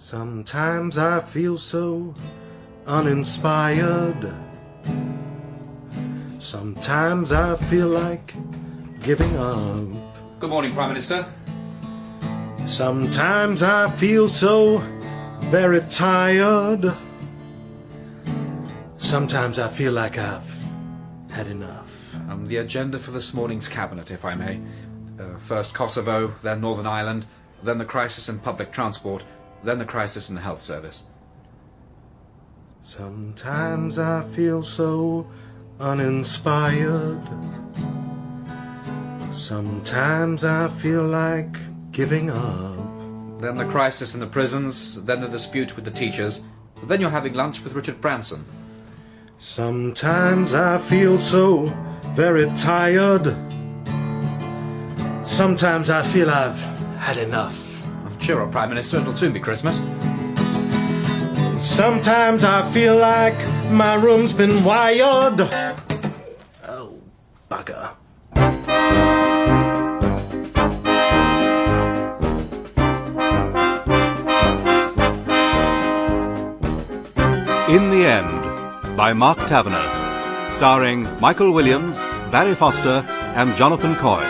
Sometimes I feel so uninspired. Sometimes I feel like giving up. Good morning, Prime Minister. Sometimes I feel so very tired. Sometimes I feel like I've had enough. The agenda for this morning's cabinet, if I may. First Kosovo, then Northern Ireland, then the crisis in public transport, then the crisis in the health service. Sometimes I feel so uninspired. Sometimes I feel like giving up. Then the crisis in the prisons, then the dispute with the teachers, then you're having lunch with Richard Branson. Sometimes I feel so very tired. Sometimes I feel I've had enough. Cheer up, Prime Minister, it'll soon be Christmas. Sometimes I feel like my room's been wired. Oh, bugger. In the End, by Mark Tavener, starring Michael Williams, Barry Foster and Jonathan Coy.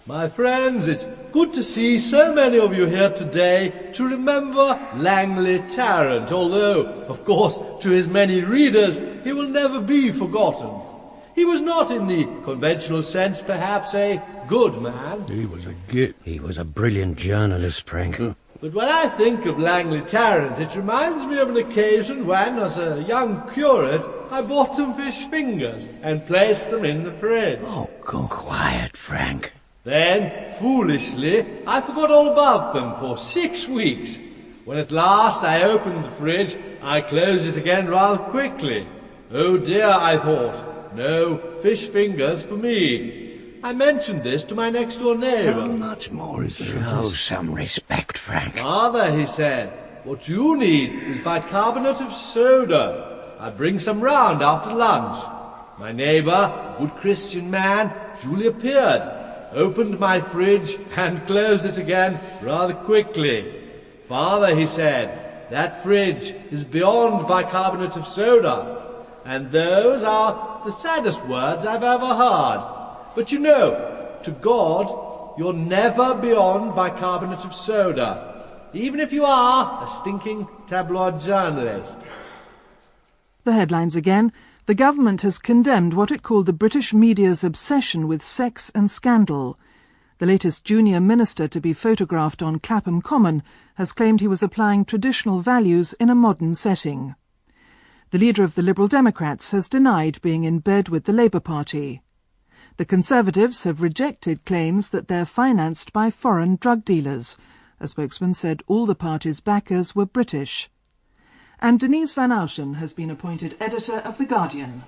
My friends, it's good to see so many of you here today to remember Langley Tarrant, although, of course, to his many readers, he will never be forgotten. He was not, in the conventional sense, perhaps a good man. He was a git. He was a brilliant journalist, Frank. But when I think of Langley Tarrant, it reminds me of an occasion when, as a young curate, I bought some fish fingers and placed them in the fridge. Oh, go quiet, Frank. Then, foolishly, I forgot all about them for 6 weeks. When at last I opened the fridge, I closed it again rather quickly. Oh dear, I thought, no fish fingers for me. I mentioned this to my next-door neighbour. How much more is there of Show this? some respect, Frank. Father, he said, what you need is bicarbonate of soda. I'll bring some round after lunch. My neighbour, good Christian man, duly appeared, opened my fridge and closed it again rather quickly. Father, he said, that fridge is beyond bicarbonate of soda, and those are the saddest words I've ever heard. But you know, to God, you're never beyond bicarbonate of soda, even if you are a stinking tabloid journalist. The headlines again. The government has condemned what it called the British media's obsession with sex and scandal. The latest junior minister to be photographed on Clapham Common has claimed he was applying traditional values in a modern setting. The leader of the Liberal Democrats has denied being in bed with the Labour Party. The Conservatives have rejected claims that they're financed by foreign drug dealers. A spokesman said all the party's backers were British. And Denise Van Ouschen has been appointed editor of The Guardian.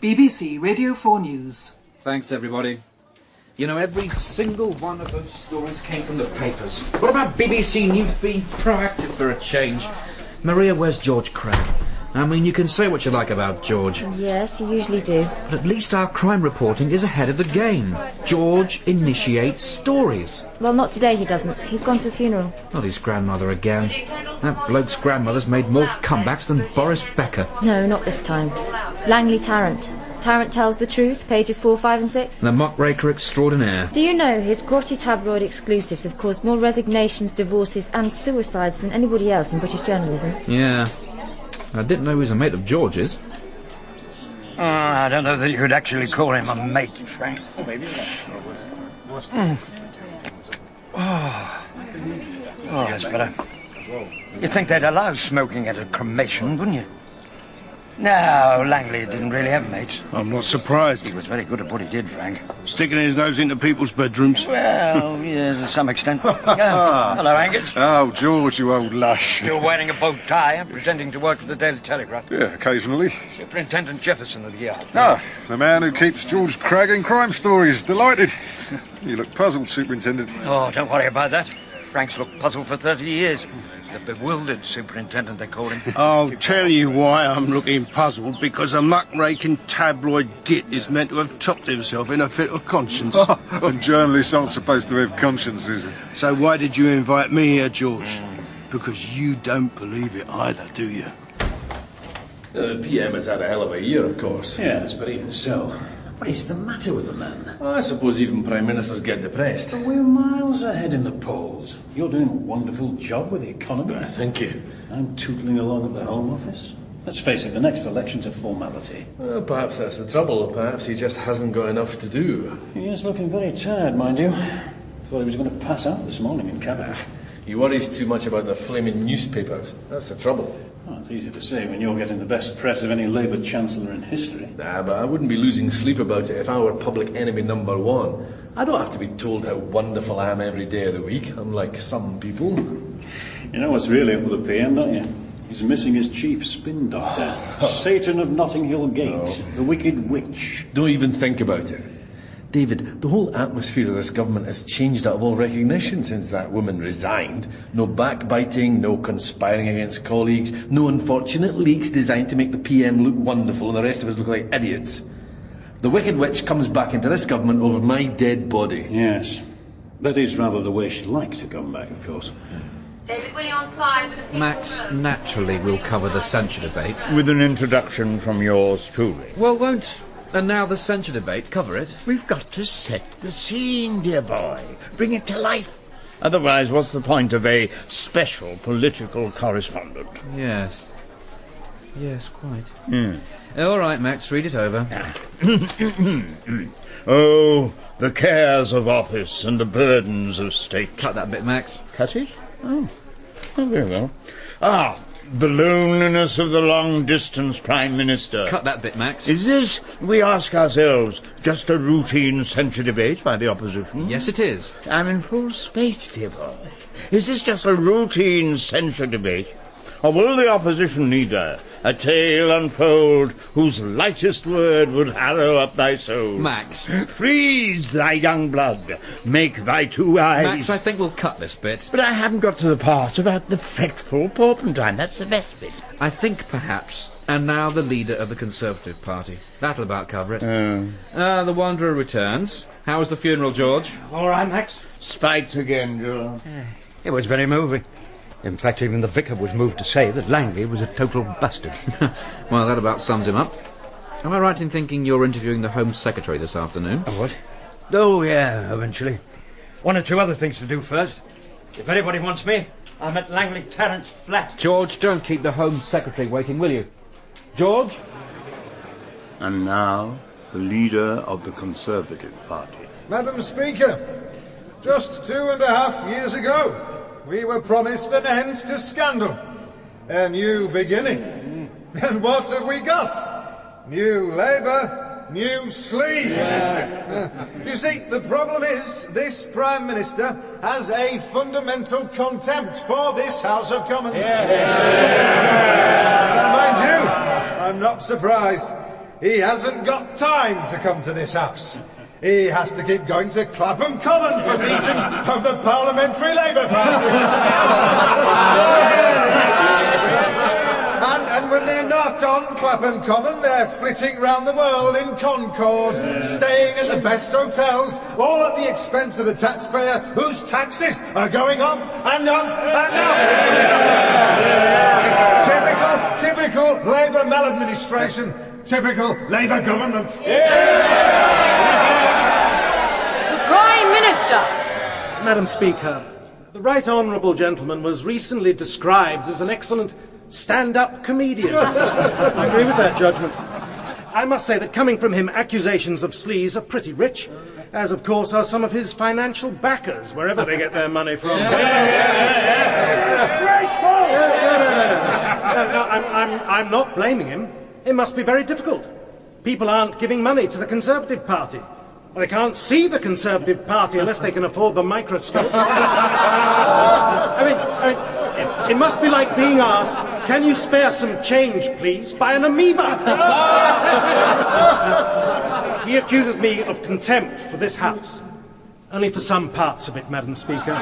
BBC Radio 4 News. Thanks, everybody. You know, every single one of those stories came from the papers. What about BBC News being proactive for a change? Maria, where's George Cragge? I mean, you can say what you like about George. Yes, you usually do. But at least our crime reporting is ahead of the game. George initiates stories. Well, not today he doesn't. He's gone to a funeral. Not his grandmother again. That bloke's grandmother's made more comebacks than Boris Becker. No, not this time. Langley Tarrant. Tarrant Tells the Truth, pages 4, 5 and 6. The muckraker extraordinaire. Do you know his grotty tabloid exclusives have caused more resignations, divorces and suicides than anybody else in British journalism? Yeah. I didn't know he was a mate of George's. I don't know that you could actually call him a mate, Frank. Oh, that's better. You'd think they'd allow smoking at a cremation, wouldn't you? No, Langley didn't really have mates. I'm not surprised. He was very good at what he did, Frank. Sticking his nose into people's bedrooms. Well, yeah, to some extent. Yeah. Hello, Angus. Oh, George, you old lush. Still wearing a bow tie and pretending to work for the Daily Telegraph. Yeah, occasionally. Superintendent Jefferson of the yard. Ah, the man who keeps George Cragge in crime stories. Delighted. You look puzzled, Superintendent. Oh, don't worry about that. Frank's looked puzzled for 30 years. The bewildered superintendent, they called him. I'll tell you why I'm looking puzzled, because a muckraking tabloid git is meant to have topped himself in a fit of conscience. And journalists aren't supposed to have consciences. So why did you invite me here, George? Because you don't believe it either, do you? The PM has had a hell of a year, of course. Yes, but even so, what is the matter with the man? I suppose even Prime Ministers get depressed. But we're miles ahead in the polls. You're doing a wonderful job with the economy. Thank you. I'm tootling along at the Home Office. Let's face it, the next election's a formality. Well, perhaps that's the trouble. Perhaps he just hasn't got enough to do. He is looking very tired, mind you. Thought he was going to pass out this morning in cabinet. He worries too much about the flaming newspapers. That's the trouble. Well, it's easy to say when you're getting the best press of any Labour Chancellor in history. Nah, but I wouldn't be losing sleep about it if I were public enemy number one. I don't have to be told how wonderful I am every day of the week, unlike some people. You know what's really up with the PM, don't you? He's missing his chief spin doctor. Satan of Notting Hill Gate, the wicked witch. Don't even think about it. David, the whole atmosphere of this government has changed out of all recognition since that woman resigned. No backbiting, no conspiring against colleagues, no unfortunate leaks designed to make the PM look wonderful and the rest of us look like idiots. The wicked witch comes back into this government over my dead body. Yes. That is rather the way she'd like to come back, of course. David Willie on 5 with a Max naturally will cover the censure debate. With an introduction from yours truly. Well, won't And now the censure debate cover it? We've got to set the scene, dear boy. Bring it to life. Otherwise, what's the point of a special political correspondent? Yes. Yes, quite. All right, Max, read it over. Oh, the cares of office and the burdens of state. Cut that bit, Max. Cut it? Oh, very well. The loneliness of the long-distance Prime Minister. Cut that bit, Max. Is this, we ask ourselves, just a routine censure debate by the opposition? Yes, it is. I'm in full space, dear boy. Is this just a routine censure debate? Or will the opposition leader a tale unfold whose lightest word would harrow up thy soul? Max. Freeze thy young blood. Make thy two eyes... Max, I think we'll cut this bit. But I haven't got to the part about the fretful porpentine. That's the best bit. I think perhaps... And now the leader of the Conservative Party. That'll about cover it. The Wanderer returns. How was the funeral, George? All right, Max. Spiked again, George. It was very moving. In fact, even the vicar was moved to say that Langley was a total bastard. Well, that about sums him up. Am I right in thinking you're interviewing the Home Secretary this afternoon? What? Oh, yeah, eventually. One or two other things to do first. If anybody wants me, I'm at Langley Tarrant's flat. George, don't keep the Home Secretary waiting, will you? George? And now, the leader of the Conservative Party. Madam Speaker, just 2.5 years ago, we were promised an end to scandal. A new beginning. And what have we got? New Labour, new sleeves. Yes. You see, the problem is this Prime Minister has a fundamental contempt for this House of Commons. Now, mind you, I'm not surprised. He hasn't got time to come to this House. He has to keep going to Clapham Common for meetings of the Parliamentary Labour Party. and when they're not on Clapham Common, they're flitting round the world in Concord, staying in the best hotels, all at the expense of the taxpayer, whose taxes are going up and up and up. It's typical Labour maladministration, typical Labour government. Prime Minister! Madam Speaker, the Right Honourable Gentleman was recently described as an excellent stand-up comedian. I agree with that judgment. I must say that coming from him, accusations of sleaze are pretty rich, as of course are some of his financial backers, wherever they get their money from. Disgraceful! No, I'm not blaming him. It must be very difficult. People aren't giving money to the Conservative Party. Well, they can't see the Conservative Party unless they can afford the microscope. I mean, it must be like being asked, can you spare some change, please, by an amoeba? He accuses me of contempt for this House. Only for some parts of it, Madam Speaker.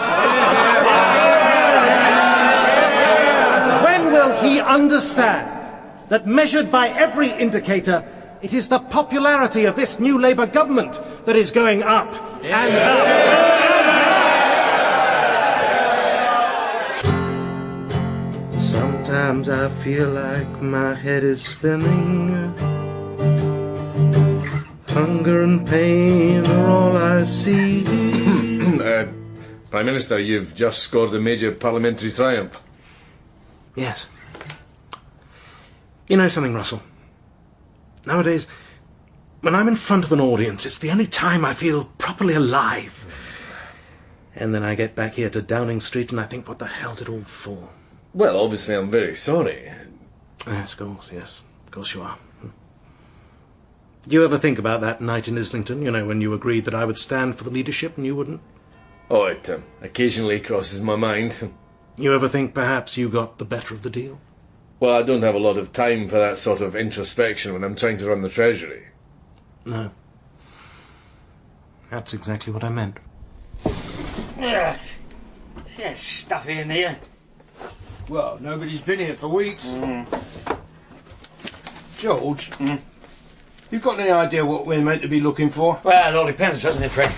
When will he understand that, measured by every indicator, it is the popularity of this new Labour government that is going up and up? Sometimes I feel like my head is spinning. Hunger and pain are all I see. Prime Minister, you've just scored a major parliamentary triumph. Yes. You know something, Russell? Nowadays, when I'm in front of an audience, it's the only time I feel properly alive. And then I get back here to Downing Street and I think, what the hell's it all for? Well, obviously I'm very sorry. Yes, of course you are. Did you ever think about that night in Islington, you know, when you agreed that I would stand for the leadership and you wouldn't? Oh, it occasionally crosses my mind. You ever think perhaps you got the better of the deal? Well, I don't have a lot of time for that sort of introspection when I'm trying to run the Treasury. No. That's exactly what I meant. Yeah. It's stuffy in here. Well, nobody's been here for weeks. George, you got any idea what we're meant to be looking for? Well, it all depends, doesn't it, Fred?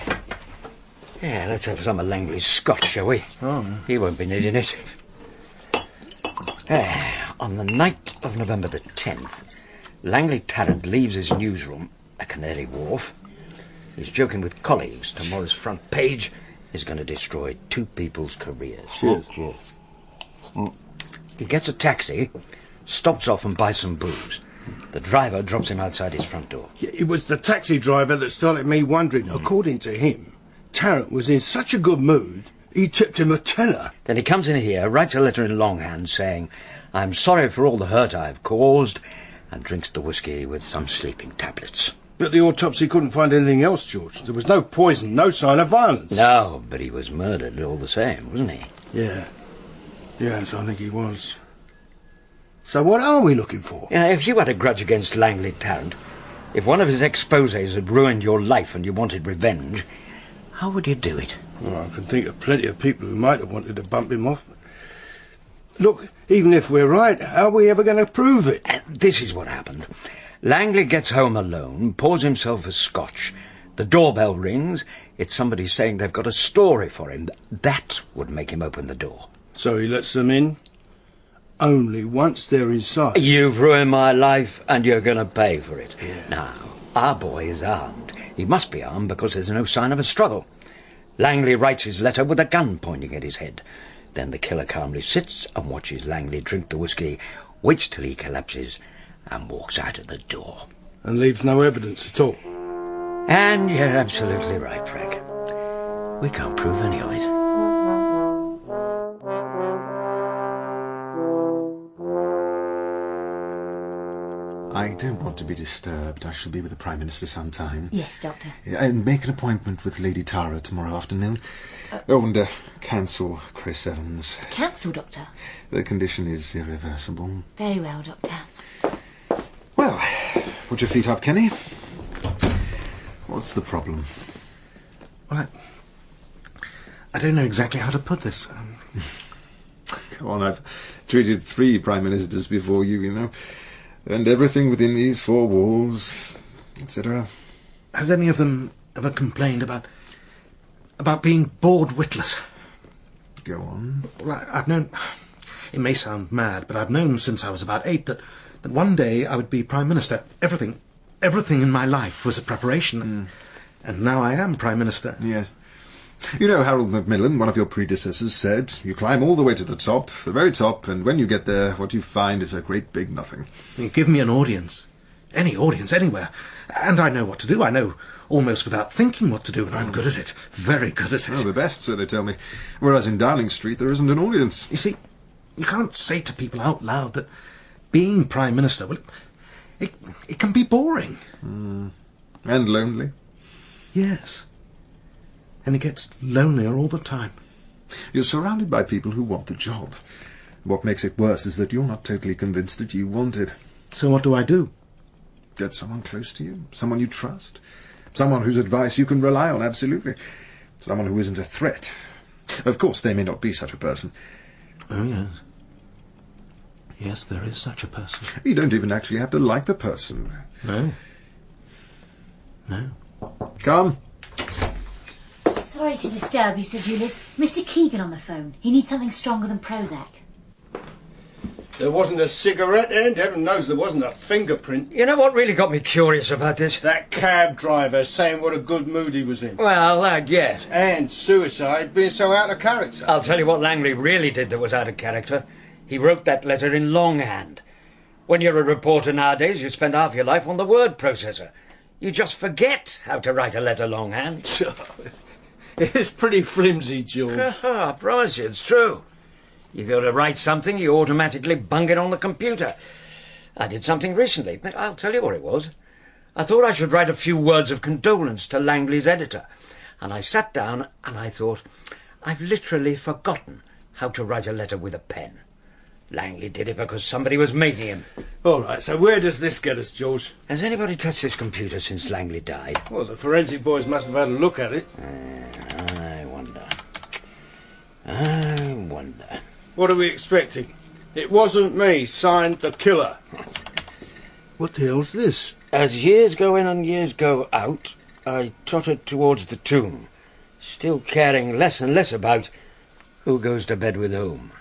Yeah, let's have some of Langley's scotch, shall we? Oh. He won't be needing it. On the night of November the 10th, Langley Tarrant leaves his newsroom at Canary Wharf. He's joking with colleagues. Tomorrow's front page is going to destroy two people's careers. Cheers. He gets a taxi, stops off and buys some booze. The driver drops him outside his front door. Yeah, it was the taxi driver that started me wondering. According to him, Tarrant was in such a good mood, he tipped him a tenner. Then he comes in here, writes a letter in longhand saying, "I'm sorry for all the hurt I've caused," and drinks the whiskey with some sleeping tablets. But the autopsy couldn't find anything else, George. There was no poison, no sign of violence. No, but he was murdered all the same, wasn't he? Yeah. Yes, I think he was. So what are we looking for? Yeah, if you had a grudge against Langley Tarrant, if one of his exposés had ruined your life and you wanted revenge, how would you do it? Well, I can think of plenty of people who might have wanted to bump him off. Look, even if we're right, how are we ever going to prove it? This is what happened. Langley gets home alone, pours himself a scotch. The doorbell rings. It's somebody saying they've got a story for him. That would make him open the door. So he lets them in? Only once they're inside? You've ruined my life, and you're going to pay for it. Yeah. Now, our boy is armed. He must be armed because there's no sign of a struggle. Langley writes his letter with a gun pointing at his head. Then the killer calmly sits and watches Langley drink the whiskey, waits till he collapses, and walks out of the door. And leaves no evidence at all? And you're absolutely right, Frank. We can't prove any of it. I don't want to be disturbed. I shall be with the Prime Minister some time. Yes, Doctor. And make an appointment with Lady Tara tomorrow afternoon. And cancel Chris Evans. Cancel, Doctor? The condition is irreversible. Very well, Doctor. Well, put your feet up, Kenny. What's the problem? Well, I don't know exactly how to put this. Come on, I've treated 3 Prime Ministers before you, you know. And everything within these 4 walls, etc. Has any of them ever complained about being bored witless? Go on. Well, I've known... It may sound mad, but I've known since I was about 8 that one day I would be Prime Minister. Everything in my life was a preparation. And now I am Prime Minister. Yes. You know, Harold Macmillan, one of your predecessors, said, you climb all the way to the top, the very top, and when you get there, what you find is a great big nothing. You give me an audience. Any audience, anywhere. And I know what to do. I know almost without thinking what to do, and I'm good at it. Very good at it. Oh, the best, so they tell me. Whereas in Downing Street, there isn't an audience. You see, you can't say to people out loud that being Prime Minister, well, it can be boring. And lonely. Yes. And it gets lonelier all the time. You're surrounded by people who want the job. What makes it worse is that you're not totally convinced that you want it. So what do I do? Get someone close to you, someone you trust, someone whose advice you can rely on, absolutely. Someone who isn't a threat. Of course, there may not be such a person. Oh, yes. Yes, there is such a person. You don't even actually have to like the person. No. No. Come. Sorry to disturb you, Sir Julius. Mr. Keegan on the phone. He needs something stronger than Prozac. There wasn't a cigarette end. Heaven knows there wasn't a fingerprint. You know what really got me curious about this? That cab driver saying what a good mood he was in. Well, yes. And suicide being so out of character. I'll tell you what Langley really did that was out of character. He wrote that letter in longhand. When you're a reporter nowadays, you spend half your life on the word processor. You just forget how to write a letter longhand. It's pretty flimsy, George. I promise you, it's true. You go to write something, you automatically bung it on the computer. I did something recently, but I'll tell you what it was. I thought I should write a few words of condolence to Langley's editor. And I sat down and I thought, I've literally forgotten how to write a letter with a pen. Langley did it because somebody was making him. All right, so where does this get us, George? Has anybody touched this computer since Langley died? Well, the forensic boys must have had a look at it. I wonder. What are we expecting? It wasn't me, signed the killer. What the hell's this? As years go in and years go out, I trotted towards the tomb, still caring less and less about who goes to bed with whom.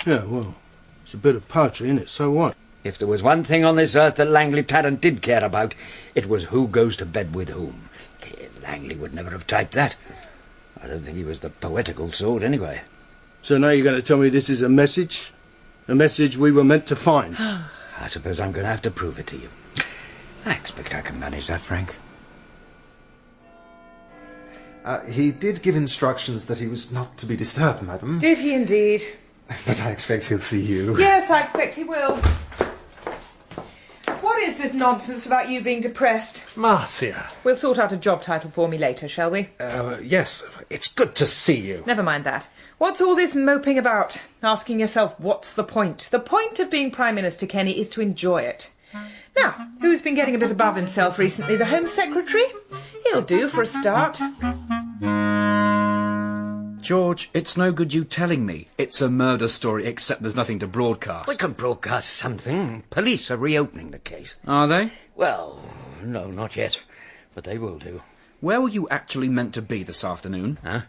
Yeah, well, it's a bit of poetry, isn't it? So what? If there was one thing on this earth that Langley Tarrant did care about, it was who goes to bed with whom. Langley would never have typed that. I don't think he was the poetical sort, anyway. So now you're going to tell me this is a message? A message we were meant to find? I suppose I'm going to have to prove it to you. I expect I can manage that, Frank. He did give instructions that he was not to be disturbed, madam. Did he indeed? But I expect he'll see you. Yes, I expect he will. What is this nonsense about you being depressed? Marcia. We'll sort out a job title for me later, shall we? Yes, it's good to see you. Never mind that. What's all this moping about? Asking yourself, what's the point? The point of being Prime Minister, Kenny, is to enjoy it. Now, who's been getting a bit above himself recently? The Home Secretary? He'll do for a start. George, it's no good you telling me it's a murder story, except there's nothing to broadcast. We can broadcast something. Police are reopening the case. Are they? Well, no, not yet. But they will do. Where were you actually meant to be this afternoon? Huh?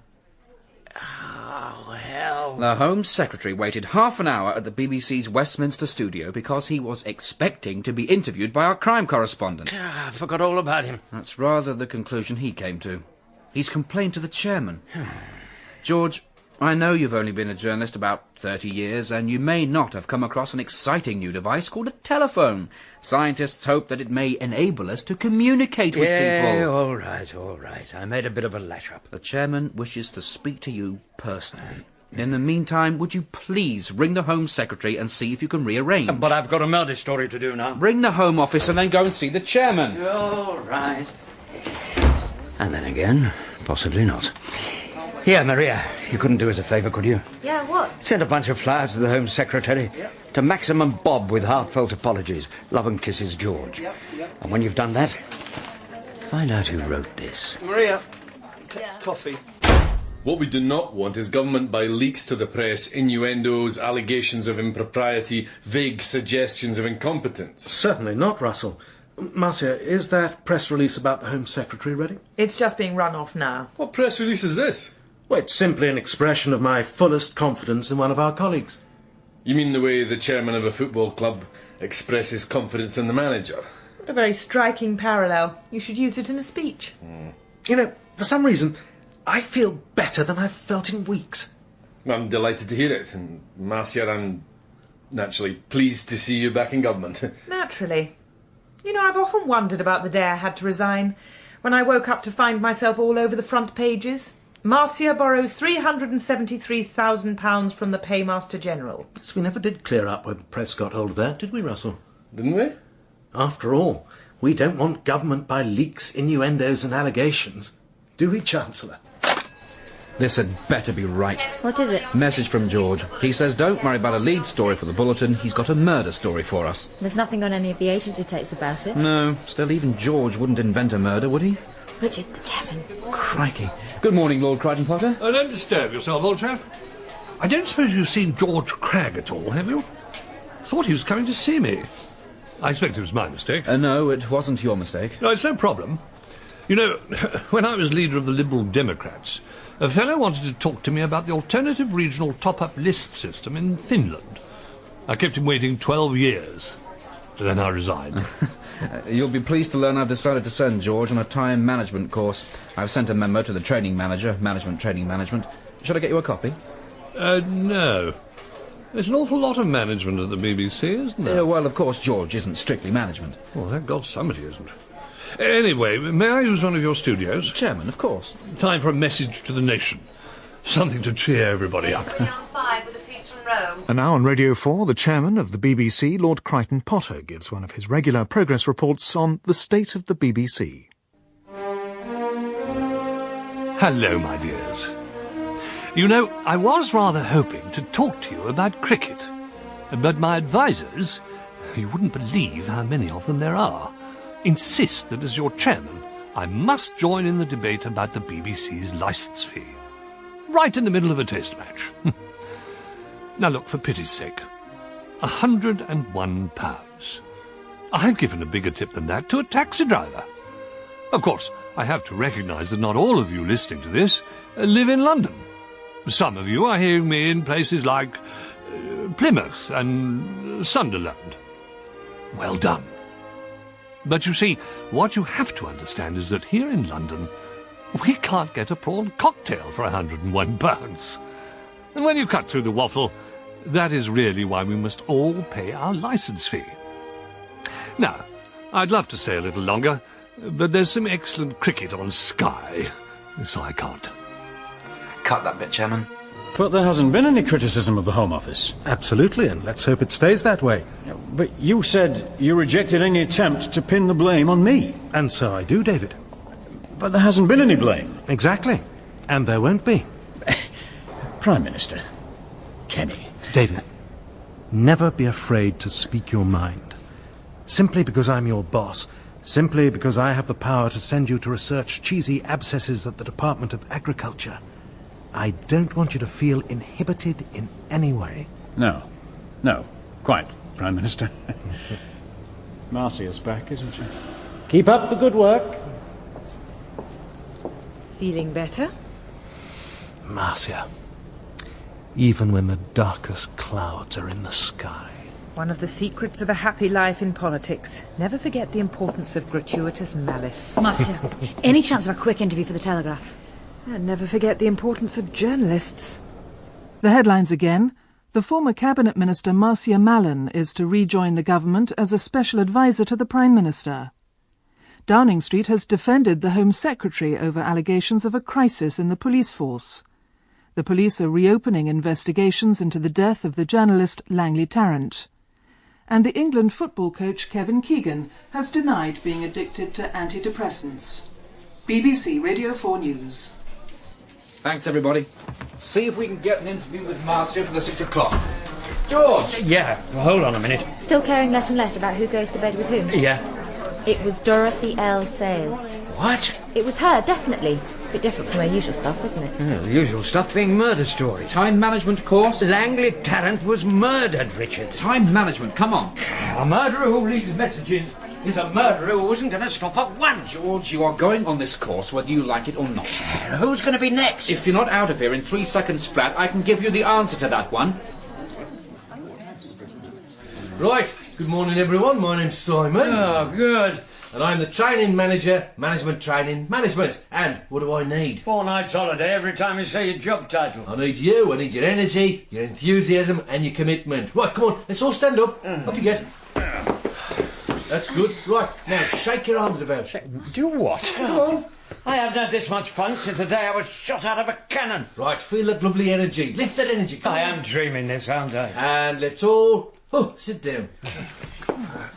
Oh, hell. The Home Secretary waited half an hour at the BBC's Westminster studio because he was expecting to be interviewed by our crime correspondent. I forgot all about him. That's rather the conclusion he came to. He's complained to the chairman. George, I know you've only been a journalist about 30 years, and you may not have come across an exciting new device called a telephone. Scientists hope that it may enable us to communicate with people. All right. I made a bit of a lash-up. The chairman wishes to speak to you personally. In the meantime, would you please ring the Home Secretary and see if you can rearrange? But I've got a murder story to do now. Ring the Home Office and then go and see the chairman. All right. And then again, possibly not. Here, Maria, you couldn't do us a favour, could you? Yeah, what? Send a bunch of flowers to the Home Secretary. Yep. To Maximum Bob with heartfelt apologies. Love and kisses, George. Yep. And when you've done that, find out who wrote this. Maria, coffee. What we do not want is government by leaks to the press, innuendos, allegations of impropriety, vague suggestions of incompetence. Certainly not, Russell. Marcia, is that press release about the Home Secretary ready? It's just being run off now. What press release is this? Well, it's simply an expression of my fullest confidence in one of our colleagues. You mean the way the chairman of a football club expresses confidence in the manager? What a very striking parallel. You should use it in a speech. You know, for some reason, I feel better than I've felt in weeks. I'm delighted to hear it, and Marcia, I'm naturally pleased to see you back in government. Naturally. You know, I've often wondered about the day I had to resign, when I woke up to find myself all over the front pages. Marcia borrows £373,000 from the Paymaster General. Yes, we never did clear up when the press got hold of that, did we, Russell? Didn't we? After all, we don't want government by leaks, innuendos and allegations. Do we, Chancellor? This had better be right. What is it? Message from George. He says don't worry about a lead story for the Bulletin. He's got a murder story for us. There's nothing on any of the agency tapes about it. No, still even George wouldn't invent a murder, would he? Richard, the chairman. Crikey. Good morning, Lord Crichton Potter. Don't disturb yourself, old chap. I don't suppose you've seen George Cragge at all, have you? Thought he was coming to see me. I expect it was my mistake. No, it wasn't your mistake. No, it's no problem. You know, when I was leader of the Liberal Democrats, a fellow wanted to talk to me about the alternative regional top-up list system in Finland. I kept him waiting 12 years. Then I resigned. You'll be pleased to learn I've decided to send George on a time management course. I've sent a memo to the training manager, management training management. Should I get you a copy? No. There's an awful lot of management at the BBC, isn't there? Well, of course, George isn't strictly management. Well, thank God somebody isn't. Anyway, may I use one of your studios? Chairman, of course. Time for a message to the nation. Something to cheer everybody up. And now on Radio 4, the chairman of the BBC, Lord Crichton Potter, gives one of his regular progress reports on the state of the BBC. Hello, my dears. You know, I was rather hoping to talk to you about cricket. But my advisers, you wouldn't believe how many of them there are, insist that as your chairman, I must join in the debate about the BBC's licence fee. Right in the middle of a test match. Now look, for pity's sake, £101. I've given a bigger tip than that to a taxi driver. Of course, I have to recognise that not all of you listening to this live in London. Some of you are hearing me in places like Plymouth and Sunderland. Well done. But you see, what you have to understand is that here in London, we can't get a prawn cocktail for £101. And when you cut through the waffle, that is really why we must all pay our licence fee. Now, I'd love to stay a little longer, but there's some excellent cricket on Sky, so I can't. Cut that bit, Chairman. But there hasn't been any criticism of the Home Office. Absolutely, and let's hope it stays that way. But you said you rejected any attempt to pin the blame on me. And so I do, David. But there hasn't been any blame. Exactly. And there won't be. Prime Minister. Kenny. David, never be afraid to speak your mind. Simply because I'm your boss, simply because I have the power to send you to research cheesy abscesses at the Department of Agriculture, I don't want you to feel inhibited in any way. No. Quite, Prime Minister. Marcia's back, isn't she? Keep up the good work. Feeling better? Marcia, even when the darkest clouds are in the sky. One of the secrets of a happy life in politics. Never forget the importance of gratuitous malice. Marcia, any chance of a quick interview for the Telegraph? And never forget the importance of journalists. The headlines again. The former Cabinet Minister Marcia Mallon is to rejoin the government as a special advisor to the Prime Minister. Downing Street has defended the Home Secretary over allegations of a crisis in the police force. The police are reopening investigations into the death of the journalist Langley Tarrant. And the England football coach Kevin Keegan has denied being addicted to antidepressants. BBC Radio 4 News. Thanks, everybody. See if we can get an interview with Marcia for the 6 o'clock. George! Yeah, well, hold on a minute. Still caring less and less about who goes to bed with whom? Yeah. It was Dorothy L. Sayers. What? It was her, definitely. A bit different from her usual stuff, isn't it? Yeah, the usual stuff being murder stories. Time management course? Langley Tarrant was murdered, Richard. Time management, come on. A murderer who leaves messages is a murderer who isn't going to stop at one. George, you are going on this course whether you like it or not. Who's going to be next? If you're not out of here in 3 seconds flat, I can give you the answer to that one. Right, good morning everyone, my name's Simon. Oh, good. And I'm the training manager, management training, management. And what do I need? 4 nights holiday every time you say your job title. I need you, I need your energy, your enthusiasm and your commitment. Right, come on, let's all stand up. Up you get. That's good. Right, now shake your arms about. Do what? Come on. I haven't had this much fun since the day I was shot out of a cannon. Right, feel that lovely energy. Lift that energy. Come I on. am dreaming this, aren't I? And let's all... Oh, sit down.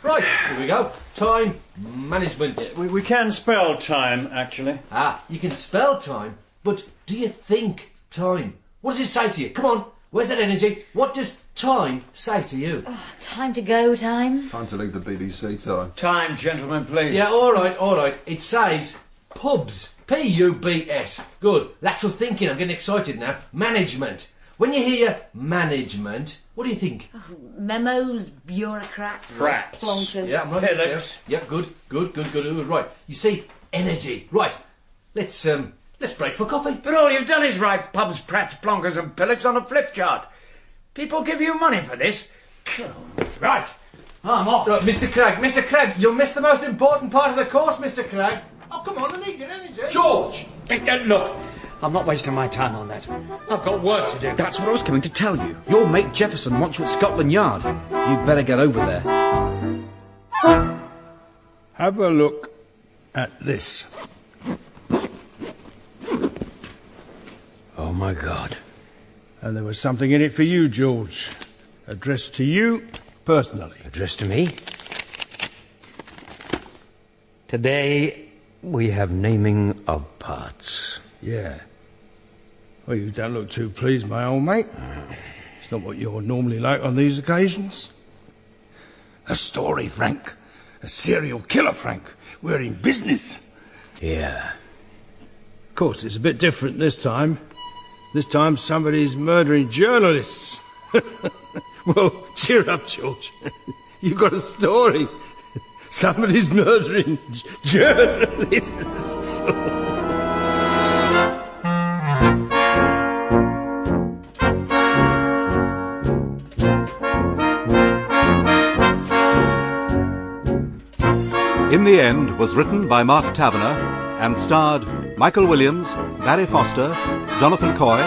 Right, here we go. Time management. We can spell time, actually. Ah, you can spell time, but do you think time? What does it say to you? Come on, where's that energy? What does time say to you? Oh, time to go, time. Time to leave the BBC, time. Time, gentlemen, please. Yeah, all right. It says pubs. P-U-B-S. Good. Lateral thinking. I'm getting excited now. Management. When you hear management, what do you think? Oh, memos, bureaucrats, Rats. plonkers. Yeah, I'm right. Yeah, good. Right. You see, energy. Right. Let's break for coffee. But all you've done is write pubs, prats, plonkers and pillocks on a flip chart. People give you money for this. Right. I'm off. Right, Mr. Cragge, you'll miss the most important part of the course, Mr. Cragge. Oh, come on, I need your energy. George! Look, I'm not wasting my time on that. I've got work to do. That's what I was coming to tell you. Your mate Jefferson wants you at Scotland Yard. You'd better get over there. Have a look at this. Oh, my God. And there was something in it for you, George. Addressed to you personally. Addressed to me? Today, we have naming of parts. Yeah. Well, you don't look too pleased, my old mate. It's not what you're normally like on these occasions. A story, Frank. A serial killer, Frank. We're in business. Yeah. Of course, it's a bit different this time. This time somebody's murdering journalists. Well, cheer up, George. You've got a story. Somebody's murdering journalists. In the End was written by Mark Tavener and starred Michael Williams, Barry Foster, Jonathan Coy,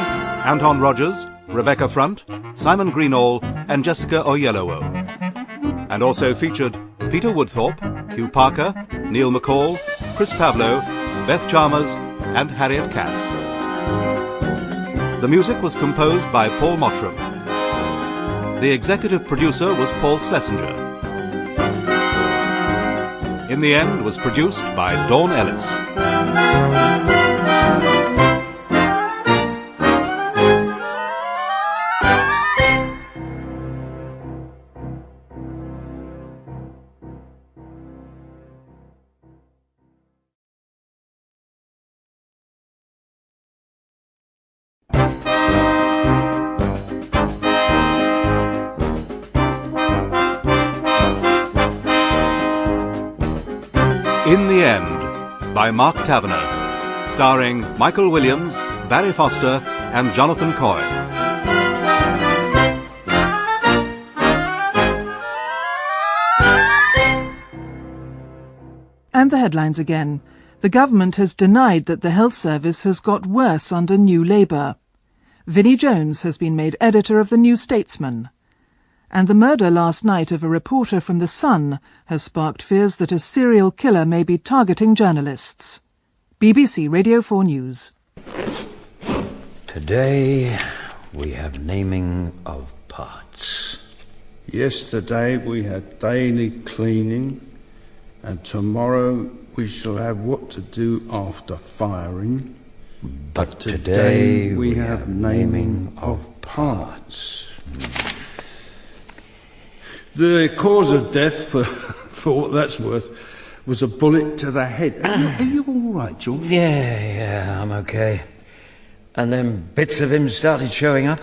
Anton Rogers, Rebecca Front, Simon Greenall and Jessica Oyelowo. And also featured Peter Woodthorpe, Hugh Parker, Neil McCall, Chris Pavlo, Beth Chalmers and Harriet Cass. The music was composed by Paul Mottram. The executive producer was Paul Schlesinger. In the End was produced by Dawn Ellis. In the End by Mark Tavener, starring Michael Williams, Barry Foster and Jonathan Coy. And the headlines again. The government has denied that the health service has got worse under New Labour. Vinnie Jones has been made editor of the New Statesman. And the murder last night of a reporter from The Sun has sparked fears that a serial killer may be targeting journalists. BBC Radio 4 News. Today, we have naming of parts. Yesterday we had daily cleaning, and tomorrow we shall have what to do after firing. But today we have naming of parts. The cause of death, for what that's worth, was a bullet to the head. Are you all right, George? Yeah, I'm okay. And then bits of him started showing up?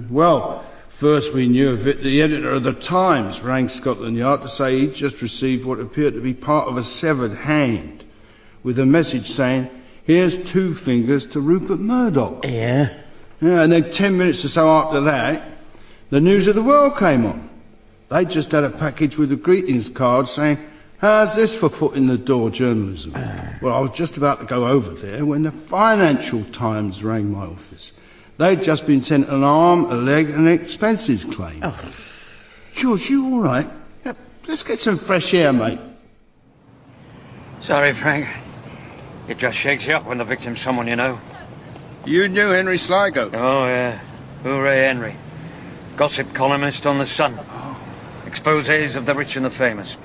Well, first we knew of it. The editor of the Times rang Scotland Yard to say he'd just received what appeared to be part of a severed hand, with a message saying, "Here's 2 fingers to Rupert Murdoch." Yeah? Yeah, and then 10 minutes or so after that, the News of the World came on. They just had a package with a greetings card saying, "How's this for foot in the door journalism?" Well, I was just about to go over there when the Financial Times rang my office. They'd just been sent an arm, a leg and an expenses claim. Oh. George, you all right? Yeah, let's get some fresh air, mate. Sorry, Frank. It just shakes you up when the victim's someone you know. You knew Henry Sligo? Oh, yeah. Hooray, Henry. Gossip columnist on The Sun. Exposés of the rich and the famous.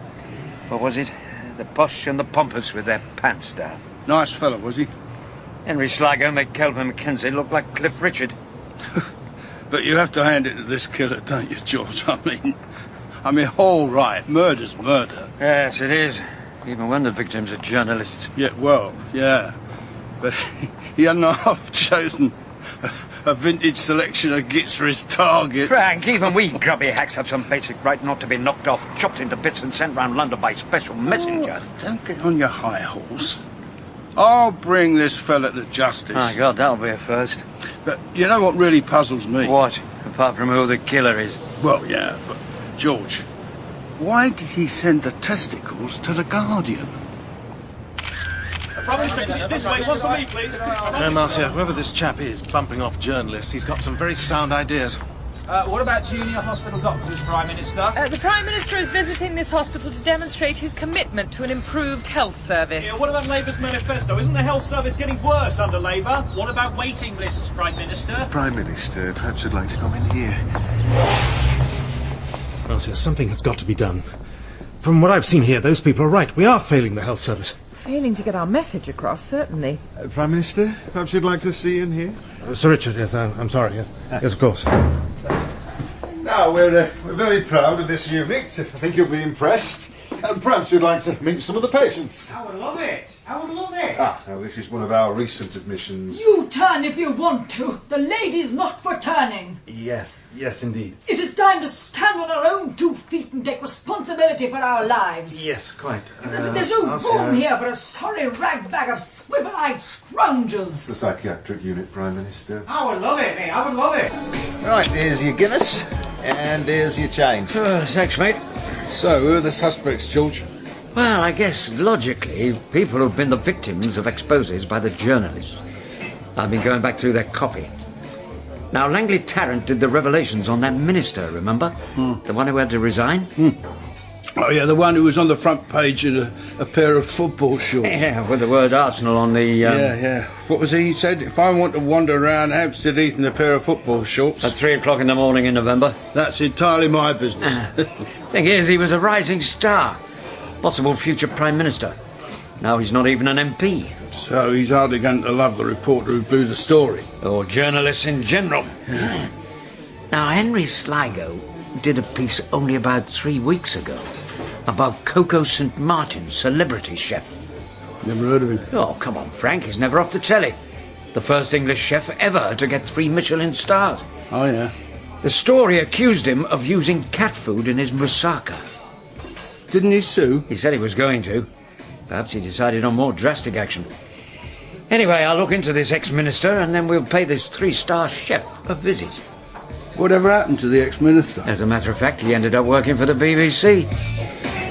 What was it? The posh and the pompous with their pants down. Nice fella, was he? Henry Sligo made Kelvin Mackenzie look like Cliff Richard. But you have to hand it to this killer, don't you, George? I mean, all right, murder's murder. Yes, it is. Even when the victims are journalists. Yeah, well, yeah. but he hadn't half chosen a vintage selection of gits for his target. Frank, even we grubby hacks have some basic right not to be knocked off, chopped into bits and sent round London by special messenger. Oh, don't get on your high horse. I'll bring this fella to justice. My God, that'll be a first. But you know what really puzzles me? What? Apart from who the killer is? Well, yeah, but George, why did he send the testicles to the Guardian? This way, one for me, please. No, Marcia, whoever this chap is, bumping off journalists, he's got some very sound ideas. What about junior hospital doctors, Prime Minister? The Prime Minister is visiting this hospital to demonstrate his commitment to an improved health service. Yeah, what about Labour's manifesto? Isn't the health service getting worse under Labour? What about waiting lists, Prime Minister? Prime Minister, perhaps you'd like to come in here. Marcia, something has got to be done. From what I've seen here, those people are right. We are failing the health service. Failing to get our message across, certainly. Prime Minister, perhaps you'd like to see in here? Sir Richard, yes, I'm sorry. Yes, of course. Now, we're very proud of this unit. I think you'll be impressed. Perhaps you'd like to meet some of the patients. I would love it. I would love it. Now this is one of our recent admissions. You turn if you want to. The lady's not for turning. Yes, indeed. It is time to stand on our own 2 feet and take responsibility for our lives. Yes, quite. There's no room here for a sorry ragbag of swivel-eyed scoundrels. The psychiatric unit, Prime Minister. I would love it, I would love it. Right, there's your Guinness, and there's your change. Thanks, mate. So, who are the suspects, George? Well, I guess, logically, people who've been the victims of exposés by the journalists. I've been going back through their copy. Now, Langley Tarrant did the revelations on that minister, remember? The one who had to resign? Oh, yeah, the one who was on the front page in a pair of football shorts. Yeah, with the word Arsenal on the... Yeah. What was he said? If I want to wander around Hampstead Heath in a pair of football shorts... At 3 o'clock in the morning in November. That's entirely my business. Thing is, he was a rising star. Possible future Prime Minister. Now he's not even an MP. So he's hardly going to love the reporter who blew the story. Or journalists in general. Now, Henry Sligo did a piece only about 3 weeks ago about Coco St. Martin, celebrity chef. Never heard of him. Oh, come on, Frank, he's never off the telly. The first English chef ever to get 3 Michelin stars. Oh, yeah. The story accused him of using cat food in his moussaka. Didn't he sue? He said he was going to. Perhaps he decided on more drastic action. Anyway, I'll look into this ex-minister and then we'll pay this 3-star chef a visit. Whatever happened to the ex-minister? As a matter of fact, he ended up working for the BBC.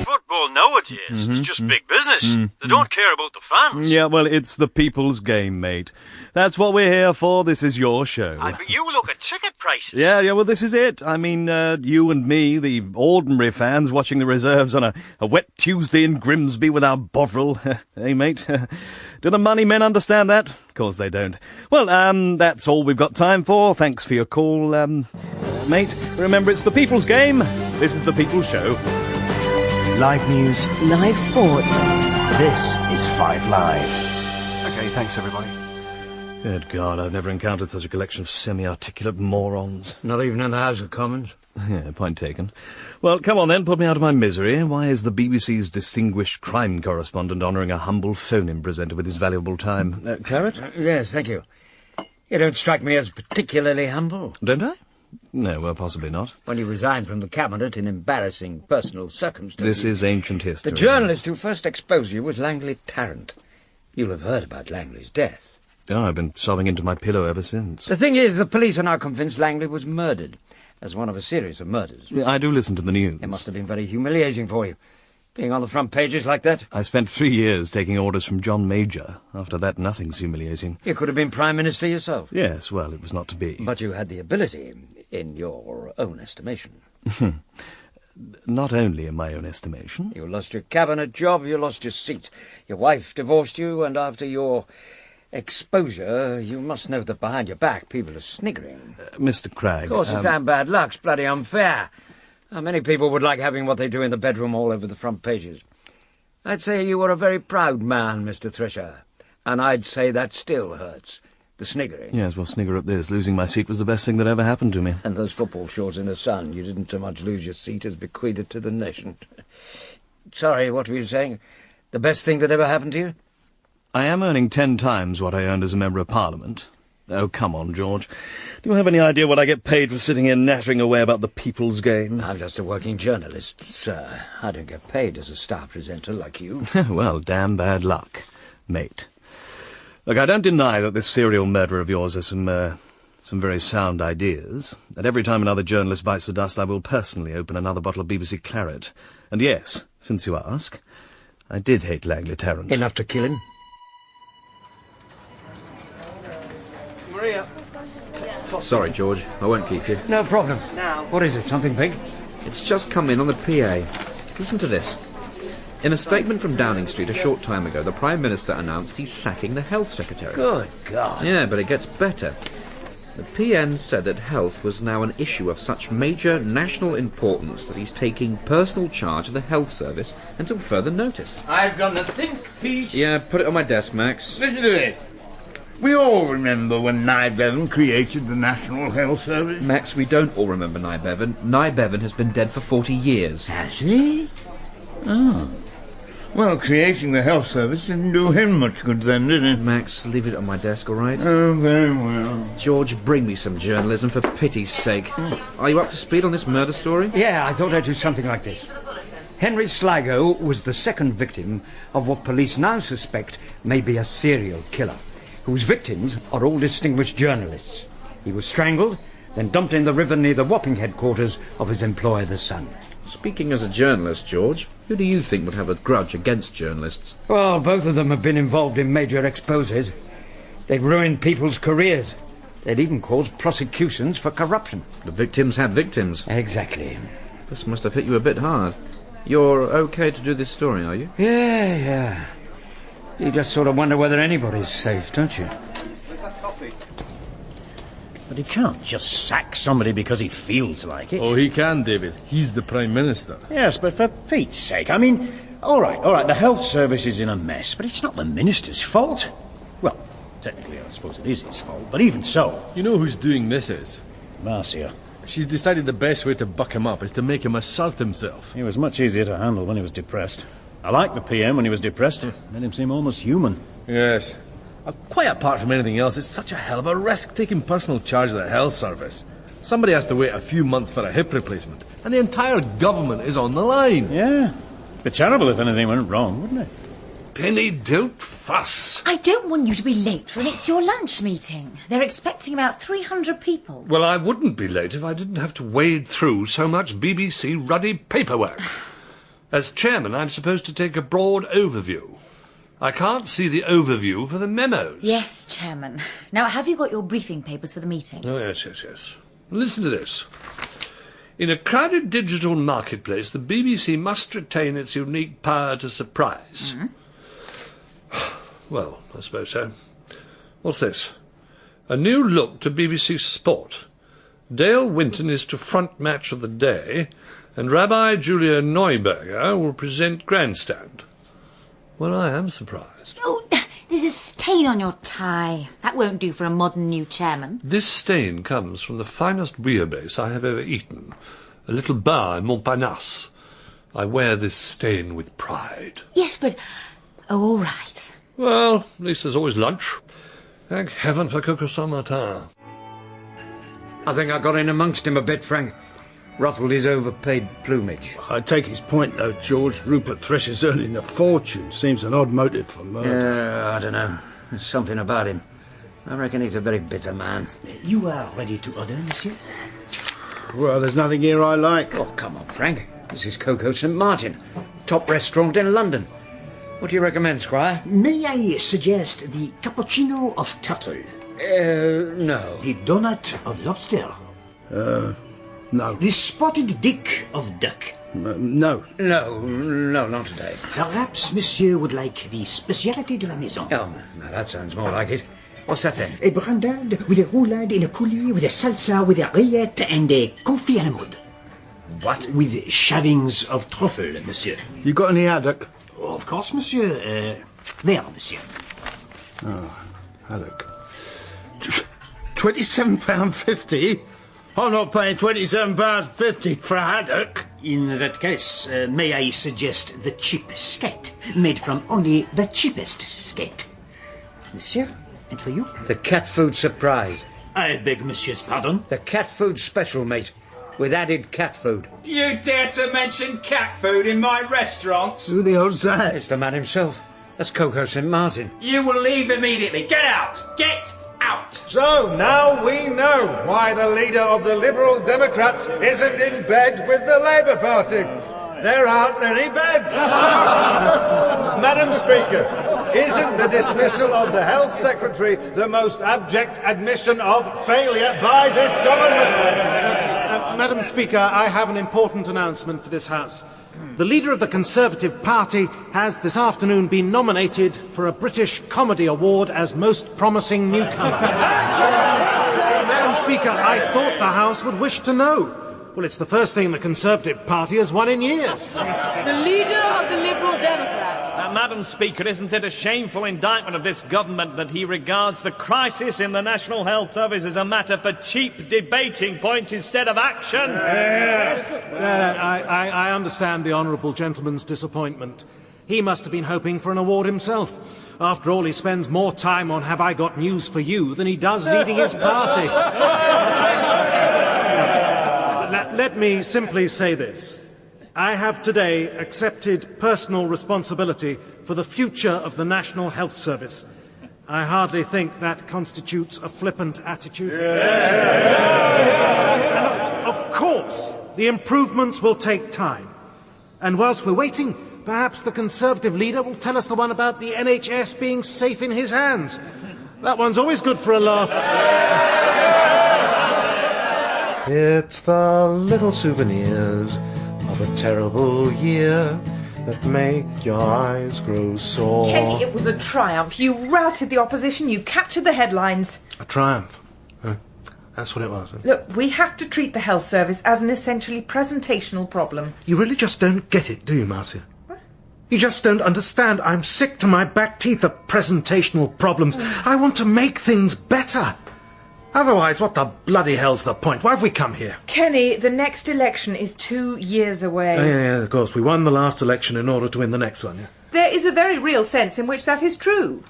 Football nowadays is just big business. They don't care about the fans. Yeah, well, it's the people's game, mate. That's what we're here for. This is your show. But you look at ticket prices. Yeah, well, this is it. I mean, you and me, the ordinary fans, watching the reserves on a wet Tuesday in Grimsby with our Bovril. Hey, mate? Do the money men understand that? Of course they don't. Well, that's all we've got time for. Thanks for your call, mate. Remember, it's the people's game. This is the People's Show. Live news. Live sport. This is 5 Live. Okay, thanks everybody. Good God, I've never encountered such a collection of semi-articulate morons. Not even in the House of Commons? Yeah, point taken. Well, come on then, put me out of my misery. Why is the BBC's distinguished crime correspondent honouring a humble phone-in presenter with his valuable time? Claret? Yes, thank you. You don't strike me as particularly humble. Don't I? No, well, possibly not. When you resigned from the cabinet in embarrassing personal circumstances... This is ancient history. The journalist who first exposed you was Langley Tarrant. You'll have heard about Langley's death. Oh, I've been sobbing into my pillow ever since. The thing is, the police are now convinced Langley was murdered, as one of a series of murders. I do listen to the news. It must have been very humiliating for you, being on the front pages like that. I spent 3 years taking orders from John Major. After that, nothing's humiliating. You could have been Prime Minister yourself. Yes, well, it was not to be. But you had the ability, in your own estimation. Not only in my own estimation. You lost your cabinet job, you lost your seat. Your wife divorced you, and after your exposure, you must know that behind your back people are sniggering. Mr. Cragge... Of course, it's damn bad luck. It's bloody unfair. How many people would like having what they do in the bedroom all over the front pages? I'd say you were a very proud man, Mr. Thresher. And I'd say that still hurts. The sniggering. Yes, well, snigger at this. Losing my seat was the best thing that ever happened to me. And those football shorts in the sun. You didn't so much lose your seat as bequeath it to the nation. Sorry, what were you saying? The best thing that ever happened to you? I am earning 10 times what I earned as a Member of Parliament. Oh, come on, George. Do you have any idea what I get paid for sitting here nattering away about the people's game? I'm just a working journalist, sir. I don't get paid as a star presenter like you. Well, damn bad luck, mate. Look, I don't deny that this serial murderer of yours has some very sound ideas. And every time another journalist bites the dust, I will personally open another bottle of BBC claret. And yes, since you ask, I did hate Langley Tarrant. Enough to kill him? Maria. Sorry, George. I won't keep you. No problem. What is it, something big? It's just come in on the PA. Listen to this. In a statement from Downing Street a short time ago, the Prime Minister announced he's sacking the Health Secretary. Good God. Yeah, but it gets better. The PN said that health was now an issue of such major national importance that he's taking personal charge of the health service until further notice. I've done a think piece. Yeah, put it on my desk, Max. Listen to it. We all remember when Nye Bevan created the National Health Service. Max, we don't all remember Nye Bevan. Nye Bevan has been dead for 40 years. Has he? Oh. Well, creating the health service didn't do him much good then, did it? Max, leave it on my desk, all right? Oh, very well. George, bring me some journalism, for pity's sake. Are you up to speed on this murder story? Yeah, I thought I'd do something like this. Henry Sligo was the second victim of what police now suspect may be a serial killer, whose victims are all distinguished journalists. He was strangled, then dumped in the river near the Wapping headquarters of his employer, The Sun. Speaking as a journalist, George, who do you think would have a grudge against journalists? Well, both of them have been involved in major exposes. They've ruined people's careers. They'd even caused prosecutions for corruption. The victims had victims. Exactly. This must have hit you a bit hard. You're okay to do this story, are you? Yeah. You just sort of wonder whether anybody's safe, don't you? But he can't just sack somebody because he feels like it. Oh, he can, David. He's the Prime Minister. Yes, but for Pete's sake, I mean, all right, the health service is in a mess, but it's not the Minister's fault. Well, technically, I suppose it is his fault, but even so... You know who's doing this is? Marcia. She's decided the best way to buck him up is to make him assert himself. He was much easier to handle when he was depressed. I liked the PM when he was depressed. It made him seem almost human. Yes. Quite apart from anything else, it's such a hell of a risk taking personal charge of the health service. Somebody has to wait a few months for a hip replacement, and the entire government is on the line. Yeah. Be terrible if anything went wrong, wouldn't it? Penny, don't fuss. I don't want you to be late for It's Your Lunch meeting. They're expecting about 300 people. Well, I wouldn't be late if I didn't have to wade through so much BBC ruddy paperwork. As chairman, I'm supposed to take a broad overview. I can't see the overview for the memos. Yes, Chairman. Now, have you got your briefing papers for the meeting? Oh, yes. Listen to this. In a crowded digital marketplace, the BBC must retain its unique power to surprise. Well, I suppose so. What's this? A new look to BBC Sport. Dale Winton is to front match of the day, and Rabbi Julia Neuberger will present Grandstand. Well, I am surprised. Oh, there's a stain on your tie. That won't do for a modern new chairman. This stain comes from the finest bouillabaisse I have ever eaten. A little bar in Montparnasse. I wear this stain with pride. Yes, but... Oh, all right. Well, at least there's always lunch. Thank heaven for Coco Saint-Martin. I think I got in amongst him a bit, Frank. Ruffled his overpaid plumage. I take his point, though, George. Rupert Thresher's earning a fortune. Seems an odd motive for murder. I don't know. There's something about him. I reckon he's a very bitter man. You are ready to order, monsieur? Well, there's nothing here I like. Oh, come on, Frank. This is Coco St. Martin. Top restaurant in London. What do you recommend, Squire? May I suggest the cappuccino of turtle? No. The donut of lobster? No. The spotted dick of duck? No. No, not today. Perhaps monsieur would like the spécialité de la maison? Oh, now that sounds more like it. What's that then? A brandade with a roulade in a coulis, with a salsa, with a rillette, and a confit à la mode. What? With shavings of truffle, monsieur. You got any haddock? Oh, of course, monsieur. There, monsieur. Oh, haddock. £27.50? I'm not paying £27.50 for a haddock. In that case, may I suggest the cheap skate, made from only the cheapest skate? Monsieur, and for you? The cat food surprise. I beg monsieur's pardon? The cat food special, mate, with added cat food. You dare to mention cat food in my restaurant? Who the hell's that? It's the man himself. That's Coco St. Martin. You will leave immediately. Get out! Get out! So now we know why the leader of the Liberal Democrats isn't in bed with the Labour Party. There aren't any beds. Madam Speaker, isn't the dismissal of the Health Secretary the most abject admission of failure by this government? Madam Speaker, I have an important announcement for this House. The leader of the Conservative Party has this afternoon been nominated for a British Comedy Award as Most Promising Newcomer. Madam Speaker, I thought the House would wish to know. Well, it's the first thing the Conservative Party has won in years. The leader of the Liberal Democrats. Madam Speaker, isn't it a shameful indictment of this government that he regards the crisis in the National Health Service as a matter for cheap debating points instead of action? I understand the honourable gentleman's disappointment. He must have been hoping for an award himself. After all, he spends more time on Have I Got News for You than he does leading his party. Let me simply say this. I have today accepted personal responsibility for the future of the National Health Service. I hardly think that constitutes a flippant attitude. And of course, the improvements will take time. And whilst we're waiting, perhaps the Conservative leader will tell us the one about the NHS being safe in his hands. That one's always good for a laugh. It's the little souvenirs of a terrible year that make your eyes grow sore. Kenny, it was a triumph. You routed the opposition, you captured the headlines. A triumph? That's what it was. Look, we have to treat the health service as an essentially presentational problem. You really just don't get it, do you, Marcia? What? You just don't understand. I'm sick to my back teeth of presentational problems. I want to make things better. Otherwise, what the bloody hell's the point? Why have we come here? Kenny, the next election is 2 years away. Yeah, of course. We won the last election in order to win the next one. Yeah? There is a very real sense in which that is true.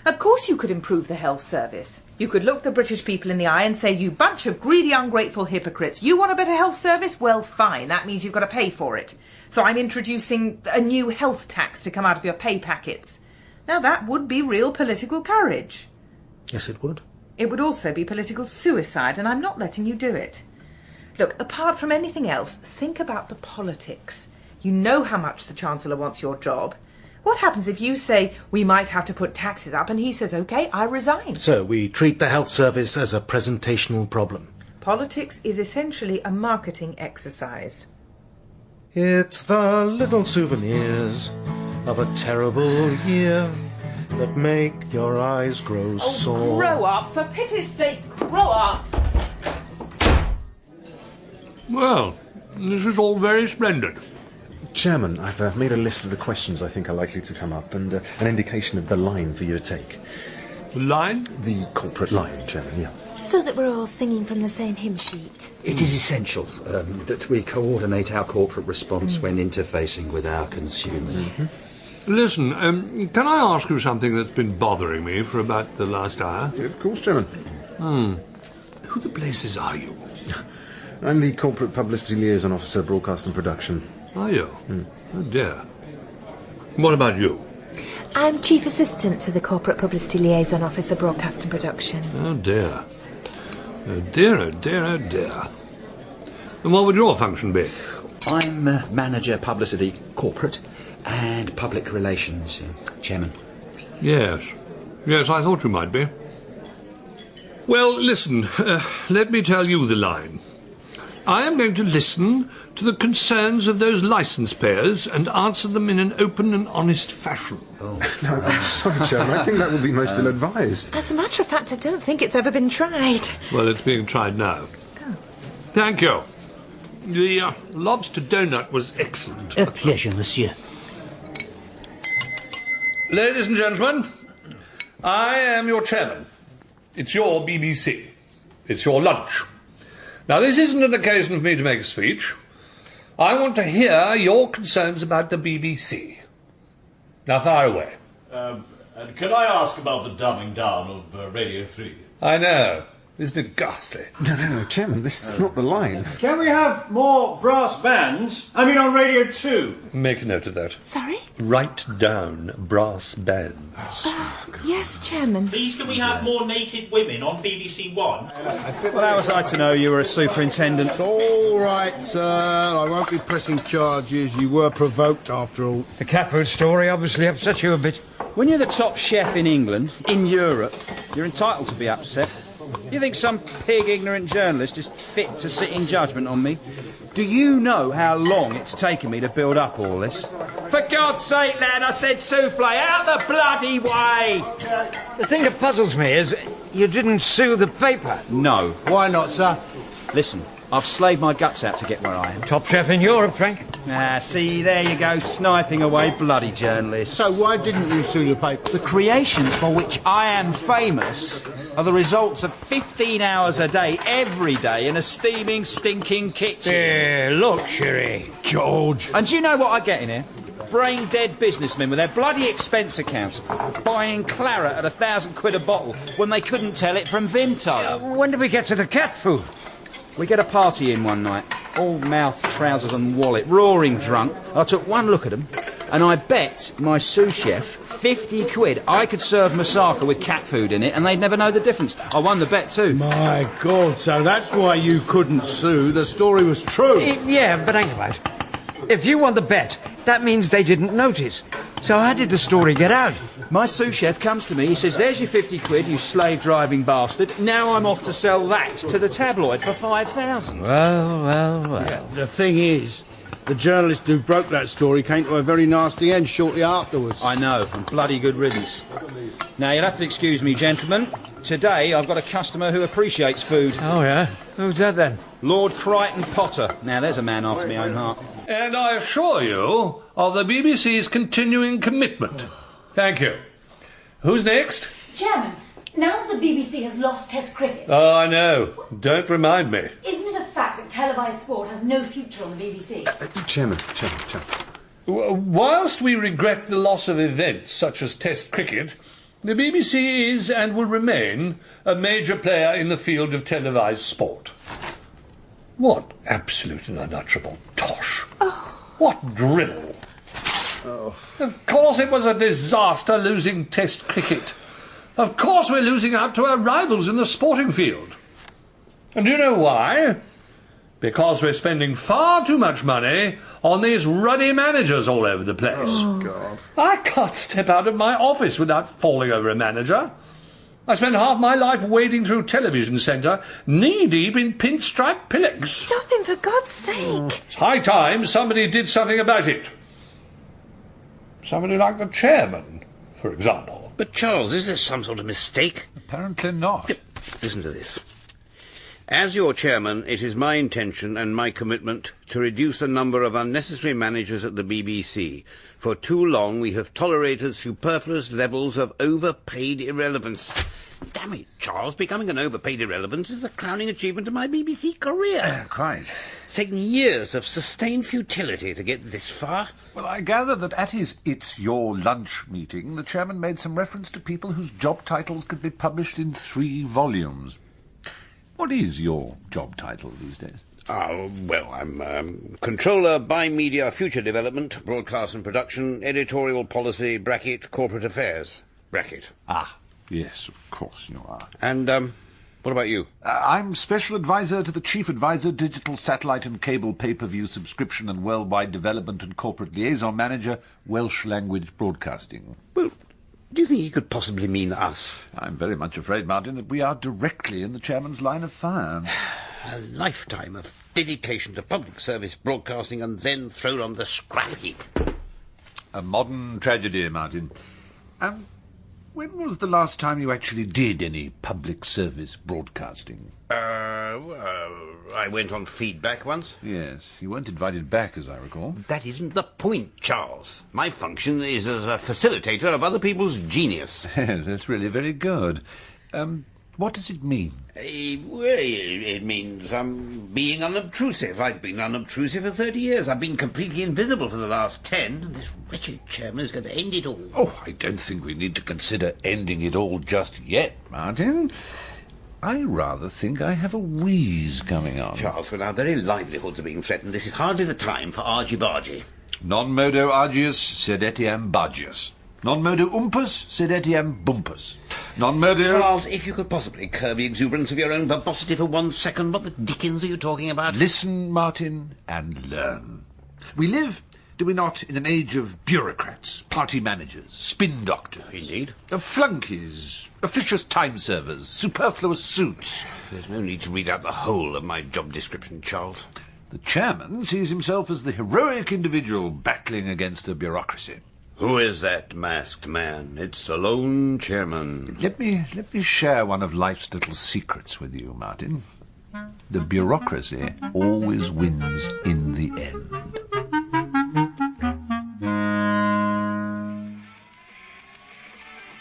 Of course you could improve the health service. You could look the British people in the eye and say, you bunch of greedy, ungrateful hypocrites. You want a better health service? Well, fine. That means you've got to pay for it. So I'm introducing a new health tax to come out of your pay packets. Now, that would be real political courage. Yes, it would. It would also be political suicide, and I'm not letting you do it. Look, apart from anything else, think about the politics. You know how much the Chancellor wants your job. What happens if you say, we might have to put taxes up, and he says, OK, I resign? So we treat the health service as a presentational problem. Politics is essentially a marketing exercise. It's the little souvenirs of a terrible year that make your eyes grow sore. Grow up, for pity's sake, grow up! Well, this is all very splendid. Chairman, I've made a list of the questions I think are likely to come up and an indication of the line for you to take. The line? The corporate line, Chairman, yeah. So that we're all singing from the same hymn sheet. It is essential that we coordinate our corporate response when interfacing with our consumers. Mm-hmm. Listen, can I ask you something that's been bothering me for about the last hour? Of course, Chairman. Who the blazes are you? I'm the Corporate Publicity Liaison Officer, Broadcast and Production. Are you? Oh, dear. What about you? I'm Chief Assistant to the Corporate Publicity Liaison Officer, Broadcast and Production. Oh, dear. Oh, dear, oh, dear, oh, dear. And what would your function be? I'm Manager Publicity Corporate and Public Relations, Chairman. Yes. Yes, I thought you might be. Well, listen, let me tell you the line. I am going to listen to the concerns of those licence payers and answer them in an open and honest fashion. No, I'm sorry, Chairman. I think that would be most ill-advised. As a matter of fact, I don't think it's ever been tried. Well, it's being tried now. Oh. Thank you. The lobster donut was excellent. A pleasure, monsieur. Ladies and gentlemen, I am your chairman. It's your BBC. It's your lunch. Now, this isn't an occasion for me to make a speech. I want to hear your concerns about the BBC. Now, fire away. And can I ask about the dumbing down of Radio 3? I know. Isn't it ghastly? No, Chairman, this is not the line. Can we have more brass bands? I mean on Radio 2. Make a note of that. Sorry? Write down brass bands. Yes, Chairman. Please can we have more naked women on BBC One? Well, how was I to know you were a superintendent? It's all right, sir. I won't be pressing charges. You were provoked, after all. The cat food story obviously upset you a bit. When you're the top chef in England, in Europe, you're entitled to be upset. You think some pig-ignorant journalist is fit to sit in judgment on me? Do you know how long it's taken me to build up all this? For God's sake, lad, I said souffle, out the bloody way! The thing that puzzles me is you didn't sue the paper. No. Why not, sir? Listen, I've slaved my guts out to get where I am. Top chef in Europe, Frank. Ah, see, there you go, sniping away bloody journalists. So why didn't you sue the paper? The creations for which I am famous are the results of 15 hours a day, every day, in a steaming, stinking kitchen. Yeah, luxury. George. And do you know what I get in here? Brain-dead businessmen with their bloody expense accounts buying claret at £1,000 a bottle when they couldn't tell it from Vimto. When did we get to the cat food? We get a party in one night, all mouth, trousers and wallet, roaring drunk. I took one look at them, and I bet my sous chef 50 quid I could serve moussaka with cat food in it, and they'd never know the difference. I won the bet too. My God, so that's why you couldn't sue. The story was true. Yeah, but hang about. If you won the bet, that means they didn't notice. So how did the story get out? My sous chef comes to me, he says, there's your 50 quid, you slave-driving bastard. Now I'm off to sell that to the tabloid for 5,000. Well. Yeah, the thing is, the journalist who broke that story came to a very nasty end shortly afterwards. I know, and bloody good riddance. Now, you'll have to excuse me, gentlemen. Today, I've got a customer who appreciates food. Oh, yeah? Who's that, then? Lord Crichton Potter. Now, there's a man after my own heart. And I assure you of the BBC's continuing commitment. Thank you. Who's next? Chairman, now that the BBC has lost Test cricket... Oh, I know. Don't remind me. Isn't it a fact that televised sport has no future on the BBC? Chairman. Whilst we regret the loss of events such as Test cricket, the BBC is and will remain a major player in the field of televised sport. What absolute and unutterable tosh. Oh. What drivel. Oh. Of course it was a disaster losing Test cricket. Of course we're losing out to our rivals in the sporting field. And do you know why? Because we're spending far too much money on these ruddy managers all over the place. Oh, God. I can't step out of my office without falling over a manager. I spent half my life wading through Television Centre, knee-deep in pinstripe pillocks. Stop him, for God's sake. It's high time somebody did something about it. Somebody like the chairman, for example. But, Charles, is this some sort of mistake? Apparently not. Listen to this. As your chairman, it is my intention and my commitment to reduce the number of unnecessary managers at the BBC. For too long we have tolerated superfluous levels of overpaid irrelevance. Damn it, Charles, becoming an overpaid irrelevance is the crowning achievement of my BBC career. Quite. It's taken years of sustained futility to get this far. Well, I gather that at his It's Your Lunch meeting, the chairman made some reference to people whose job titles could be published in 3 volumes. What is your job title these days? Oh, well, I'm Controller by Media Future Development, Broadcast and Production, Editorial Policy, bracket, Corporate Affairs, bracket. Ah, yes, of course you are. And, what about you? I'm Special Advisor to the Chief Advisor, Digital Satellite and Cable Pay-Per-View Subscription and Worldwide Development and Corporate Liaison Manager, Welsh Language Broadcasting. Well, do you think he could possibly mean us? I'm very much afraid, Martin, that we are directly in the chairman's line of fire. A lifetime of dedication to public service broadcasting and then thrown on the scrap heap. A modern tragedy, Martin. When was the last time you actually did any public service broadcasting? I went on feedback once. Yes, you weren't invited back, as I recall. That isn't the point, Charles. My function is as a facilitator of other people's genius. Yes, that's really very good. What does it mean? It means being unobtrusive. I've been unobtrusive for 30 years. I've been completely invisible for the last 10, and this wretched chairman is going to end it all. Oh, I don't think we need to consider ending it all just yet, Martin. I rather think I have a wheeze coming on. Charles, when our very livelihoods are being threatened, this is hardly the time for argy-bargy. Non modo argius sed etiam bargius. Non modo umpus sed etiam bumpus. Non modo... Charles, if you could possibly curb the exuberance of your own verbosity for 1 second, what the dickens are you talking about? Listen, Martin, and learn. We live, do we not, in an age of bureaucrats, party managers, spin doctors. Indeed. Of flunkies, officious time servers, superfluous suits. There's no need to read out the whole of my job description, Charles. The chairman sees himself as the heroic individual battling against the bureaucracy. Who is that masked man? It's the lone chairman. Let me share one of life's little secrets with you, Martin. The bureaucracy always wins in the end.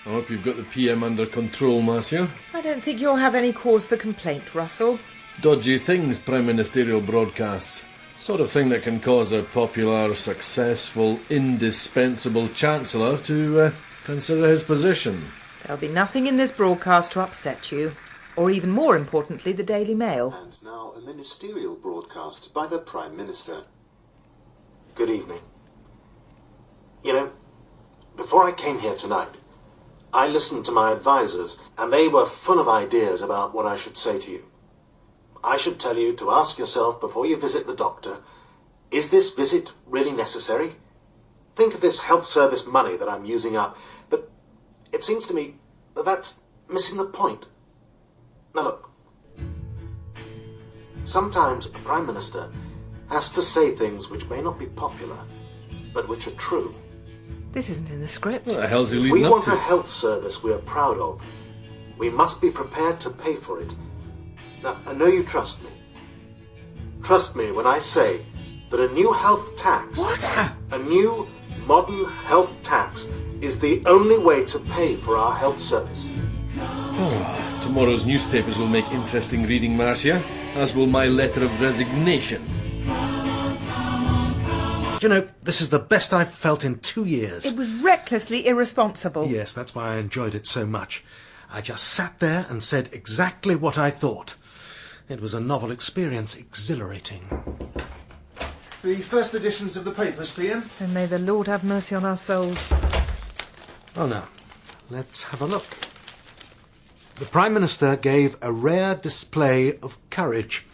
I hope you've got the PM under control, Marcia. I don't think you'll have any cause for complaint, Russell. Dodgy things, Prime Ministerial broadcasts. Sort of thing that can cause a popular, successful, indispensable Chancellor to consider his position. There'll be nothing in this broadcast to upset you. Or even more importantly, the Daily Mail. And now a ministerial broadcast by the Prime Minister. Good evening. You know, before I came here tonight, I listened to my advisors, and they were full of ideas about what I should say to you. I should tell you to ask yourself before you visit the doctor, is this visit really necessary? Think of this health service money that I'm using up, but it seems to me that that's missing the point. Now look, sometimes a Prime Minister has to say things which may not be popular, but which are true. This isn't in the script. What the hell's he leading We up want to? a health service we are proud of. We must be prepared to pay for it. Now, I know you trust me. Trust me when I say that a new health tax... What? A new, modern health tax is the only way to pay for our health service. Oh, tomorrow's newspapers will make interesting reading, Marcia, as will my letter of resignation. You know, this is the best I've felt in 2 years. It was recklessly irresponsible. Yes, that's why I enjoyed it so much. I just sat there and said exactly what I thought. It was a novel experience, exhilarating. The first editions of the papers, PM. And may the Lord have mercy on our souls. Oh, no. Let's have a look. The Prime Minister gave a rare display of courage.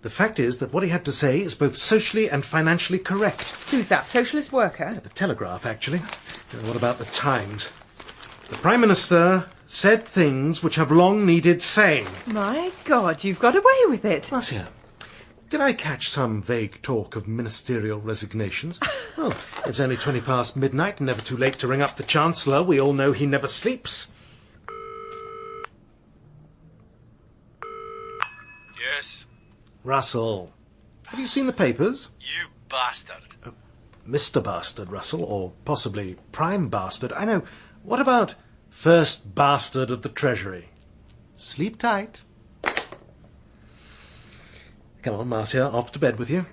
The fact is that what he had to say is both socially and financially correct. Who's that, socialist worker? The Telegraph, actually. And what about the Times? The Prime Minister said things which have long needed saying. My God, you've got away with it. Marcia, did I catch some vague talk of ministerial resignations? Oh, it's only 20 past midnight, never too late to ring up the Chancellor. We all know he never sleeps. Yes? Russell, have you seen the papers? You bastard. Mr. Bastard, Russell, or possibly Prime Bastard. I know. What about First Bastard of the Treasury? Sleep tight. Come on, Marcia, off to bed with you.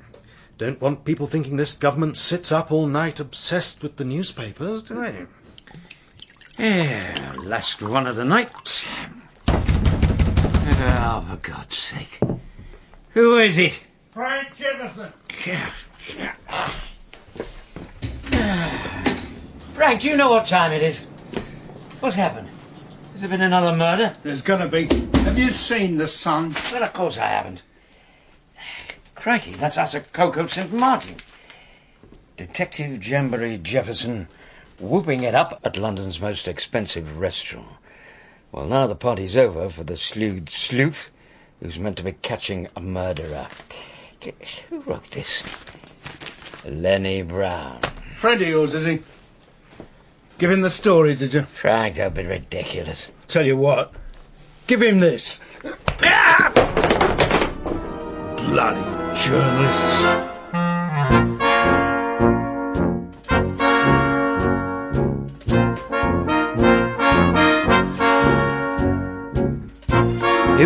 Don't want people thinking this government sits up all night obsessed with the newspapers, do they? Last one of the night. Oh, for God's sake. Who is it? Frank Jefferson. Frank, do you know what time it is? What's happened? Has there been another murder? There's gonna be. Have you seen the sun? Well, of course I haven't. Crikey, that's us at Cocoa St. Martin. Detective Jamboree Jefferson whooping it up at London's most expensive restaurant. Well, now the party's over for the slewed sleuth who's meant to be catching a murderer. Who wrote this? Lenny Brown. Friend of yours, is he? Give him the story, did you? Frank, don't be ridiculous. Tell you what. Give him this. Bloody journalists.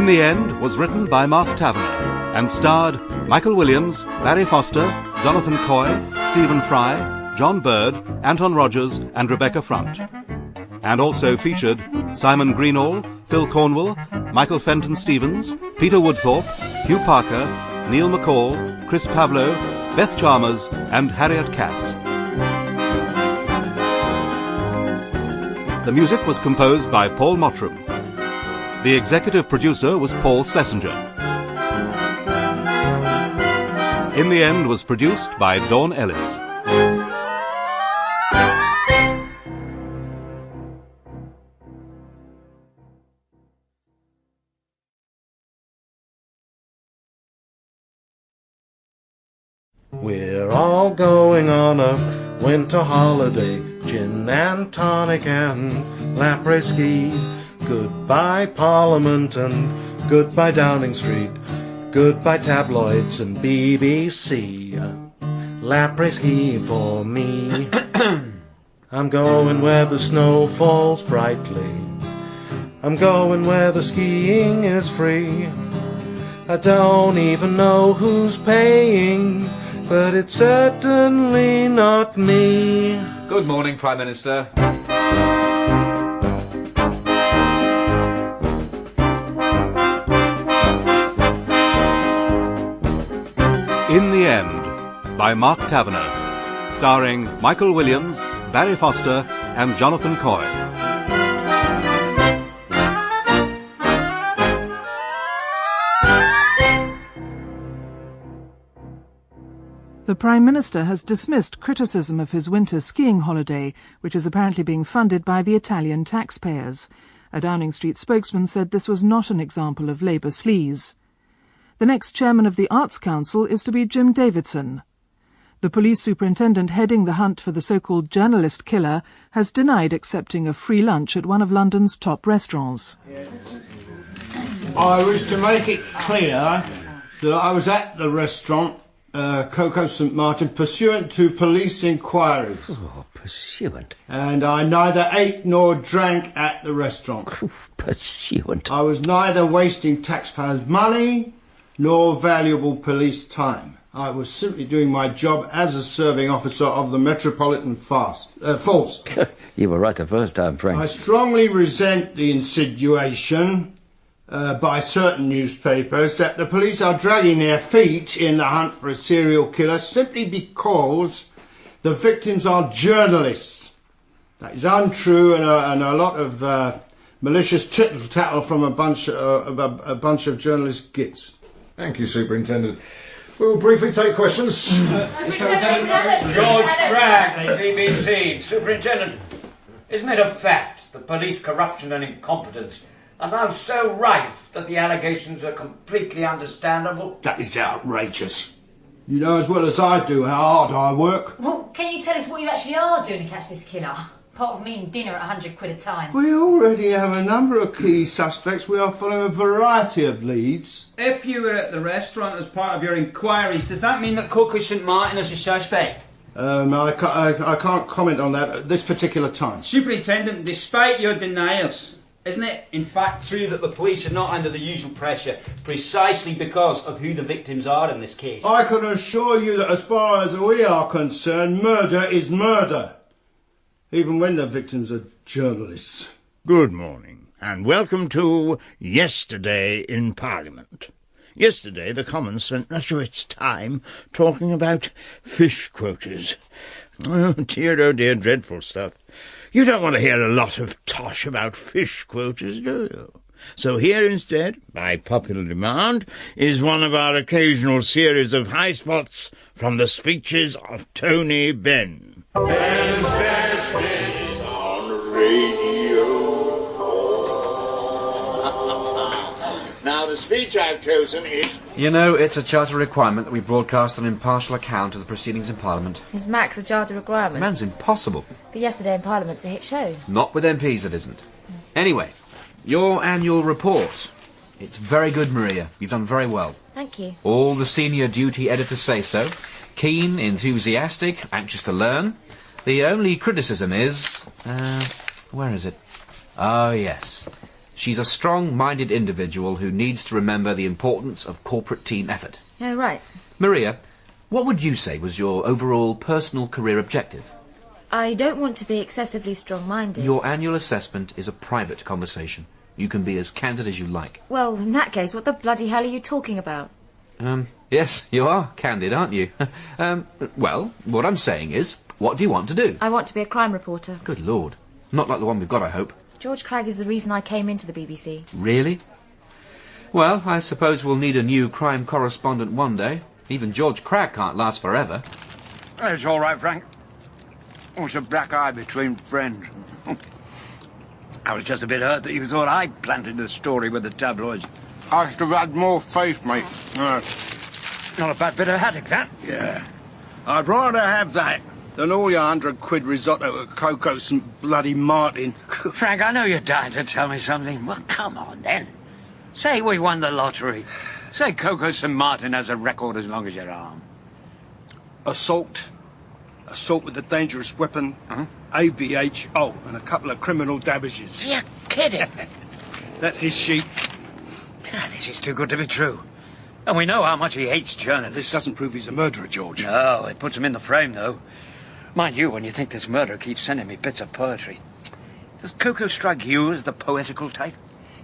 In the End was written by Mark Tavener and starred Michael Williams, Barry Foster, Jonathan Coy, Stephen Fry, John Bird, Anton Rogers and Rebecca Front. And also featured Simon Greenall, Phil Cornwell, Michael Fenton Stevens, Peter Woodthorpe, Hugh Parker, Neil McCall, Chris Pavlo, Beth Chalmers and Harriet Cass. The music was composed by Paul Mottram. The executive producer was Paul Schlesinger. In the End was produced by Dawn Ellis. We're all going on a winter holiday, gin and tonic and lapres-ski. Goodbye Parliament and goodbye Downing Street, goodbye tabloids and BBC. Lapres-ski for me. I'm going where the snow falls brightly, I'm going where the skiing is free. I don't even know who's paying, but it's certainly not me. Good morning, Prime Minister. In the End by Mark Tavener, starring Michael Williams, Barry Foster and Jonathan Coy. The Prime Minister has dismissed criticism of his winter skiing holiday, which is apparently being funded by the Italian taxpayers. A Downing Street spokesman said this was not an example of Labour sleaze. The next chairman of the Arts Council is to be Jim Davidson. The police superintendent heading the hunt for the so-called journalist killer has denied accepting a free lunch at one of London's top restaurants. I wish to make it clear that I was at the restaurant Coco St Martin pursuant to police inquiries. Oh, pursuant. And I neither ate nor drank at the restaurant. Pursuant. I was neither wasting taxpayers' money nor valuable police time. I was simply doing my job as a serving officer of the Metropolitan Force. You were right the first time, Frank. I strongly resent the insinuation by certain newspapers that the police are dragging their feet in the hunt for a serial killer simply because the victims are journalists. That is untrue, and a lot of malicious tittle-tattle from a bunch of journalist gits. Thank you, Superintendent. We'll briefly take questions. George Cragge, BBC. Superintendent, isn't it a fact that police corruption and incompetence are now so rife that the allegations are completely understandable? That is outrageous. You know as well as I do how hard I work. Well, can you tell us what you actually are doing to catch this killer? Apart from eating dinner at £100 a time. We already have a number of key suspects. We are following a variety of leads. If you were at the restaurant as part of your inquiries, does that mean that Coco St Martin is a suspect? I can't comment on that at this particular time. Superintendent, despite your denials, isn't it in fact true that the police are not under the usual pressure precisely because of who the victims are in this case? I can assure you that as far as we are concerned, murder is murder, even when the victims are journalists. Good morning, and welcome to Yesterday in Parliament. Yesterday the Commons spent much of its time talking about fish quotas. Oh dear, dreadful stuff. You don't want to hear a lot of tosh about fish quotas, do you? So here instead, by popular demand, is one of our occasional series of high spots from the speeches of Tony Benn. Ancestors on Radio 4. Now, the speech I've chosen is... You know, it's a charter requirement that we broadcast an impartial account of the proceedings in Parliament. Is Max a charter requirement? Man's impossible. But Yesterday in Parliament's a hit show. Not with MPs, it isn't. Anyway, your annual report. It's very good, Maria. You've done very well. Thank you. All the senior duty editors say so. Keen, enthusiastic, anxious to learn. The only criticism is... where is it? Oh, yes. She's a strong-minded individual who needs to remember the importance of corporate team effort. Oh, right. Maria, what would you say was your overall personal career objective? I don't want to be excessively strong-minded. Your annual assessment is a private conversation. You can be as candid as you like. Well, in that case, what the bloody hell are you talking about? Yes, you are candid, aren't you? Well, what I'm saying is, what do you want to do? I want to be a crime reporter. Good Lord. Not like the one we've got, I hope. George Cragge is the reason I came into the BBC. Really? Well, I suppose we'll need a new crime correspondent one day. Even George Cragge can't last forever. It's all right, Frank. It's a black eye between friends. I was just a bit hurt that you thought I planted the story with the tabloids. I should have had more faith, mate. Not a bad bit of haddock, that. Yeah. I'd rather have that than all your £100 risotto at Coco St. Bloody Martin. Frank, I know you're dying to tell me something. Well, come on, then. Say we won the lottery. Say Coco St. Martin has a record as long as your arm. Assault with a dangerous weapon, ABH, and a couple of criminal damages. You're kidding. That's his sheet. This is too good to be true. And we know how much he hates journalists. This doesn't prove he's a murderer, George. No, it puts him in the frame, though. Mind you, when you think this murderer keeps sending me bits of poetry. Does Coco strike you as the poetical type?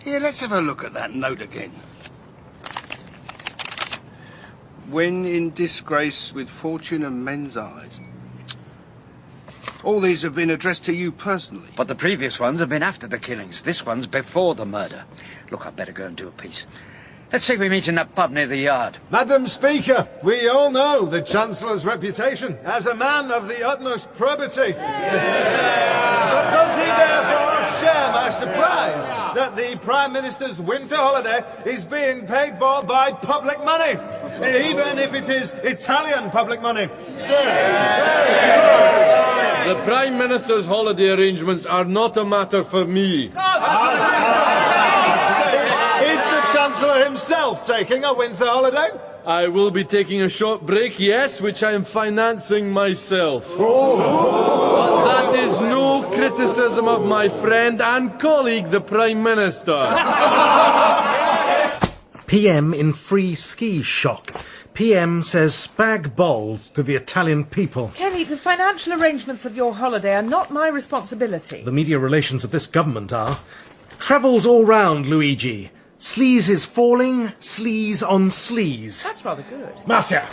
Here, let's have a look at that note again. When in disgrace with fortune and men's eyes. All these have been addressed to you personally. But the previous ones have been after the killings. This one's before the murder. Look, I'd better go and do a piece. Let's say we meet in that pub near the yard. Madam Speaker, we all know the Chancellor's reputation as a man of the utmost probity. But does he therefore share my surprise that the Prime Minister's winter holiday is being paid for by public money, even if it is Italian public money? The Prime Minister's holiday arrangements are not a matter for me. Is the Chancellor himself taking a winter holiday? I will be taking a short break, yes, which I am financing myself. Oh. But that is no criticism of my friend and colleague, the Prime Minister. PM in free ski shock. PM says spag balls to the Italian people. Kenny, the financial arrangements of your holiday are not my responsibility. The media relations of this government are. Travels all round, Luigi. Sleaze is falling, sleaze on sleaze. That's rather good. Marcia!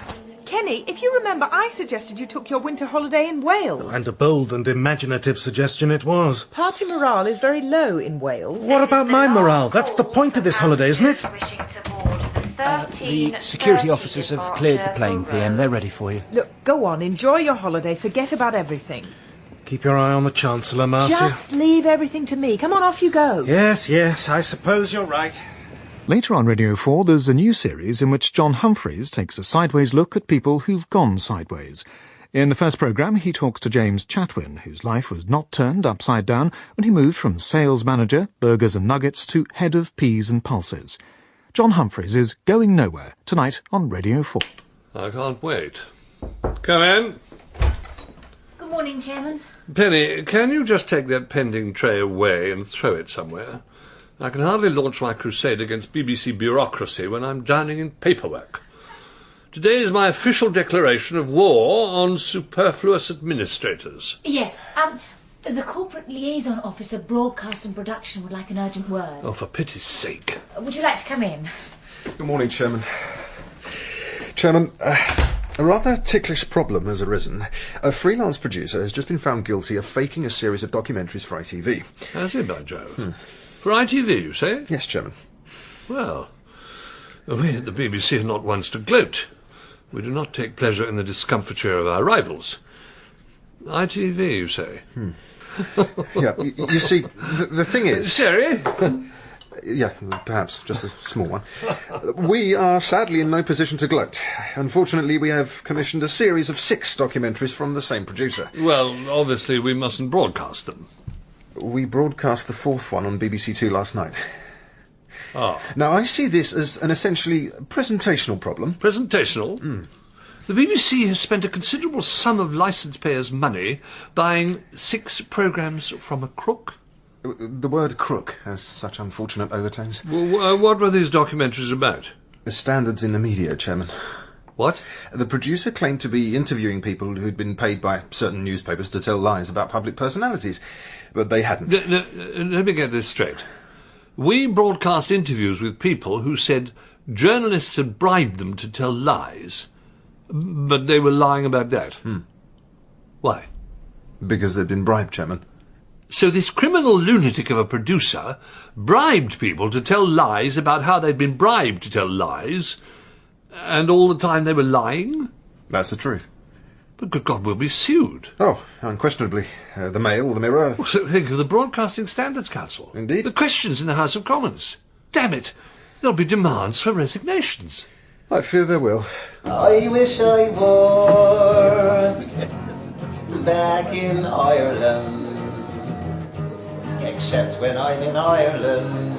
Kenny, if you remember, I suggested you took your winter holiday in Wales. And a bold and imaginative suggestion it was. Party morale is very low in Wales. What about my morale? That's the point of this holiday, isn't it? The security officers have cleared the plane, PM. They're ready for you. Look, go on, enjoy your holiday, forget about everything. Keep your eye on the Chancellor, Marcia. Just leave everything to me. Come on, off you go. Yes, I suppose you're right. Later on Radio 4, there's a new series in which John Humphreys takes a sideways look at people who've gone sideways. In the first programme, he talks to James Chatwin, whose life was not turned upside down when he moved from sales manager, burgers and nuggets, to head of peas and pulses. John Humphreys is Going Nowhere, tonight on Radio 4. I can't wait. Come in. Good morning, Chairman. Penny, can you just take that pending tray away and throw it somewhere? I can hardly launch my crusade against BBC bureaucracy when I'm drowning in paperwork. Today is my official declaration of war on superfluous administrators. Yes, the corporate liaison officer, broadcast and production, would like an urgent word. Oh, for pity's sake. Would you like to come in? Good morning, Chairman. Chairman, a rather ticklish problem has arisen. A freelance producer has just been found guilty of faking a series of documentaries for ITV. Has he, by Jove? For ITV, you say? Yes, Chairman. Well, we at the BBC are not ones to gloat. We do not take pleasure in the discomfiture of our rivals. ITV, you say? Yeah, you see, the thing is... Sherry? Yeah, perhaps, just a small one. We are sadly in no position to gloat. Unfortunately, we have commissioned a series of 6 documentaries from the same producer. Well, obviously we mustn't broadcast them. We broadcast the 4th one on BBC Two last night. Ah. Now, I see this as an essentially presentational problem. Presentational? The BBC has spent a considerable sum of licence payers' money buying 6 programmes from a crook. The word crook has such unfortunate overtones. Well, what were these documentaries about? The standards in the media, Chairman. What? The producer claimed to be interviewing people who'd been paid by certain newspapers to tell lies about public personalities, but they hadn't. Let me get this straight. We broadcast interviews with people who said journalists had bribed them to tell lies, but they were lying about that. Why? Because they'd been bribed, Chairman. So this criminal lunatic of a producer bribed people to tell lies about how they'd been bribed to tell lies, and all the time they were lying? That's the truth. But good God, we'll be sued. Oh, unquestionably. The Mail, the Mirror... Well, so think of the Broadcasting Standards Council. Indeed. The questions in the House of Commons. Damn it, there'll be demands for resignations. I fear there will. I wish I were back in Ireland, except when I'm in Ireland.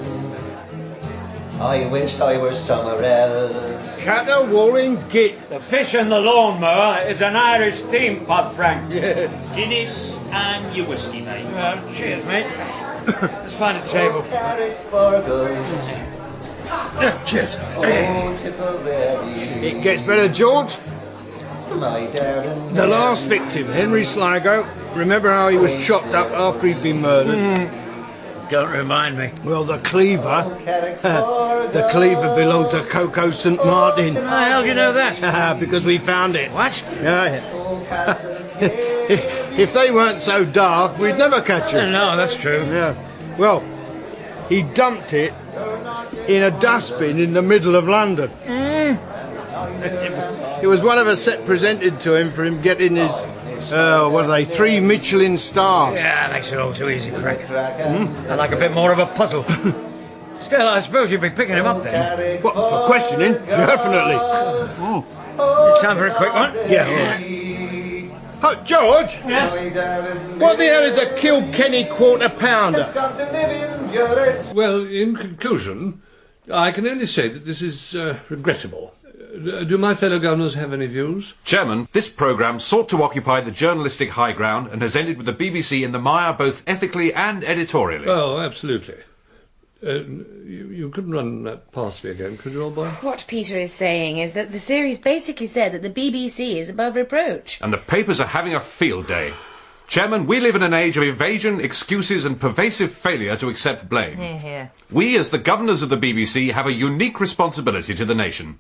I wish I were somewhere else. Caterwauling git. The fish and the lawnmower is an Irish theme pub, Frank. Yeah. Guinness and your whiskey, mate. Cheers, mate. Let's find a table. Cheers. Oh, Tipperary. It gets better, George. My darling. The last victim, Henry Sligo. Remember how he was chopped up after he'd been murdered? Don't remind me. Well, the cleaver. The cleaver belonged to Coco St. Martin. How the hell do you know that? Because we found it. What? Yeah. If they weren't so daft, we'd never catch it. No, that's true. Yeah. Well, he dumped it in a dustbin in the middle of London. It was one of a set presented to him for him getting his, 3 Michelin stars. Yeah, makes it all too easy, Frank. I like a bit more of a puzzle. Still, I suppose you'd be picking him up then. What, for questioning? Definitely. It's time for a quick one? Yeah. Oh, George! Yeah? What the hell is a Kilkenny quarter pounder? Well, in conclusion, I can only say that this is regrettable. Do my fellow governors have any views? Chairman, this programme sought to occupy the journalistic high ground and has ended with the BBC in the mire both ethically and editorially. Oh, absolutely. You couldn't run that past me again, could you, old boy? What Peter is saying is that the series basically said that the BBC is above reproach. And the papers are having a field day. Chairman, we live in an age of evasion, excuses and pervasive failure to accept blame. Hear, hear. We, as the governors of the BBC, have a unique responsibility to the nation.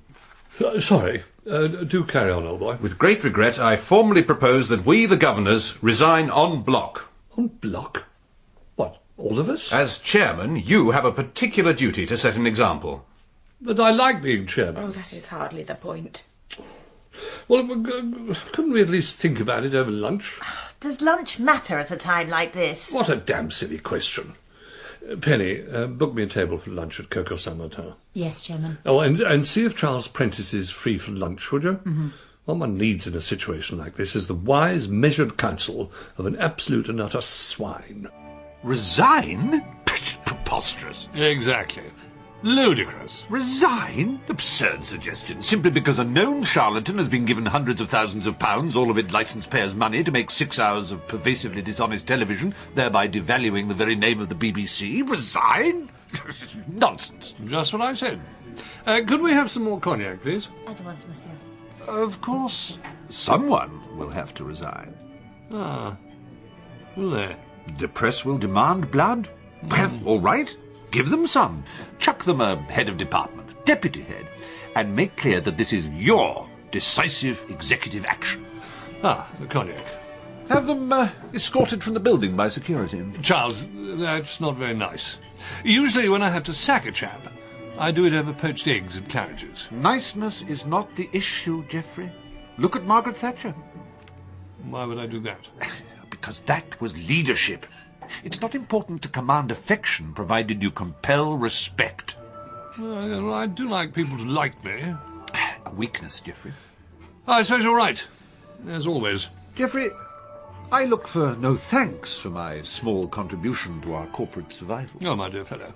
Sorry, do carry on, old boy. With great regret, I formally propose that we, the governors, resign en bloc. En bloc? What, all of us? As chairman, you have a particular duty to set an example. But I like being chairman. Oh, that is hardly the point. Well, couldn't we at least think about it over lunch? Does lunch matter at a time like this? What a damn silly question. Penny, book me a table for lunch at Coco Saint Martin. Yes, Chairman. Oh, and see if Charles Prentice is free for lunch, would you? Mm-hmm. What one needs in a situation like this is the wise, measured counsel of an absolute and utter swine. Resign? Preposterous. Exactly. Ludicrous. Resign? Absurd suggestion. Simply because a known charlatan has been given hundreds of thousands of pounds, all of it licence payers' money, to make 6 hours of pervasively dishonest television, thereby devaluing the very name of the BBC. Resign? Nonsense. Just what I said. Could we have some more cognac, please? At once, monsieur. Of course, someone will have to resign. Ah. Will they? The press will demand blood. Well, all right. Give them some. Chuck them a head of department, deputy head, and make clear that this is your decisive executive action. Ah, the cognac. Have them escorted from the building by security. Charles, that's not very nice. Usually when I have to sack a chap, I do it over poached eggs and claridges. Niceness is not the issue, Geoffrey. Look at Margaret Thatcher. Why would I do that? Because that was leadership. It's not important to command affection, provided you compel respect. Well, I do like people to like me. A weakness, Geoffrey. I suppose you're right, as always. Geoffrey, I look for no thanks for my small contribution to our corporate survival. Oh, my dear fellow.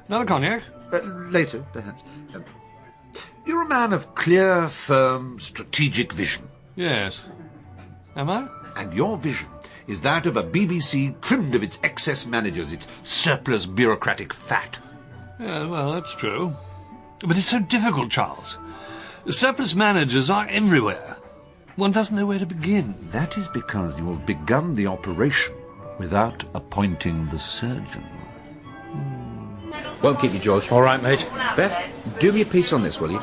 Another cognac? Later, perhaps. You're a man of clear, firm, strategic vision. Yes. Am I? And your vision is that of a BBC trimmed of its excess managers, its surplus bureaucratic fat. Yeah, well, that's true. But it's so difficult, Charles. Surplus managers are everywhere. One doesn't know where to begin. That is because you have begun the operation without appointing the surgeon. Won't keep you, George. All right, mate. Beth, do me a piece on this, will you?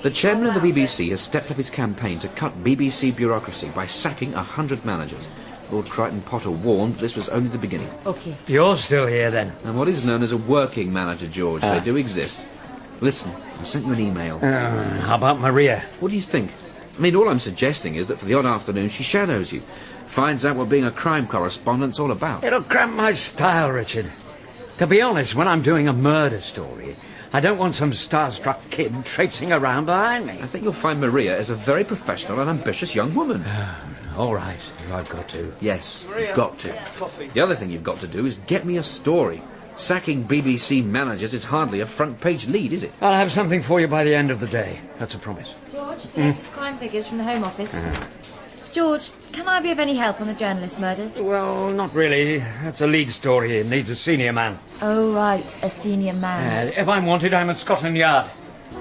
The chairman of the BBC has stepped up his campaign to cut BBC bureaucracy by sacking 100 managers. Lord Crichton Potter warned this was only the beginning. OK. You're still here, then? And what is known as a working manager, George. They do exist. Listen, I sent you an email. How about Maria? What do you think? I mean, all I'm suggesting is that for the odd afternoon she shadows you, finds out what being a crime correspondent's all about. It'll cramp my style, Richard. To be honest, when I'm doing a murder story, I don't want some starstruck kid traipsing around behind me. I think you'll find Maria is a very professional and ambitious young woman. All right, I've got to. Yes, you've got to. The other thing you've got to do is get me a story. Sacking BBC managers is hardly a front-page lead, is it? I'll have something for you by the end of the day. That's a promise. George, the latest crime figures from the Home Office. George, can I be of any help on the journalist murders? Well, not really. That's a lead story. It needs a senior man. Oh, right, a senior man. If I'm wanted, I'm at Scotland Yard.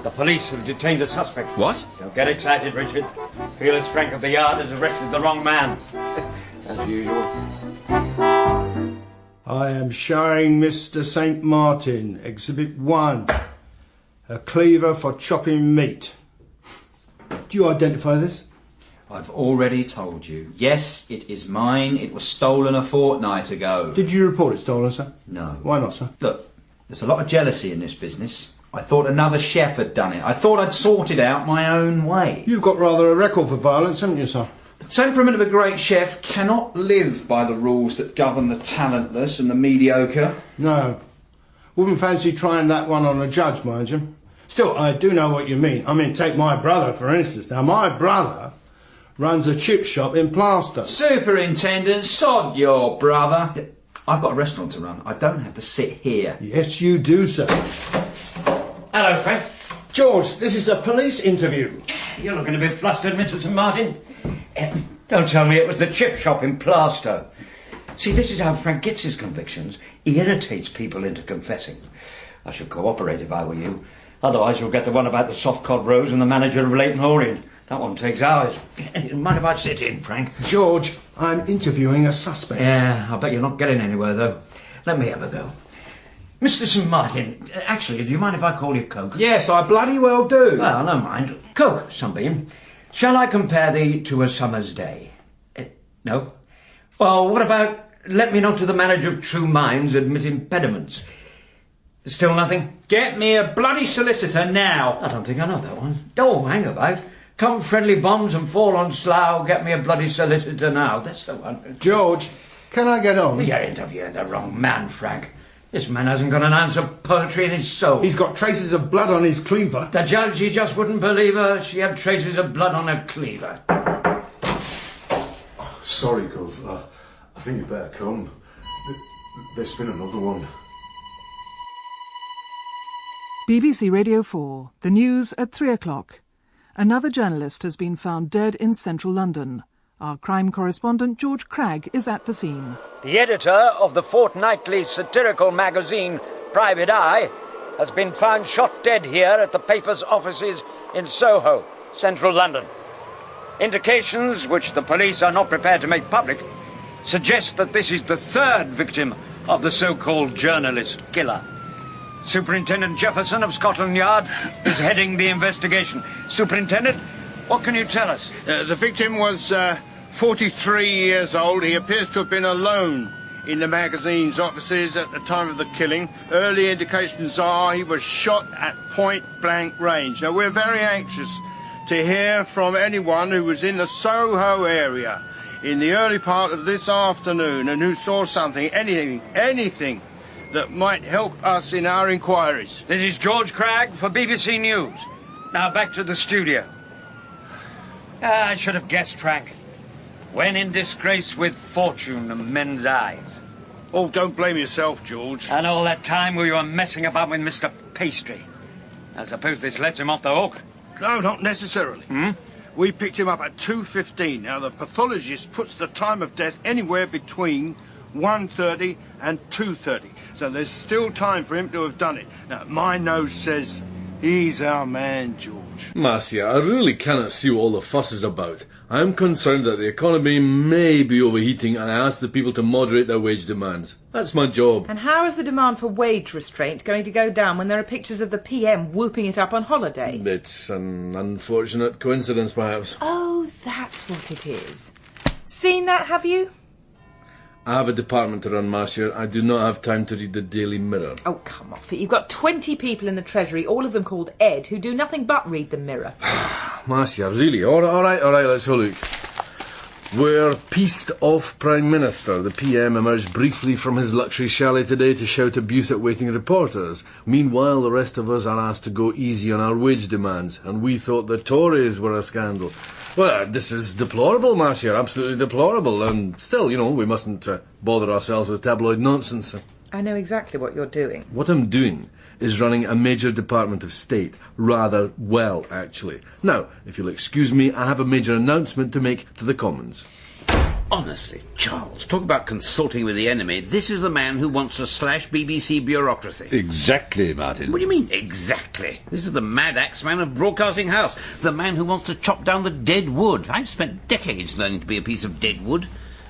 The police have detained a suspect. What? Don't get excited, Richard. Fearless Frank of the Yard has arrested the wrong man. As usual. I am showing Mr. St. Martin, Exhibit 1. A cleaver for chopping meat. Do you identify this? I've already told you. Yes, it is mine. It was stolen a fortnight ago. Did you report it stolen, sir? No. Why not, sir? Look, there's a lot of jealousy in this business. I thought another chef had done it. I thought I'd sorted out my own way. You've got rather a record for violence, haven't you, sir? The temperament of a great chef cannot live by the rules that govern the talentless and the mediocre. No. Wouldn't fancy trying that one on a judge, mind you. Still, I do know what you mean. I mean, take my brother, for instance. Now, my brother runs a chip shop in Plaster. Superintendent, sod your brother. I've got a restaurant to run. I don't have to sit here. Yes, you do, sir. Hello, Frank. George, this is a police interview. You're looking a bit flustered, Mr. St. Martin. Don't tell me it was the chip shop in Plaistow. See, this is how Frank gets his convictions. He irritates people into confessing. I should cooperate if I were you. Otherwise you'll get the one about the soft cod rose and the manager of Leighton Orient. That one takes hours. Mind if I sit in, Frank? George, I'm interviewing a suspect. Yeah, I bet you're not getting anywhere, though. Let me have a go. Mr. St. Martin, actually, do you mind if I call you Coke? Yes, I bloody well do. Well, no mind. Coke, Sunbeam. Shall I compare thee to a summer's day? No? Well, what about let me not to the manager of True Minds admit impediments? Still nothing? Get me a bloody solicitor now. I don't think I know that one. Oh, hang about. Come friendly bombs and fall on Slough, get me a bloody solicitor now. That's the one. George, can I get on? You're interviewing the wrong man, Frank. This man hasn't got an ounce of poetry in his soul. He's got traces of blood on his cleaver. The judge, he just wouldn't believe her. She had traces of blood on her cleaver. Oh, sorry, Gov. I think you'd better come. There's been another one. BBC Radio 4, the news at 3 o'clock. Another journalist has been found dead in central London. Our crime correspondent George Cragge is at the scene. The editor of the fortnightly satirical magazine Private Eye has been found shot dead here at the paper's offices in Soho, central London. Indications, which the police are not prepared to make public, suggest that this is the third victim of the so-called journalist killer. Superintendent Jefferson of Scotland Yard is heading the investigation. Superintendent, what can you tell us? The victim was 43 years old. He appears to have been alone in the magazine's offices at the time of the killing. Early indications are he was shot at point-blank range. Now, we're very anxious to hear from anyone who was in the Soho area in the early part of this afternoon and who saw something, anything that might help us in our inquiries. This is George Cragge for BBC News. Now back to the studio. I should have guessed, Frank. When in disgrace with fortune and men's eyes. Oh, don't blame yourself, George. And all that time we were messing about with Mr. Pastry. I suppose this lets him off the hook. No, not necessarily. We picked him up at 2:15. Now, the pathologist puts the time of death anywhere between 1:30 and 2:30. So there's still time for him to have done it. Now, my nose says he's our man, George. Marcia, I really cannot see what all the fuss is about. I am concerned that the economy may be overheating, and I ask the people to moderate their wage demands. That's my job. And how is the demand for wage restraint going to go down when there are pictures of the PM whooping it up on holiday? It's an unfortunate coincidence, perhaps. Oh, that's what it is. Seen that, have you? I have a department to run, Marcia. I do not have time to read the Daily Mirror. Oh, come off it. You've got 20 people in the Treasury, all of them called Ed, who do nothing but read the Mirror. Marcia, really? All right, let's have a look. We're pieced off Prime Minister. The PM emerged briefly from his luxury chalet today to shout abuse at waiting reporters. Meanwhile, the rest of us are asked to go easy on our wage demands, and we thought the Tories were a scandal. Well, this is deplorable, Marcia, absolutely deplorable, and still, we mustn't bother ourselves with tabloid nonsense. I know exactly what you're doing. What I'm doing is running a major department of state, rather well, actually. Now, if you'll excuse me, I have a major announcement to make to the Commons. Honestly, Charles, talk about consulting with the enemy. This is the man who wants to slash BBC bureaucracy. Exactly, Martin. What do you mean, exactly? This is the mad axeman of Broadcasting House, the man who wants to chop down the dead wood. I've spent decades learning to be a piece of dead wood,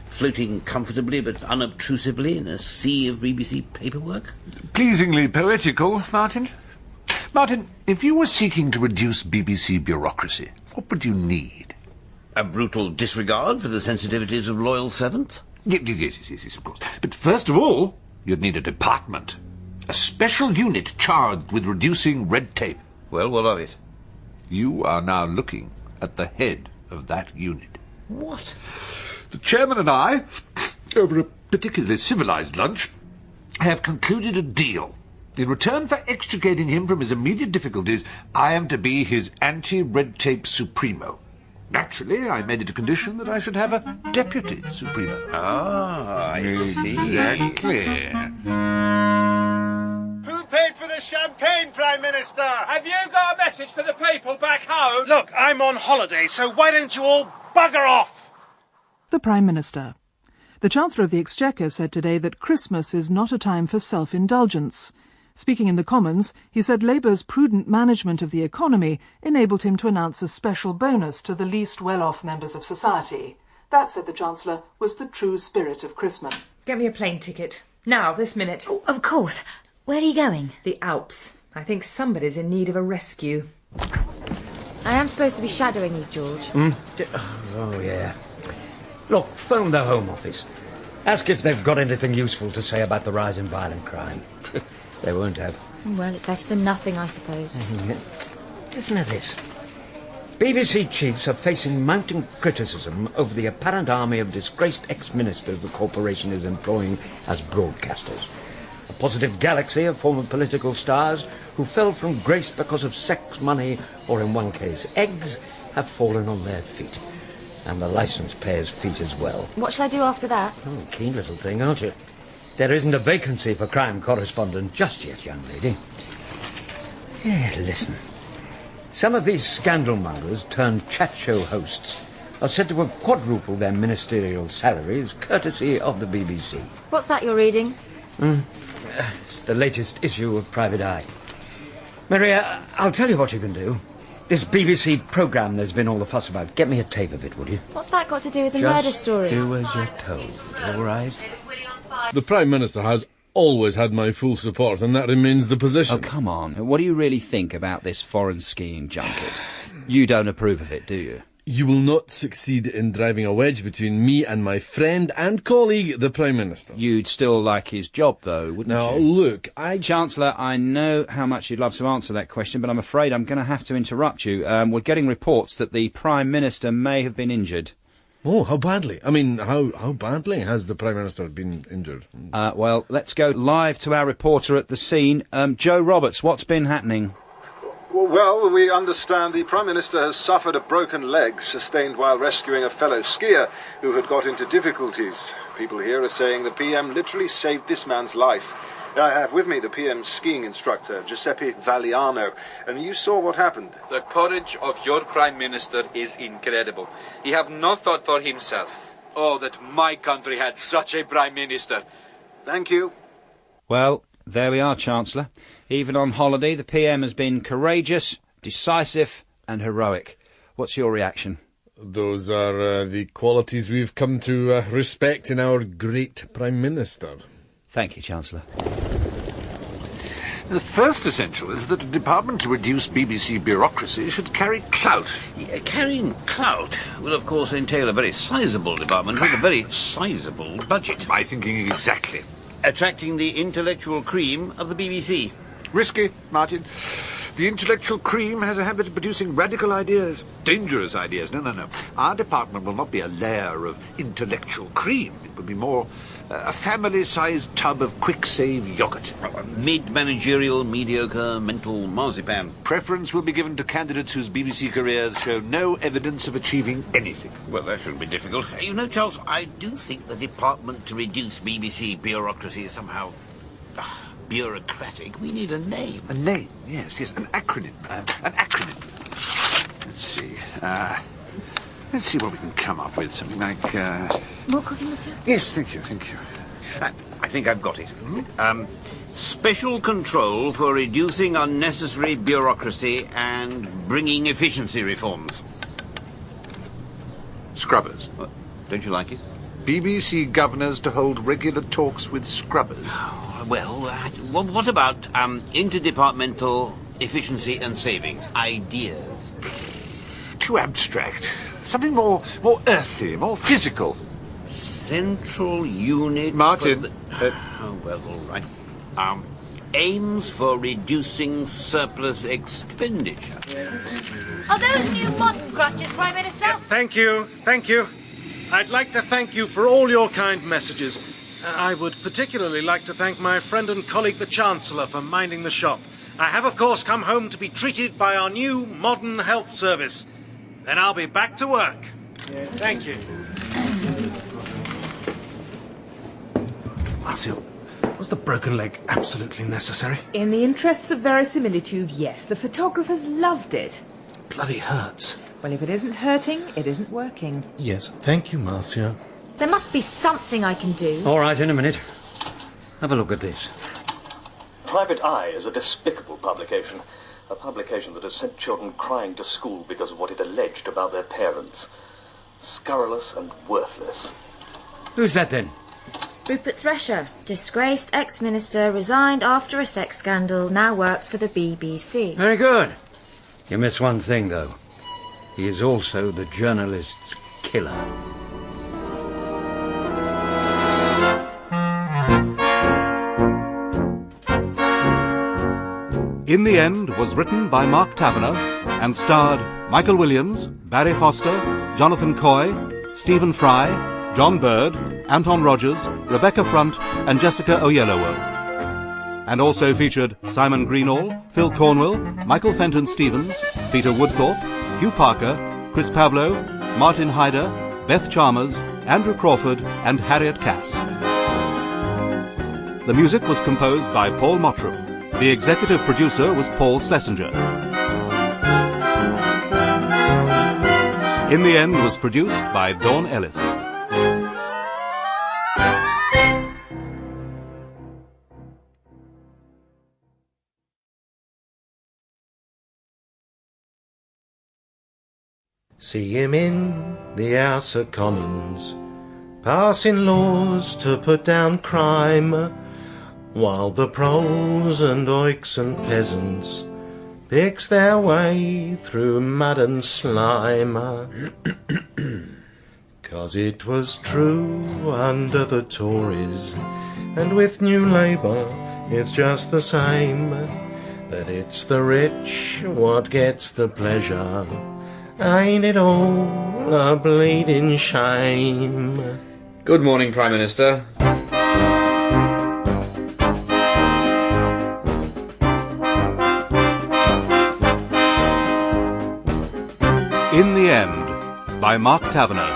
floating comfortably but unobtrusively in a sea of BBC paperwork. Pleasingly poetical, Martin. Martin, if you were seeking to reduce BBC bureaucracy, what would you need? A brutal disregard for the sensitivities of loyal servants? Yes, of course. But first of all, you'd need a department. A special unit charged with reducing red tape. Well, what of it? You are now looking at the head of that unit. What? The chairman and I, over a particularly civilized lunch, have concluded a deal. In return for extricating him from his immediate difficulties, I am to be his anti-red tape supremo. Naturally, I made it a condition that I should have a deputy supremo. Ah, I see. Exactly. Who paid for the champagne, Prime Minister? Have you got a message for the people back home? Look, I'm on holiday, so why don't you all bugger off? The Prime Minister. The Chancellor of the Exchequer said today that Christmas is not a time for self-indulgence. Speaking in the Commons, he said Labour's prudent management of the economy enabled him to announce a special bonus to the least well-off members of society. That, said the Chancellor, was the true spirit of Christmas. Get me a plane ticket. Now, this minute. Oh, of course. Where are you going? The Alps. I think somebody's in need of a rescue. I am supposed to be shadowing you, George. Oh, yeah. Look, phone the Home Office. Ask if they've got anything useful to say about the rise in violent crime. They won't have. Well, it's better than nothing, I suppose. Listen to this. BBC chiefs are facing mounting criticism over the apparent army of disgraced ex-ministers the corporation is employing as broadcasters. A positive galaxy of former political stars who fell from grace because of sex, money, or in one case, eggs, have fallen on their feet. And the licence payers' feet as well. What shall I do after that? Oh, keen little thing, aren't you? There isn't a vacancy for crime correspondent just yet, young lady. Yeah, listen. Some of these scandalmongers turned chat show hosts are said to have quadrupled their ministerial salaries courtesy of the BBC. What's that you're reading? It's the latest issue of Private Eye. Maria, I'll tell you what you can do. This BBC programme there's been all the fuss about, get me a tape of it, would you? What's that got to do with the Just murder story? do as you're told, all right? The Prime Minister has always had my full support, and that remains the position. Oh, come on. What do you really think about this foreign skiing junket? You don't approve of it, do you? You will not succeed in driving a wedge between me and my friend and colleague, the Prime Minister. You'd still like his job, though, wouldn't you? Now, look, Chancellor, I know how much you'd love to answer that question, but I'm afraid I'm going to have to interrupt you. We're getting reports that the Prime Minister may have been injured. Oh, how badly? I mean, how badly has the Prime Minister been injured? Well, let's go live to our reporter at the scene. Joe Roberts, what's been happening? Well, we understand the Prime Minister has suffered a broken leg sustained while rescuing a fellow skier who had got into difficulties. People here are saying the PM literally saved this man's life. I have with me the PM's skiing instructor, Giuseppe Valliano, and you saw what happened. The courage of your Prime Minister is incredible. He have no thought for himself. Oh, that my country had such a Prime Minister. Thank you. Well, there we are, Chancellor. Even on holiday, the PM has been courageous, decisive and heroic. What's your reaction? Those are the qualities we've come to respect in our great Prime Minister. Thank you, Chancellor. The first essential is that a department to reduce BBC bureaucracy should carry clout. Carrying clout will, of course, entail a very sizable department with a very sizable budget. My thinking exactly. Attracting the intellectual cream of the BBC. Risky, Martin. The intellectual cream has a habit of producing radical ideas. Dangerous ideas. No. Our department will not be a layer of intellectual cream. It will be more a family-sized tub of quick-save yoghurt. Mid-managerial, mediocre, mental marzipan. Preference will be given to candidates whose BBC careers show no evidence of achieving anything. Well, that shouldn't be difficult. You know, Charles, I do think the department to reduce BBC bureaucracy is somehow bureaucratic. We need a name. A name? Yes, an acronym. An acronym. Let's see. Let's see what we can come up with. Something like, More coffee, monsieur? Yes, thank you. I think I've got it. Special control for reducing unnecessary bureaucracy and bringing efficiency reforms. Scrubbers. Don't you like it? BBC governors to hold regular talks with scrubbers. Well, what about interdepartmental efficiency and savings? Ideas. Too abstract. Something more earthy, more physical. Central unit... Martin. Oh, well, all right. Aims for reducing surplus expenditure. Are those new modern crutches, Prime Minister? Thank you. I'd like to thank you for all your kind messages. I would particularly like to thank my friend and colleague, the Chancellor, for minding the shop. I have, of course, come home to be treated by our new modern health service. Then I'll be back to work. Thank you. Marcia, was the broken leg absolutely necessary? In the interests of verisimilitude, yes. The photographers loved it. Bloody hurts. Well, if it isn't hurting, it isn't working. Yes, thank you, Marcia. There must be something I can do. All right, in a minute. Have a look at this. Private Eye is a despicable publication. A publication that has sent children crying to school because of what it alleged about their parents. Scurrilous and worthless. Who's that, then? Rupert Thresher, disgraced ex-minister, resigned after a sex scandal, now works for the BBC. Very good. You miss one thing, though. He is also the journalist's killer. In the End was written by Mark Tavener and starred Michael Williams, Barry Foster, Jonathan Coy, Stephen Fry, John Bird, Anton Rogers, Rebecca Front and Jessica Oyelowo. And also featured Simon Greenall, Phil Cornwell, Michael Fenton-Stevens, Peter Woodthorpe, Hugh Parker, Chris Pavlo, Martin Hyder, Beth Chalmers, Andrew Crawford and Harriet Cass. The music was composed by Paul Mottram. The executive producer was Paul Schlesinger. In the End was produced by Dawn Ellis. See him in the House of Commons, passing laws to put down crime, while the proles and oiks and peasants picks their way through mud and slime. 'Cause it was true under the Tories, and with New Labour it's just the same, that it's the rich what gets the pleasure. Ain't it all a bleeding shame? Good morning, Prime Minister. In the End by Mark Tavener,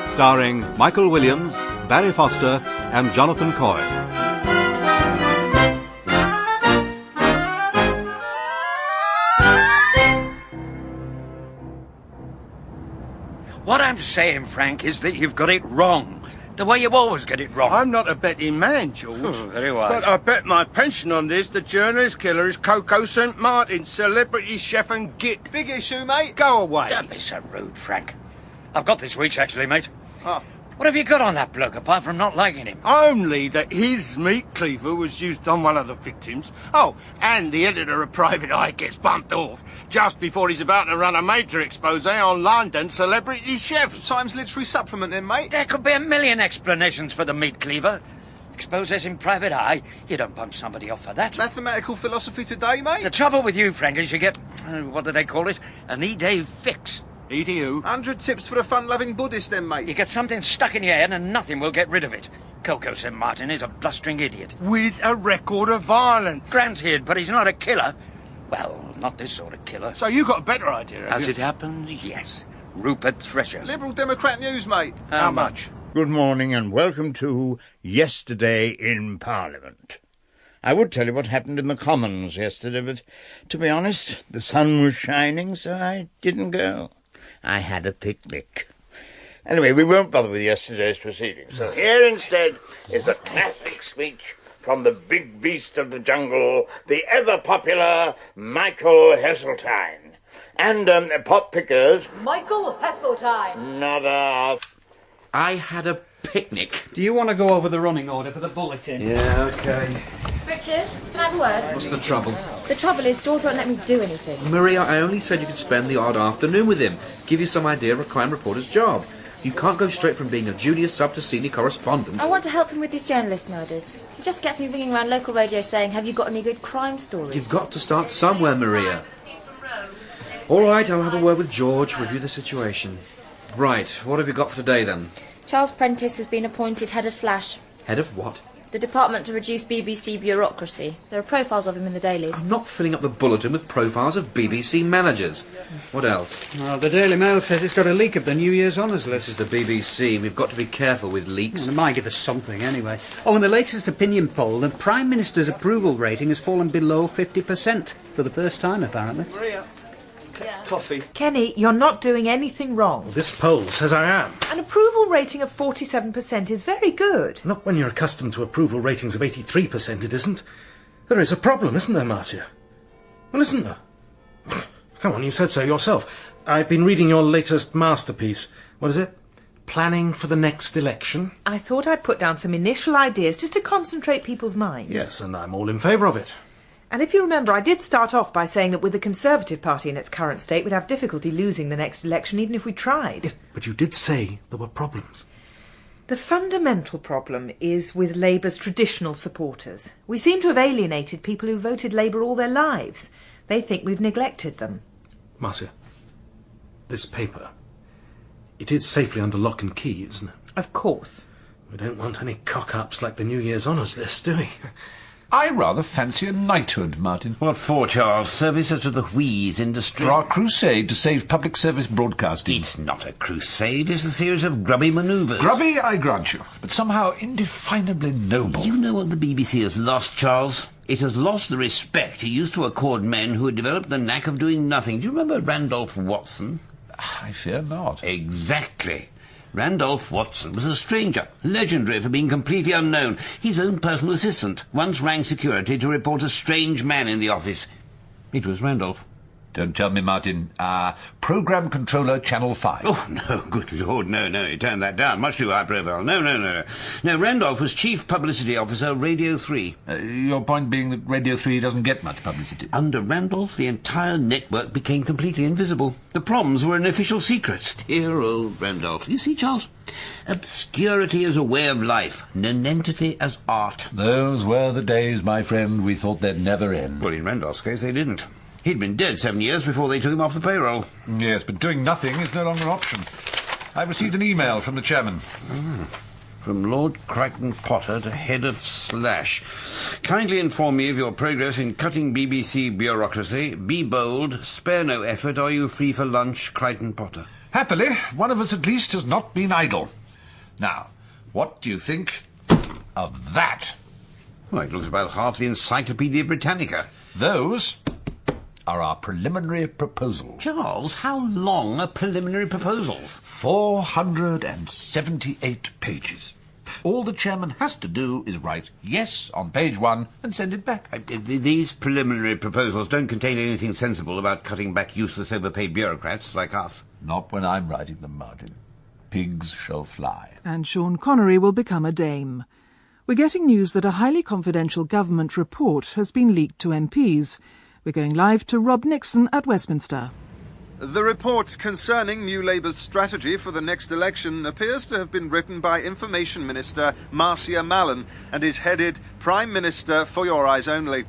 starring Michael Williams, Barry Foster and Jonathan Coy. What I'm saying, Frank, is that you've got it wrong. The way you always get it wrong. I'm not a betting man, George. Oh, very wise. But I bet my pension on this. The journalist killer is Coco St. Martin, celebrity chef and git. Big issue, mate. Go away. Don't be so rude, Frank. I've got this week's, actually, mate. Oh. What have you got on that bloke, apart from not liking him? Only that his meat cleaver was used on one of the victims. Oh, and the editor of Private Eye gets bumped off just before he's about to run a major expose on London celebrity chefs. Times literary supplement then, mate. There could be a million explanations for the meat cleaver. Exposes in Private Eye. You don't bump somebody off for that. Mathematical philosophy today, mate. The trouble with you, Frank, is you get, what do they call it? An E-Day fix. EDU. 100 tips for a fun-loving Buddhist then, mate. You get something stuck in your head and nothing will get rid of it. Coco St. Martin is a blustering idiot. With a record of violence. Granted, but he's not a killer. Well, not this sort of killer. So you got a better idea, have As you? it happens, yes. Rupert Thresher. Liberal Democrat news, mate. How much? Good morning and welcome to Yesterday in Parliament. I would tell you what happened in the Commons yesterday, but to be honest, the sun was shining, so I didn't go. I had a picnic. Anyway, we won't bother with yesterday's proceedings. So here instead is a classic speech from the big beast of the jungle, the ever-popular Michael Heseltine. And pot pickers... Michael Heseltine. Not a... I had a picnic. Do you want to go over the running order for the bulletin? Yeah, OK. Richard, can I have a word? What's the trouble? The trouble is George won't let me do anything. Maria, I only said you could spend the odd afternoon with him. Give you some idea of a crime reporter's job. You can't go straight from being a junior sub to senior correspondent. I want to help him with these journalist murders. He just gets me ringing around local radio saying, have you got any good crime stories? You've got to start somewhere, Maria. All right, I'll have a word with George, review the situation. Right, what have you got for today, then? Charles Prentice has been appointed head of Slash. Head of what? The department to reduce BBC bureaucracy. There are profiles of him in the dailies. I'm not filling up the bulletin with profiles of BBC managers. What else? Well, the Daily Mail says it's got a leak of the New Year's honours list. This is the BBC. We've got to be careful with leaks. Well, they might give us something anyway. Oh, in the latest opinion poll, the Prime Minister's approval rating has fallen below 50% for the first time, apparently. Maria. Coffee. Kenny, you're not doing anything wrong. This poll says I am. An approval rating of 47% is very good. Not when you're accustomed to approval ratings of 83%, it isn't. There is a problem, isn't there, Marcia? Well, isn't there? Come on, you said so yourself. I've been reading your latest masterpiece. What is it? Planning for the next election? I thought I'd put down some initial ideas just to concentrate people's minds. Yes, and I'm all in favour of it. And if you remember, I did start off by saying that with the Conservative Party in its current state, we'd have difficulty losing the next election, even if we tried. Yes, but you did say there were problems. The fundamental problem is with Labour's traditional supporters. We seem to have alienated people who voted Labour all their lives. They think we've neglected them. Marcia, this paper, it is safely under lock and key, isn't it? Of course. We don't want any cock-ups like the New Year's honours list, do we? I rather fancy a knighthood, Martin. What for, Charles? Service to the wheeze industry? For our crusade to save public service broadcasting. It's not a crusade, it's a series of grubby manoeuvres. Grubby, I grant you, but somehow indefinably noble. You know what the BBC has lost, Charles? It has lost the respect it used to accord men who had developed the knack of doing nothing. Do you remember Randolph Watson? I fear not. Exactly. Randolph Watson was a stranger, legendary for being completely unknown. His own personal assistant once rang security to report a strange man in the office. It was Randolph. Don't tell me, Martin. Programme Controller, Channel 5. Oh, no, good Lord, no, he turned that down. Much too high profile. No. No, Randolph was Chief Publicity Officer, Radio 3. Your point being that Radio 3 doesn't get much publicity. Under Randolph, the entire network became completely invisible. The proms were an official secret. Dear old Randolph. You see, Charles, obscurity is a way of life, nonentity as art. Those were the days, my friend, we thought they'd never end. Well, in Randolph's case, they didn't. He'd been dead 7 years before they took him off the payroll. Yes, but doing nothing is no longer an option. I received an email from the chairman. From Lord Crichton Potter to head of Slash. Kindly inform me of your progress in cutting BBC bureaucracy. Be bold, spare no effort. Are you free for lunch, Crichton Potter? Happily, one of us at least has not been idle. Now, what do you think of that? Well, it looks about half the Encyclopaedia Britannica. Those are our preliminary proposals. Charles, how long are preliminary proposals? 478 pages. All the chairman has to do is write yes on page 1 and send it back. These preliminary proposals don't contain anything sensible about cutting back useless overpaid bureaucrats like us. Not when I'm writing them, Martin. Pigs shall fly. And Sean Connery will become a dame. We're getting news that a highly confidential government report has been leaked to MPs. We're going live to Rob Nixon at Westminster. The report concerning New Labour's strategy for the next election appears to have been written by Information Minister Marcia Mallon and is headed Prime Minister for Your Eyes Only.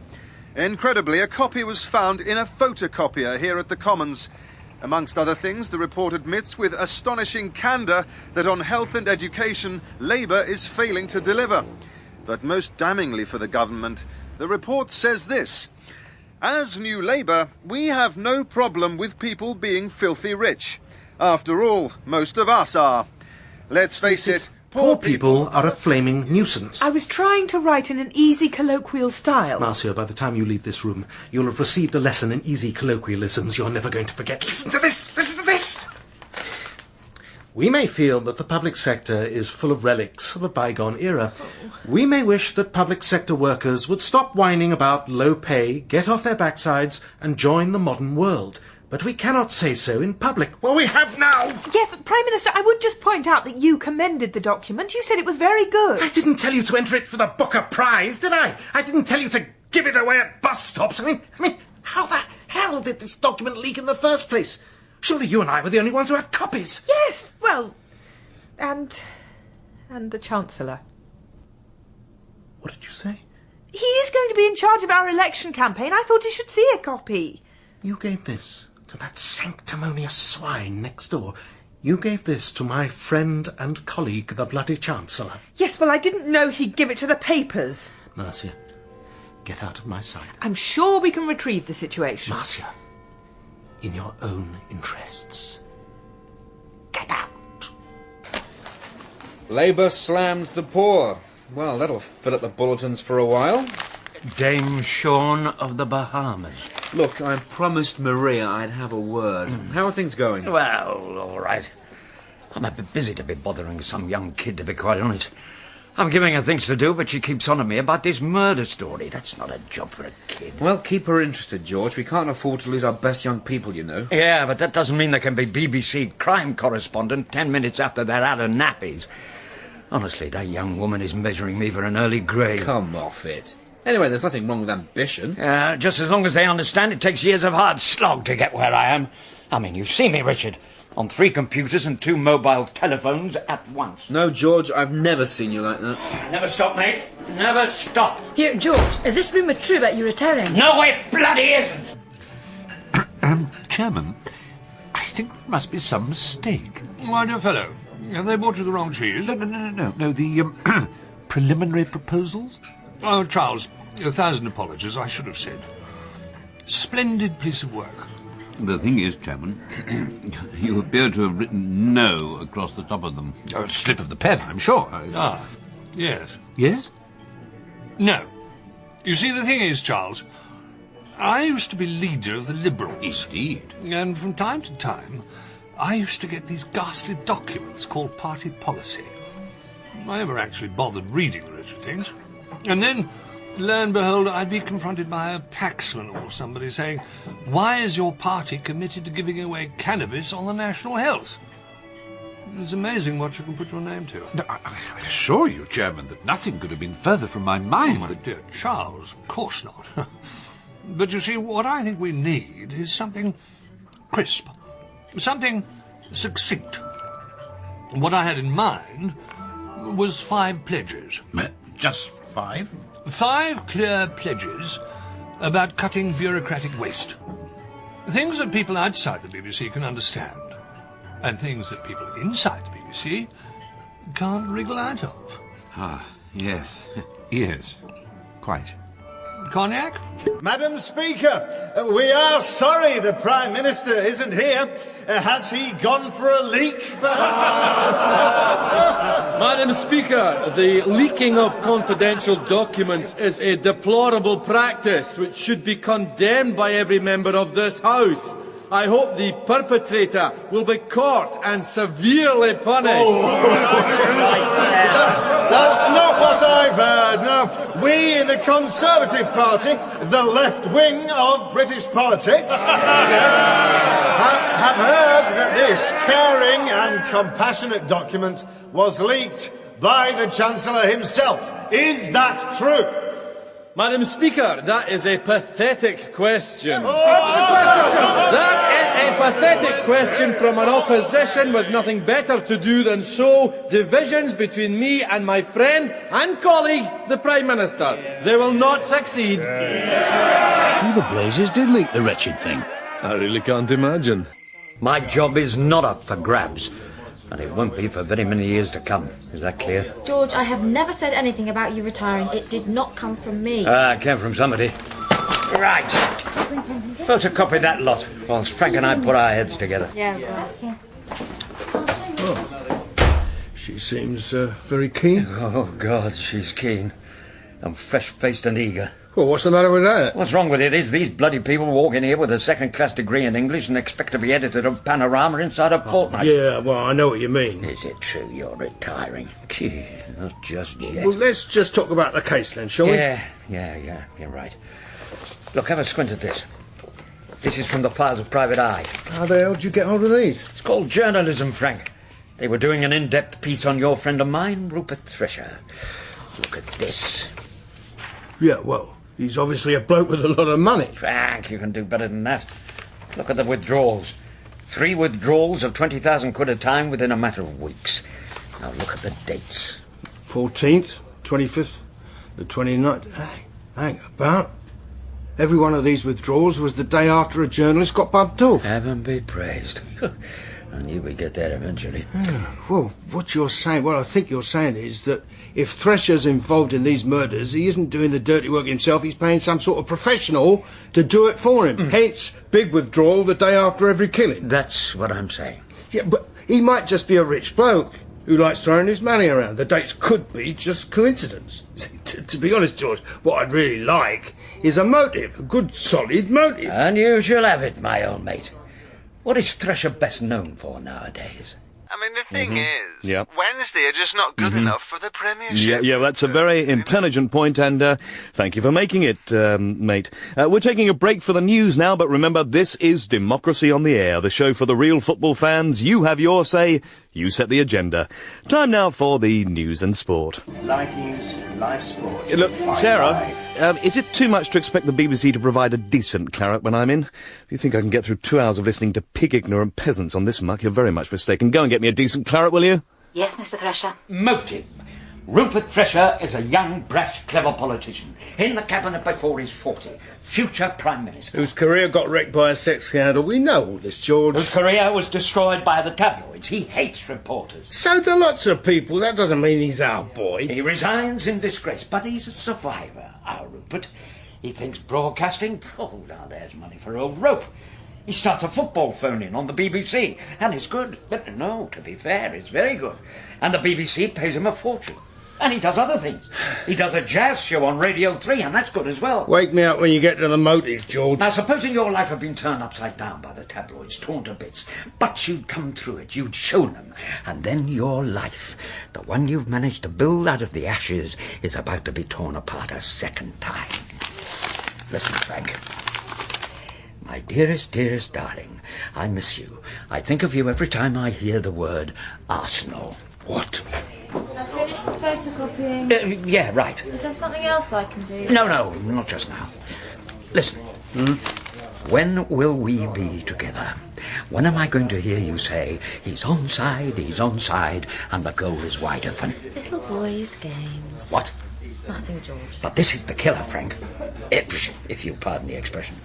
Incredibly, a copy was found in a photocopier here at the Commons. Amongst other things, the report admits with astonishing candour that on health and education, Labour is failing to deliver. But most damningly for the government, the report says this: as New Labour, we have no problem with people being filthy rich. After all, most of us are. Let's face it, poor people are a flaming nuisance. I was trying to write in an easy colloquial style. Marcia, by the time you leave this room, you'll have received a lesson in easy colloquialisms you're never going to forget. Listen to this! Listen to this! We may feel that the public sector is full of relics of a bygone era. We may wish that public sector workers would stop whining about low pay, get off their backsides, and join the modern world. But we cannot say so in public. Well, we have now! Yes, Prime Minister, I would just point out that you commended the document. You said it was very good. I didn't tell you to enter it for the Booker Prize, did I? I didn't tell you to give it away at bus stops. I mean, how the hell did this document leak in the first place? Surely you and I were the only ones who had copies. Yes, well, and the Chancellor. What did you say? He is going to be in charge of our election campaign. I thought he should see a copy. You gave this to that sanctimonious swine next door. You gave this to my friend and colleague, the bloody Chancellor. Yes, well, I didn't know he'd give it to the papers. Marcia, get out of my sight. I'm sure we can retrieve the situation. Marcia, in your own interests. Get out! Labour slams the poor. Well, that'll fill up the bulletins for a while. Dame Sean of the Bahamas. Look, I promised Maria I'd have a word. How are things going? Well, all right. I'm a bit busy to be bothering some young kid, to be quite honest. I'm giving her things to do, but she keeps on to me about this murder story. That's not a job for a kid. Well, keep her interested, George. We can't afford to lose our best young people, you know. Yeah, but that doesn't mean there can be BBC crime correspondent 10 minutes after they're out of nappies. Honestly, that young woman is measuring me for an early grave. Come off it. Anyway, there's nothing wrong with ambition. Just as long as they understand it takes years of hard slog to get where I am. I mean, you've seen me, Richard. On 3 computers and 2 mobile telephones at once. No, George, I've never seen you like that. Never stop, mate. Never stop. Here, George, is this rumour true about you retiring? No, it bloody isn't. Chairman, I think there must be some mistake. My dear fellow, have they bought you the wrong cheese? No, the preliminary proposals? Oh, Charles, 1,000 apologies, I should have said. Splendid piece of work. The thing is, Chairman, you appear to have written no across the top of them. A slip of the pen, I'm sure. Yes. Yes? No. You see, the thing is, Charles, I used to be leader of the Liberals. Indeed. And from time to time, I used to get these ghastly documents called party policy. I never actually bothered reading the wretched things. And then, lo and behold, I'd be confronted by a paxman or somebody saying, "Why is your party committed to giving away cannabis on the national health?" It's amazing what you can put your name to. No, I assure you, Chairman, that nothing could have been further from my mind. Oh, my dear Charles, of course not. But you see, what I think we need is something crisp, something succinct. What I had in mind was 5 pledges. Just 5? 5 clear pledges about cutting bureaucratic waste. Things that people outside the BBC can understand, and things that people inside the BBC can't wriggle out of. Ah, yes. Yes, quite. Cognac? Madam Speaker, we are sorry the Prime Minister isn't here. Has he gone for a leak? Madam Speaker, the leaking of confidential documents is a deplorable practice which should be condemned by every member of this House. I hope the perpetrator will be caught and severely punished. That's not what I've heard, no. We in the Conservative Party, the left wing of British politics, have heard that this caring and compassionate document was leaked by the Chancellor himself. Is that true? Madam Speaker, that is a pathetic question. That is a pathetic question from an opposition with nothing better to do than sow divisions between me and my friend and colleague, the Prime Minister. They will not succeed. Who the blazes did leak the wretched thing? I really can't imagine. My job is not up for grabs, and it won't be for very many years to come. Is that clear? George, I have never said anything about you retiring. It did not come from me. It came from somebody. Right. Photocopy that lot, whilst Frank and I put our heads together. Yeah, right. She seems very keen. Oh, God, she's keen. And fresh-faced and eager. Well, what's the matter with that? What's wrong with it is these bloody people walk in here with a second-class degree in English and expect to be editor of Panorama inside a fortnight. Yeah, well, I know what you mean. Is it true you're retiring? Gee, not just yet. Well, let's just talk about the case then, shall we? Yeah, you're right. Look, have a squint at this. This is from the files of Private Eye. How the hell did you get hold of these? It's called journalism, Frank. They were doing an in-depth piece on your friend of mine, Rupert Thresher. Look at this. Yeah, well, he's obviously a bloke with a lot of money. Frank, you can do better than that. Look at the withdrawals. 3 withdrawals of 20,000 quid a time within a matter of weeks. Now look at the dates. 14th, 25th, the 29th. Hey, hang about. Every one of these withdrawals was the day after a journalist got bumped off. Heaven be praised. I knew we'd get there eventually. Yeah, well, what you're saying, what I think you're saying is that if Thresher's involved in these murders, he isn't doing the dirty work himself, he's paying some sort of professional to do it for him. Hence, big withdrawal the day after every killing. That's what I'm saying. Yeah, but he might just be a rich bloke who likes throwing his money around. The dates could be just coincidence. To be honest, George, what I'd really like is a motive, a good, solid motive. And you shall have it, my old mate. What is Thresher best known for nowadays? I mean, the thing is, Yep. Wednesday are just not good enough for the Premiership. Yeah, that's a very intelligent point, and thank you for making it, mate. We're taking a break for the news now, but remember, this is Democracy on the Air, the show for the real football fans. You have your say, you set the agenda. Time now for the news and sport. Live news, live sport. Look, Sarah, is it too much to expect the BBC to provide a decent claret when I'm in? If you think I can get through 2 hours of listening to pig-ignorant peasants on this muck, you're very much mistaken. Go and get me a decent claret, will you? Yes, Mr. Thresher. Motive. Rupert Thresher is a young, brash, clever politician. In the cabinet before he's 40. Future Prime Minister. Whose career got wrecked by a sex scandal. We know all this, George. Whose career was destroyed by the tabloids. He hates reporters. So do lots of people. That doesn't mean he's our boy. He resigns in disgrace, but he's a survivor, our Rupert. He thinks broadcasting, now there's money for old rope. He starts a football phone-in on the BBC, and it's good. But no, to be fair, it's very good. And the BBC pays him a fortune. And he does other things. He does a jazz show on Radio 3, and that's good as well. Wake me up when you get to the motive, George. Now, supposing your life had been turned upside down by the tabloids, torn to bits, but you'd come through it, you'd shown them, and then your life, the one you've managed to build out of the ashes, is about to be torn apart a second time. Listen, Frank. My dearest, dearest darling, I miss you. I think of you every time I hear the word Arsenal. What? I've finished the photocopying. Yeah, right. Is there something else I can do? No, not just now. Listen. When will we be together? When am I going to hear you say, he's onside, and the goal is wide open? Little boys' games. What? Nothing, George. But this is the killer, Frank. If you pardon the expression.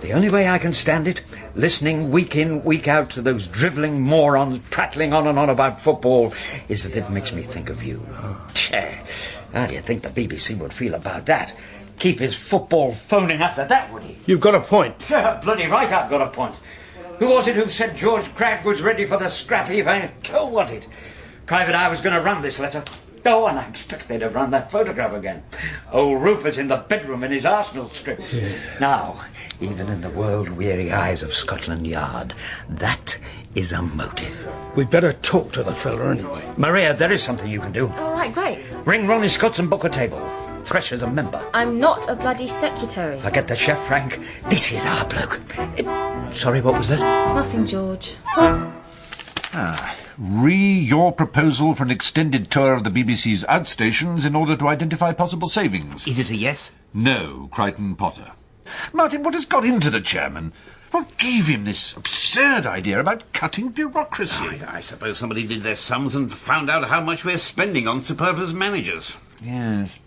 The only way I can stand it, listening week in, week out to those drivelling morons prattling on and on about football, is that it makes me think of you. How do you think the BBC would feel about that? keep his football phoning after that, would he? You've got a point. Bloody right, I've got a point. Who was it who said George Cragge was ready for the scrap heap? Who was it? Private Eye was going to run this letter. Oh, and I expect they'd have run that photograph again. Old Rupert in the bedroom in his Arsenal strip. Yeah. Now, even in the world-weary eyes of Scotland Yard, that is a motive. We'd better talk to the fella anyway. Maria, there is something you can do. All right, great. Ring Ronnie Scott's and book a table. Thresher's a member. I'm not a bloody secretary. Forget the chef, Frank. This is our bloke. Sorry, what was that? Nothing, George. Your proposal for an extended tour of the BBC's outstations in order to identify possible savings. Is it a yes? No, Crichton Potter. Martin, what has got into the chairman? What gave him this absurd idea about cutting bureaucracy? I suppose somebody did their sums and found out how much we're spending on superfluous managers. Yes.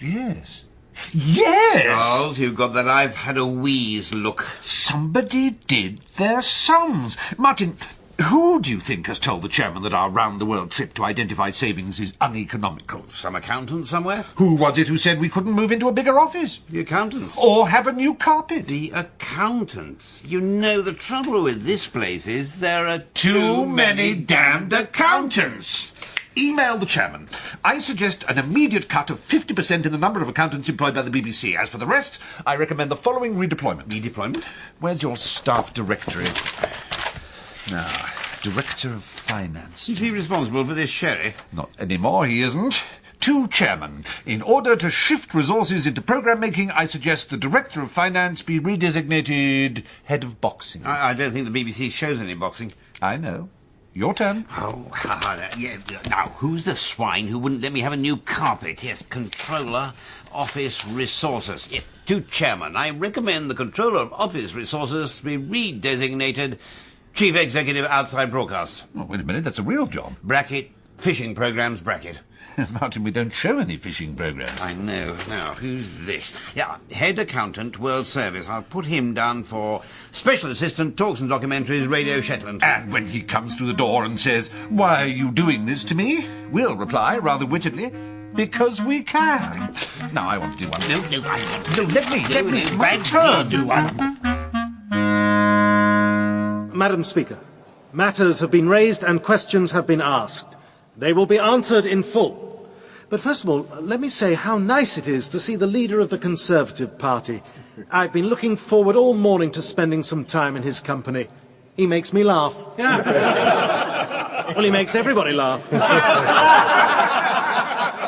Yes. Yes! Charles, you've got that I've had a wheeze look. Somebody did their sums. Martin, who do you think has told the chairman that our round-the-world trip to identify savings is uneconomical? Some accountant somewhere? Who was it who said we couldn't move into a bigger office? The accountants. Or have a new carpet? The accountants. You know, the trouble with this place is there are too many damned accountants. Email the chairman. I suggest an immediate cut of 50% in the number of accountants employed by the BBC. As for the rest, I recommend the following redeployment. Redeployment? Where's your staff directory? Now, Director of Finance. Is he responsible for this sherry? Not anymore, he isn't. To Chairman. In order to shift resources into programme making, I suggest the Director of Finance be redesignated Head of Boxing. I don't think the BBC shows any boxing. I know. Your turn. Oh, yeah. Now, who's the swine who wouldn't let me have a new carpet? Yes, Controller, Office Resources. Yes, to Chairman. I recommend the Controller of Office Resources be redesignated Chief Executive Outside Broadcasts. Oh, wait a minute, that's a real job. Bracket, fishing programmes, bracket. Martin, we don't show any fishing programmes. I know. Now, who's this? Yeah, Head Accountant, World Service. I'll put him down for Special Assistant, Talks and Documentaries, Radio Shetland. And when he comes through the door and says, "Why are you doing this to me?" we'll reply, rather wittedly, "Because we can." Now, I want to do one. No, I want to. No, let me. It's my turn. Do one. Madam Speaker, matters have been raised and questions have been asked. They will be answered in full. But first of all, let me say how nice it is to see the leader of the Conservative Party. I've been looking forward all morning to spending some time in his company. He makes me laugh. Well, he makes everybody laugh.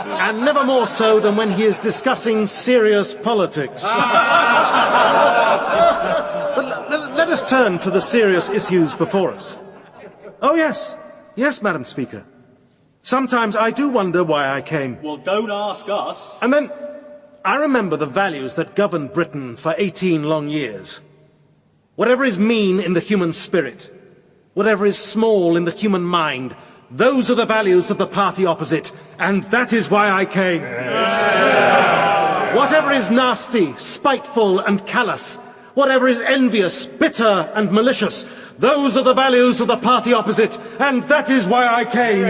And never more so than when he is discussing serious politics. But let us turn to the serious issues before us. Oh, yes. Yes, Madam Speaker. Sometimes I do wonder why I came. Well, don't ask us. And then I remember the values that governed Britain for 18 long years. Whatever is mean in the human spirit, whatever is small in the human mind, those are the values of the party opposite, and that is why I came. Whatever is nasty, spiteful and callous, whatever is envious, bitter and malicious, those are the values of the party opposite, and that is why I came.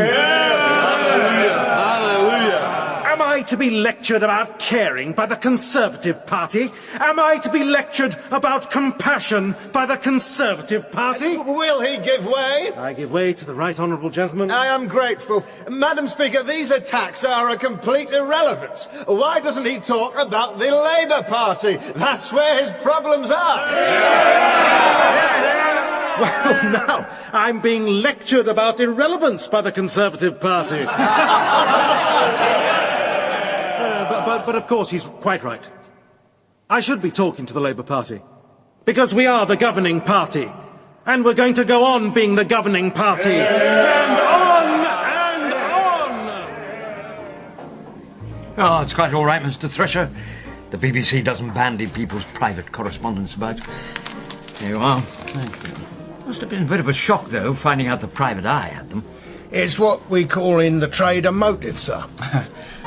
Am I to be lectured about caring by the Conservative Party? Am I to be lectured about compassion by the Conservative Party? Will he give way? I give way to the right honourable gentleman. I am grateful. Madam Speaker, these attacks are a complete irrelevance. Why doesn't he talk about the Labour Party? That's where his problems are. Well, now, I'm being lectured about irrelevance by the Conservative Party. But of course, he's quite right. I should be talking to the Labour Party. Because we are the governing party. And we're going to go on being the governing party. And on and on! Oh, it's quite all right, Mr. Thresher. The BBC doesn't bandy people's private correspondence about. Here you are. Thank you. Must have been a bit of a shock, though, finding out the Private Eye had them. It's what we call in the trade a motive, sir.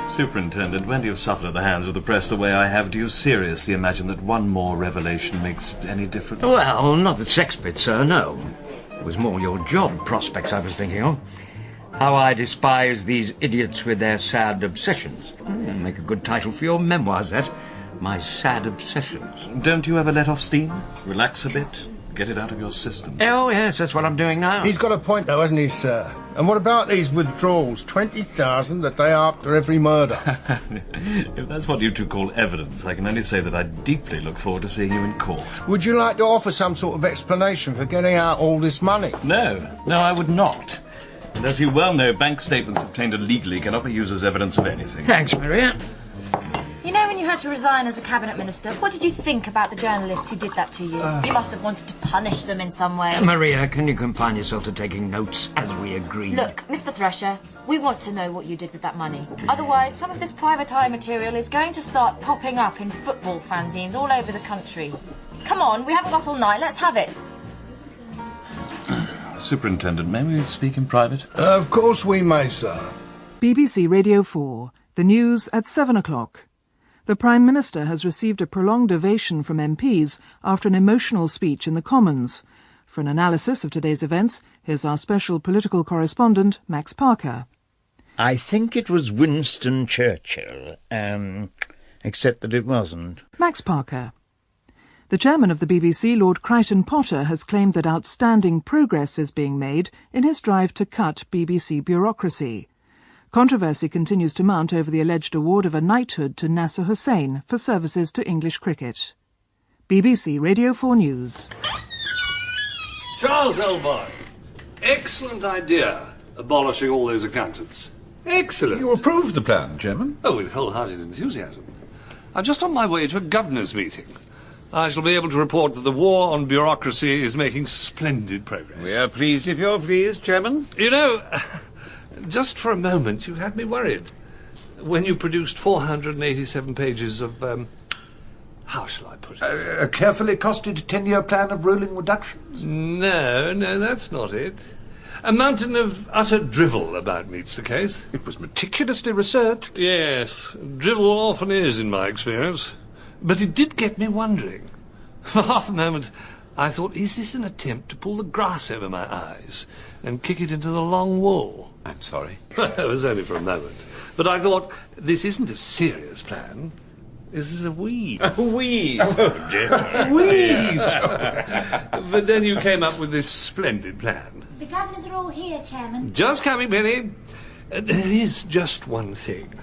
Superintendent, when you've suffered at the hands of the press the way I have, do you seriously imagine that one more revelation makes any difference? Well, not the sex bit, sir, no. It was more your job prospects I was thinking of. How I despise these idiots with their sad obsessions. Make a good title for your memoirs, that. my sad obsessions. Don't you ever let off steam? Relax a bit? Get it out of your system. Oh, yes, that's what I'm doing now. He's got a point, though, hasn't he, sir? And what about these withdrawals? 20,000 the day after every murder. If that's what you two call evidence, I can only say that I deeply look forward to seeing you in court. Would you like to offer some sort of explanation for getting out all this money? No, I would not. And as you well know, bank statements obtained illegally cannot be used as evidence of anything. Thanks, Maria. You know, when you had to resign as a cabinet minister, what did you think about the journalists who did that to you? You must have wanted to punish them in some way. Maria, can you confine yourself to taking notes as we agreed? Look, Mr. Thresher, we want to know what you did with that money. Otherwise, some of this private eye material is going to start popping up in football fanzines all over the country. Come on, we haven't got all night, let's have it. Superintendent, may we speak in private? Of course we may, sir. BBC Radio 4, the news at 7 o'clock. The Prime Minister has received a prolonged ovation from MPs after an emotional speech in the Commons. For an analysis of today's events, here's our special political correspondent, Max Parker. I think it was Winston Churchill, except that it wasn't. Max Parker. The chairman of the BBC, Lord Crichton Potter, has claimed that outstanding progress is being made in his drive to cut BBC bureaucracy. Controversy continues to mount over the alleged award of a knighthood to Nasser Hussain for services to English cricket. BBC Radio 4 News. Charles Elboy. Excellent idea, abolishing all those accountants. Excellent. You approve the plan, Chairman? Oh, with wholehearted enthusiasm. I'm just on my way to a governors' meeting. I shall be able to report that the war on bureaucracy is making splendid progress. We are pleased if you're pleased, Chairman. You know, just for a moment you had me worried when you produced 487 pages of, how shall I put it? A carefully costed 10-year plan of rolling reductions? No, that's not it. A mountain of utter drivel about meets the case. It was meticulously researched. Yes, drivel often is in my experience. But it did get me wondering. For half a moment I thought, is this an attempt to pull the grass over my eyes and kick it into the long wool? I'm sorry. It was only for a moment. But I thought, this isn't a serious plan. This is a wheeze. A wheeze? Oh, dear. Wheeze! But then you came up with this splendid plan. The governors are all here, Chairman. Just coming, Penny. There is just one thing.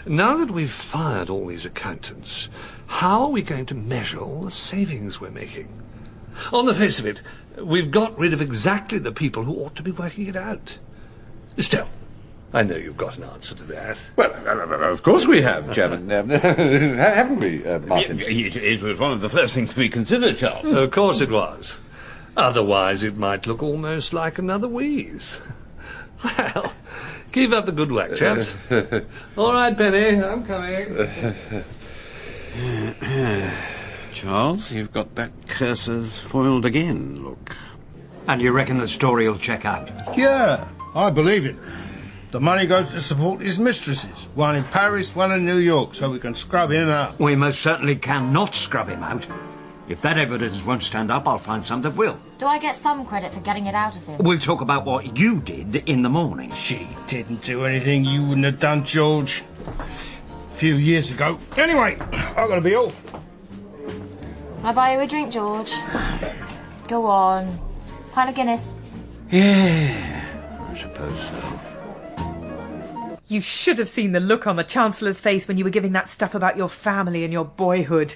Now that we've fired all these accountants, how are we going to measure all the savings we're making? On the face of it, we've got rid of exactly the people who ought to be working it out. Still, I know you've got an answer to that. Well, of course we have, Chairman. Haven't we, Martin? It was one of the first things we considered, Charles. Of course it was. Otherwise it might look almost like another wheeze. Well, keep up the good work, chaps. All right, Penny, I'm coming. Charles, you've got back cursors foiled again, look. And you reckon the story will check out? Yeah, I believe it. The money goes to support his mistresses, one in Paris, one in New York, so we can scrub him out. We most certainly cannot scrub him out. If that evidence won't stand up, I'll find some that will. Do I get some credit for getting it out of him? We'll talk about what you did in the morning. She didn't do anything you wouldn't have done, George. A few years ago. Anyway, I've got to be off. Can I buy you a drink, George? Go on. Pint of Guinness. Yeah, I suppose so. You should have seen the look on the Chancellor's face when you were giving that stuff about your family and your boyhood.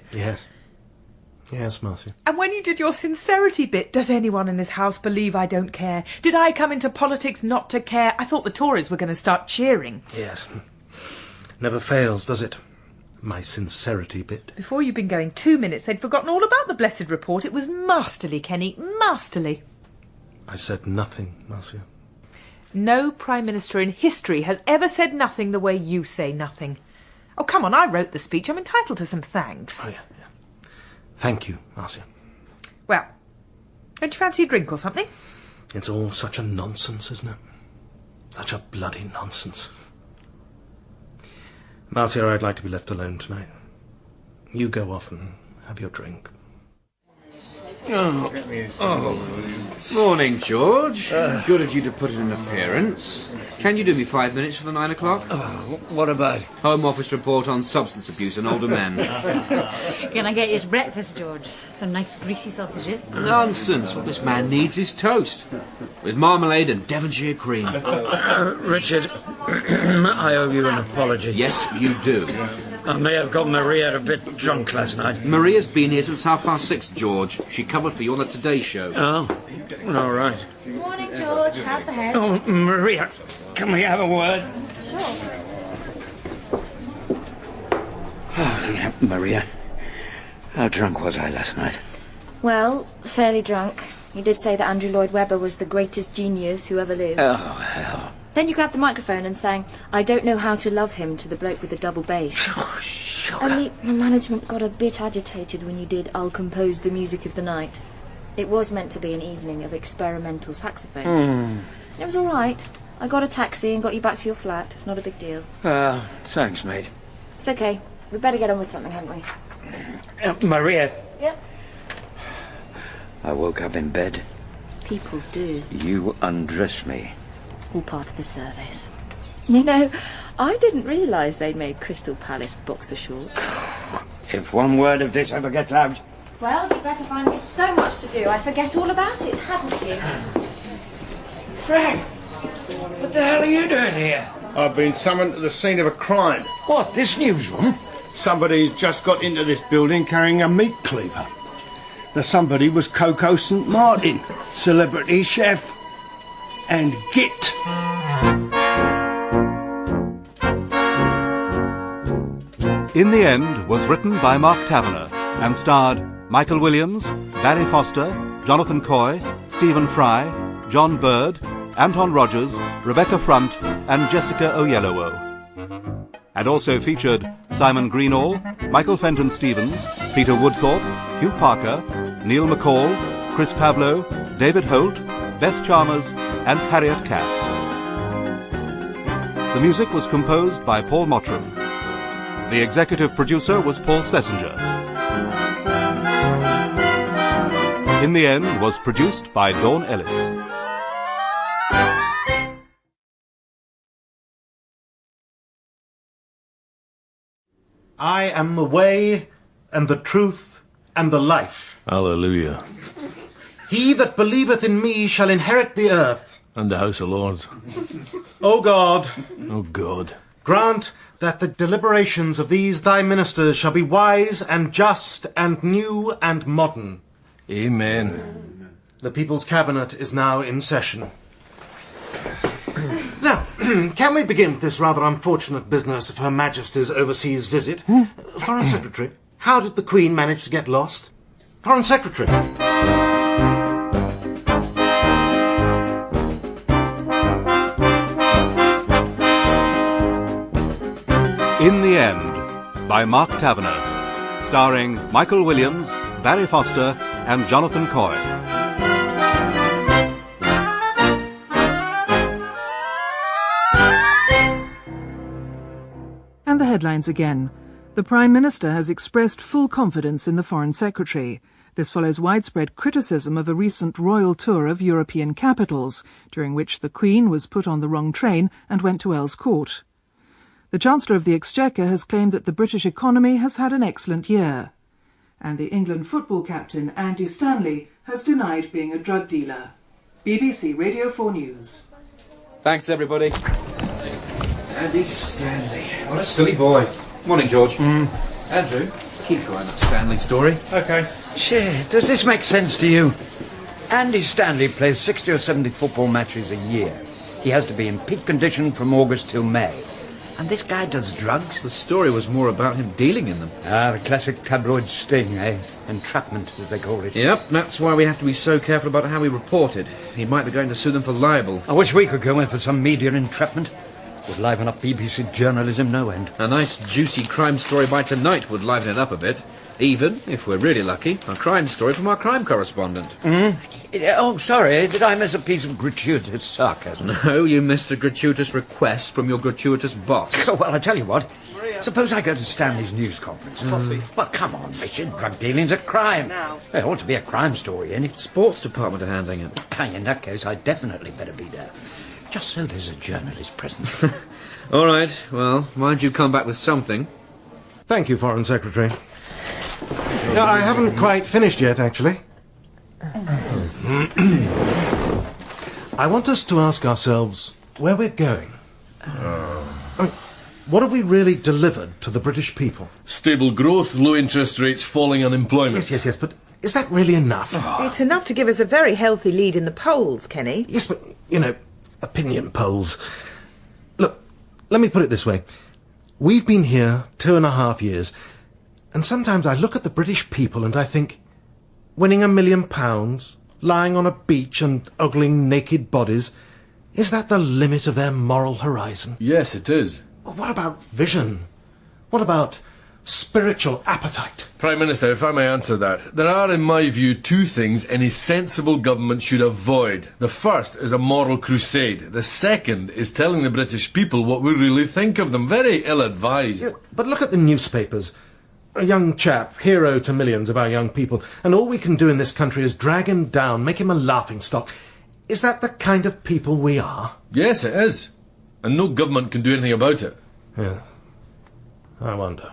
Yes, Marcia. And when you did your sincerity bit, does anyone in this house believe I don't care? Did I come into politics not to care? I thought the Tories were going to start cheering. Yes. Never fails, does it? My sincerity bit. Before you'd been going 2 minutes, they'd forgotten all about the blessed report. It was masterly, Kenny, masterly. I said nothing, Marcia. No Prime Minister in history has ever said nothing the way you say nothing. Oh, come on, I wrote the speech. I'm entitled to some thanks. Oh, yeah. Thank you, Marcia. Well, don't you fancy a drink or something? It's all such a nonsense, isn't it? Such a bloody nonsense. Marcia, I'd like to be left alone tonight. You go off and have your drink. Morning, George. Good of you to put in an appearance. Can you do me 5 minutes for the 9 o'clock? What about? Home Office report on substance abuse in older men. Can I get you his breakfast, George? Some nice greasy sausages? Nonsense. What this man needs is toast. With marmalade and Devonshire cream. Richard, I owe you an apology. Yes, you do. I may have got Maria a bit drunk last night. Maria's been here since 6:30, George. She covered for you on the Today Show. Oh, all right. Morning, George. How's the head? Oh, Maria, can we have a word? Sure. Oh, yeah, Maria. How drunk was I last night? Well, fairly drunk. You did say that Andrew Lloyd Webber was the greatest genius who ever lived. Oh, hell. Then you grabbed the microphone and sang, "I don't know how to love him" to the bloke with the double bass. Only the management got a bit agitated when you did "I'll compose the music of the night." It was meant to be an evening of experimental saxophone. It was all right. I got a taxi and got you back to your flat. It's not a big deal. Thanks, mate. It's okay. We'd better get on with something, hadn't we? Maria. Yeah? I woke up in bed. People do. You undressed me. All part of the service. You know, I didn't realise they'd made Crystal Palace boxer shorts. If one word of this ever gets out... Well, you better find me so much to do. I forget all about it, hadn't you? Frank! What the hell are you doing here? I've been summoned to the scene of a crime. What, this newsroom? Somebody's just got into this building carrying a meat cleaver. The somebody was Coco St. Martin, celebrity chef, and Git. In the End was written by Mark Tavener and starred Michael Williams, Barry Foster, Jonathan Coy, Stephen Fry, John Bird, Anton Rogers, Rebecca Front and Jessica Oyelowo. And also featured Simon Greenall, Michael Fenton Stevens, Peter Woodthorpe, Hugh Parker, Neil McCall, Chris Pavlo, David Holt, Beth Chalmers and Harriet Cass. The music was composed by Paul Mottram. The executive producer was Paul Schlesinger. In the End was produced by Dawn Ellis. I am the way, and the truth, and the life. Hallelujah. He that believeth in me shall inherit the earth. And the house of Lords. O God. O God. Grant that the deliberations of these thy ministers shall be wise and just and new and modern. Amen. The People's Cabinet is now in session. Now, can we begin with this rather unfortunate business of Her Majesty's overseas visit? Foreign Secretary, how did the Queen manage to get lost? Foreign Secretary. In the End by Mark Tavener, starring Michael Williams, Barry Foster and Jonathan Coy. And the headlines again. The Prime Minister has expressed full confidence in the Foreign Secretary. This follows widespread criticism of a recent royal tour of European capitals, during which the Queen was put on the wrong train and went to Earl's Court. The Chancellor of the Exchequer has claimed that the British economy has had an excellent year. And the England football captain Andy Stanley has denied being a drug dealer. BBC Radio 4 News. Thanks, everybody. Andy Stanley. What a silly boy. Morning, George. Andrew, keep going that Stanley story. OK. Does this make sense to you? Andy Stanley plays 60 or 70 football matches a year. He has to be in peak condition from August till May. And this guy does drugs? The story was more about him dealing in them. The classic tabloid sting, eh? Entrapment, as they call it. Yep, that's why we have to be so careful about how we report it. He might be going to sue them for libel. I wish we could go in for some media entrapment. Would liven up BBC journalism no end. A nice juicy crime story by tonight would liven it up a bit. Even, if we're really lucky, a crime story from our crime correspondent. Oh, sorry, did I miss a piece of gratuitous sarcasm? No, you missed a gratuitous request from your gratuitous boss. Well, I tell you what, Suppose I go to Stanley's news conference. Coffee. Well, come on, Richard. Drug dealing's a crime. Now. There ought to be a crime story in it. Sports department are handling it. In that case, I'd definitely better be there. Just so there's a journalist present. All right, well, mind you come back with something. Thank you, Foreign Secretary. No, I haven't quite finished yet, actually. I want us to ask ourselves where we're going. I mean, what have we really delivered to the British people? Stable growth, low interest rates, falling unemployment. Yes, but is that really enough? It's enough to give us a very healthy lead in the polls, Kenny. Yes, but, opinion polls. Look, let me put it this way. We've been here 2.5 years, and sometimes I look at the British people and I think, winning £1 million, lying on a beach and ogling naked bodies, is that the limit of their moral horizon? Yes, it is. Well, what about vision? What about spiritual appetite? Prime Minister, if I may answer that, there are, in my view, 2 things any sensible government should avoid. The first is a moral crusade. The second is telling the British people what we really think of them. Very ill-advised. Yeah, but look at the newspapers. A young chap, hero to millions of our young people, and all we can do in this country is drag him down, make him a laughingstock. Is that the kind of people we are? Yes, it is. And no government can do anything about it. Yeah. I wonder.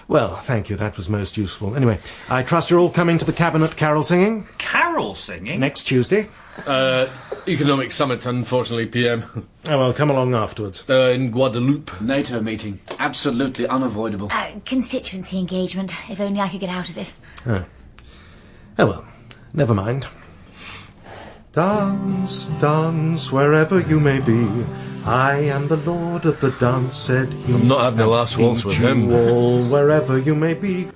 Well, thank you. That was most useful. Anyway, I trust you're all coming to the Cabinet carol singing? Carol singing? Next Tuesday. Economic summit, unfortunately, PM. Oh, well, come along afterwards. In Guadeloupe. NATO meeting. Absolutely unavoidable. Constituency engagement, if only I could get out of it. Oh, well, never mind. Dance, dance, wherever you may be. I am the lord of the dance, said he. I'm not having the last waltz with him. All, wherever you may be.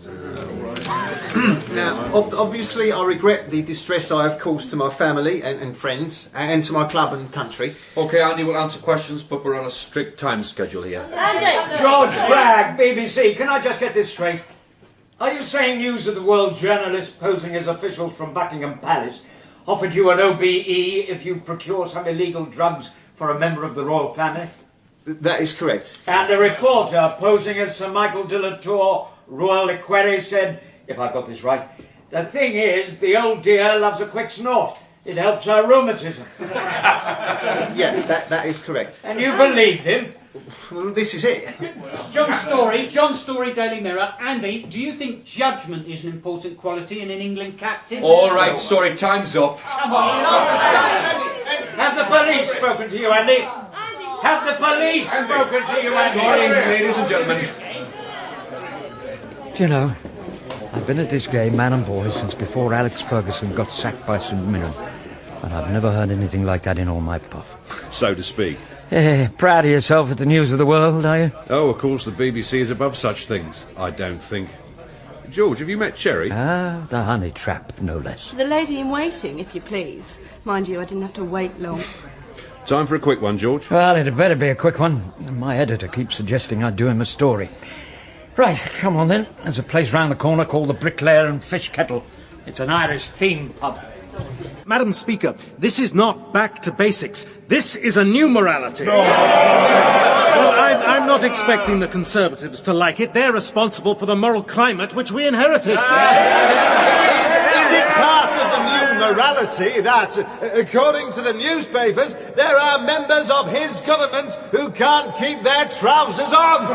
Now, obviously, I regret the distress I have caused to my family and friends, and to my club and country. OK, Andy, we'll answer questions, but we're on a strict time schedule here. Andy! George Cragge, BBC, can I just get this straight? Are you saying News of the World journalists posing as officials from Buckingham Palace offered you an OBE if you procure some illegal drugs for a member of the royal family? That is correct. And a reporter posing as Sir Michael de la Tour, Royal Equerry, said, if I've got this right, the thing is, the old dear loves a quick snort. It helps her rheumatism. Yeah, that is correct. And you believed him? Well, this is it. John Story, Daily Mirror. Andy, do you think judgment is an important quality in an England captain? All right, sorry, time's up. Come on. Have the police spoken to you, Andy? Have the police spoken to you, Andy? Sorry, ladies and gentlemen. Do you know, I've been at this game, man and boy, since before Alex Ferguson got sacked by St Mirren. And I've never heard anything like that in all my puff. So to speak. Proud of yourself at the News of the World, are you? Oh, of course, the BBC is above such things, I don't think. George, have you met Cherry? Ah, the honey trap, no less. The lady in waiting, if you please. Mind you, I didn't have to wait long. Time for a quick one, George. Well, it'd better be a quick one. My editor keeps suggesting I do him a story. Right, come on then. There's a place round the corner called the Bricklayer and Fish Kettle. It's an Irish theme pub. Madam Speaker, this is not back to basics. This is a new morality. Well, I'm not expecting the Conservatives to like it. They're responsible for the moral climate which we inherited. Is it part of the new morality that, according to the newspapers, there are members of his government who can't keep their trousers on?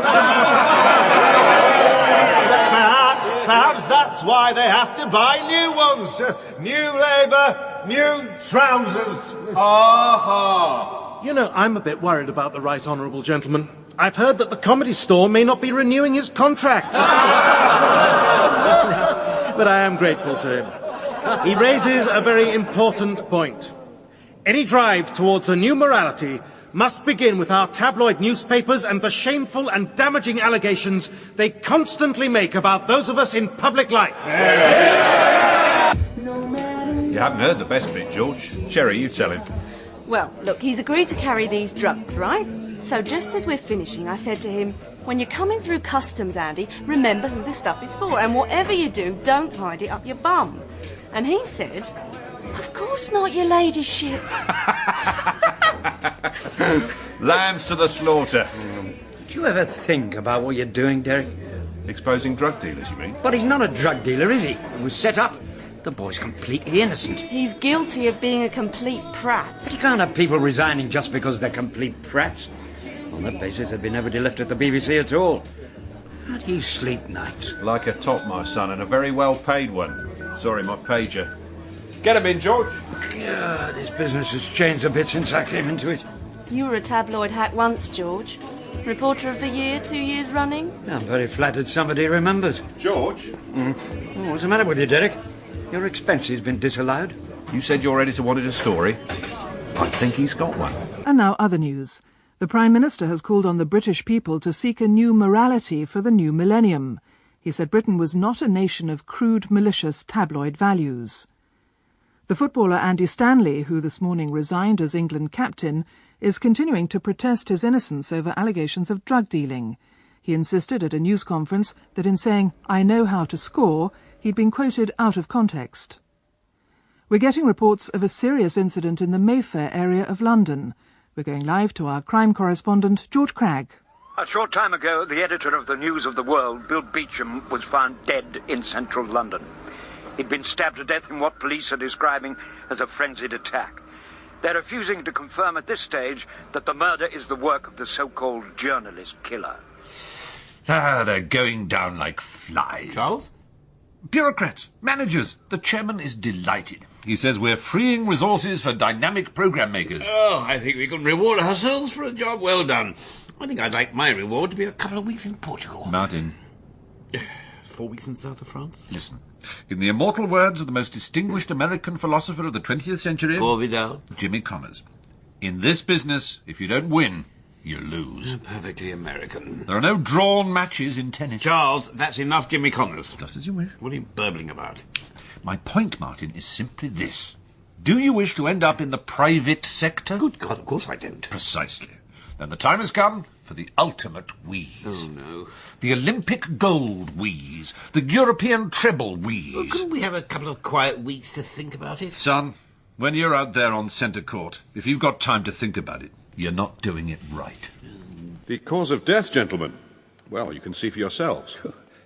Perhaps that's why they have to buy new ones. New Labour, new trousers. Aha! You know, I'm a bit worried about the Right Honourable Gentleman. I've heard that the Comedy Store may not be renewing his contract. But I am grateful to him. He raises a very important point. Any drive towards a new morality must begin with our tabloid newspapers and the shameful and damaging allegations they constantly make about those of us in public life. You haven't heard the best bit, George. Cherry, you tell him. Well, look, he's agreed to carry these drugs, right? So just as we're finishing, I said to him, when you're coming through customs, Andy, remember who the stuff is for, and whatever you do, don't hide it up your bum. And he said, of course not, your ladyship. Lambs to the slaughter. Do you ever think about what you're doing, Derek? Exposing drug dealers, you mean? But he's not a drug dealer, is he? It was set up. The boy's completely innocent. He's guilty of being a complete prat. You can't have people resigning just because they're complete prats. On that basis, they'd be nobody left at the BBC at all. How do you sleep nights? Like a top, my son, and a very well-paid one. Sorry, my pager. Get him in, George. God, this business has changed a bit since I came into it. You were a tabloid hack once, George. Reporter of the Year, 2 years running. I'm very flattered somebody remembers. George? Oh, what's the matter with you, Derek? Your expenses been disallowed. You said your editor wanted a story. I think he's got one. And now other news. The Prime Minister has called on the British people to seek a new morality for the new millennium. He said Britain was not a nation of crude, malicious tabloid values. The footballer Andy Stanley, who this morning resigned as England captain, is continuing to protest his innocence over allegations of drug dealing. He insisted at a news conference that in saying, "I know how to score," he'd been quoted out of context. We're getting reports of a serious incident in the Mayfair area of London. We're going live to our crime correspondent, George Cragge. A short time ago, the editor of the News of the World, Bill Beecham, was found dead in central London. He'd been stabbed to death in what police are describing as a frenzied attack. They're refusing to confirm at this stage that the murder is the work of the so-called journalist killer. They're going down like flies. Charles? Bureaucrats, managers. The chairman is delighted. He says we're freeing resources for dynamic program makers. Oh, I think we can reward ourselves for a job well done. I think I'd like my reward to be a couple of weeks in Portugal. Martin. 4 weeks in south of France? Listen. In the immortal words of the most distinguished American philosopher of the 20th century, Vidal. Jimmy Connors, in this business, if you don't win, you lose. Perfectly American. There are no drawn matches in tennis. Charles, that's enough, Jimmy Connors. Just as you wish. What are you burbling about? My point, Martin, is simply this. Do you wish to end up in the private sector? Good God, of course I don't. Precisely. Then the time has come for the ultimate wheeze. Oh, no. The Olympic gold wheeze. The European treble wheeze. Well, couldn't we have a couple of quiet weeks to think about it? Son, when you're out there on centre court, if you've got time to think about it, you're not doing it right. The cause of death, gentlemen. Well, you can see for yourselves.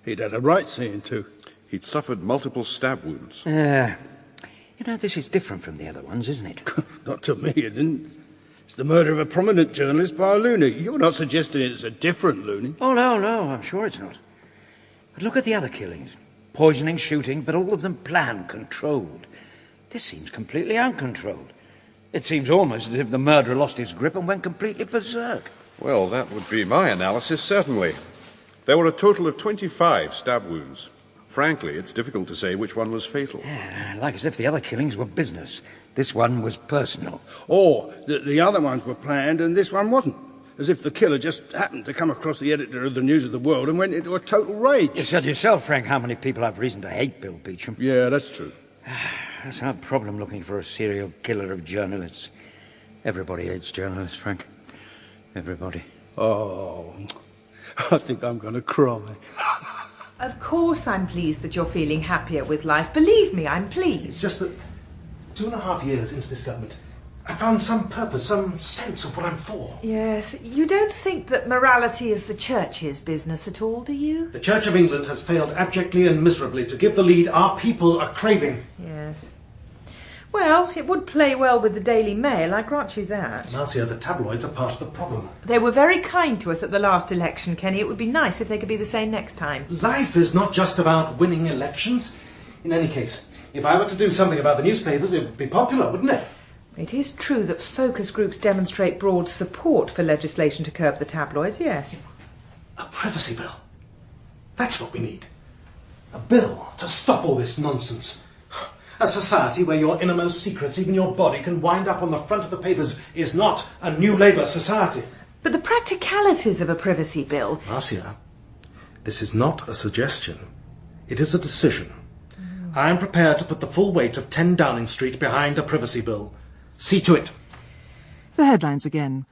He'd had a right seeing to. He'd suffered multiple stab wounds. This is different from the other ones, isn't it? Not to me, it isn't. It's the murder of a prominent journalist by a loony. You're not suggesting it's a different loony? Oh, no, I'm sure it's not. But look at the other killings. Poisoning, shooting, but all of them planned, controlled. This seems completely uncontrolled. It seems almost as if the murderer lost his grip and went completely berserk. Well, that would be my analysis, certainly. There were a total of 25 stab wounds. Frankly, it's difficult to say which one was fatal. Like as if the other killings were business. This one was personal. Or that the other ones were planned and this one wasn't. As if the killer just happened to come across the editor of the News of the World and went into a total rage. You said yourself, Frank, how many people have reason to hate Bill Beecham. Yeah, that's true. That's our problem looking for a serial killer of journalists. Everybody hates journalists, Frank. Everybody. Oh, I think I'm going to cry. Of course I'm pleased that you're feeling happier with life. Believe me, I'm pleased. It's just that 2.5 years into this government, I found some purpose, some sense of what I'm for. Yes. You don't think that morality is the Church's business at all, do you? The Church of England has failed abjectly and miserably to give the lead our people are craving. Yes. Well, it would play well with the Daily Mail, I grant you that. Marcia, the tabloids are part of the problem. They were very kind to us at the last election, Kenny. It would be nice if they could be the same next time. Life is not just about winning elections. In any case, if I were to do something about the newspapers, it would be popular, wouldn't it? It is true that focus groups demonstrate broad support for legislation to curb the tabloids, yes. A privacy bill. That's what we need. A bill to stop all this nonsense. A society where your innermost secrets, even your body, can wind up on the front of the papers is not a New Labour society. But the practicalities of a privacy bill... Marcia, this is not a suggestion. It is a decision. I am prepared to put the full weight of 10 Downing Street behind a privacy bill. See to it. The headlines again.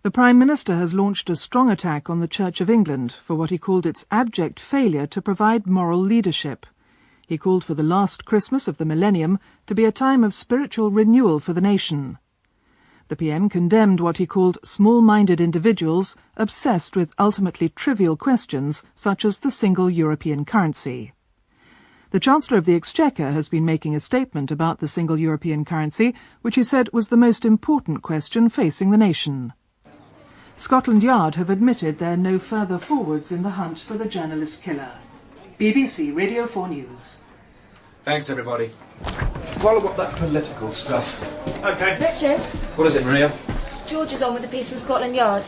The Prime Minister has launched a strong attack on the Church of England for what he called its abject failure to provide moral leadership. He called for the last Christmas of the millennium to be a time of spiritual renewal for the nation. The PM condemned what he called small-minded individuals obsessed with ultimately trivial questions such as the single European currency. The Chancellor of the Exchequer has been making a statement about the single European currency, which he said was the most important question facing the nation. Scotland Yard have admitted there are no further forwards in the hunt for the journalist killer. BBC Radio 4 News. Thanks, everybody. Follow up that political stuff. OK. Richard, What is it, Maria? George is on with the piece from Scotland Yard.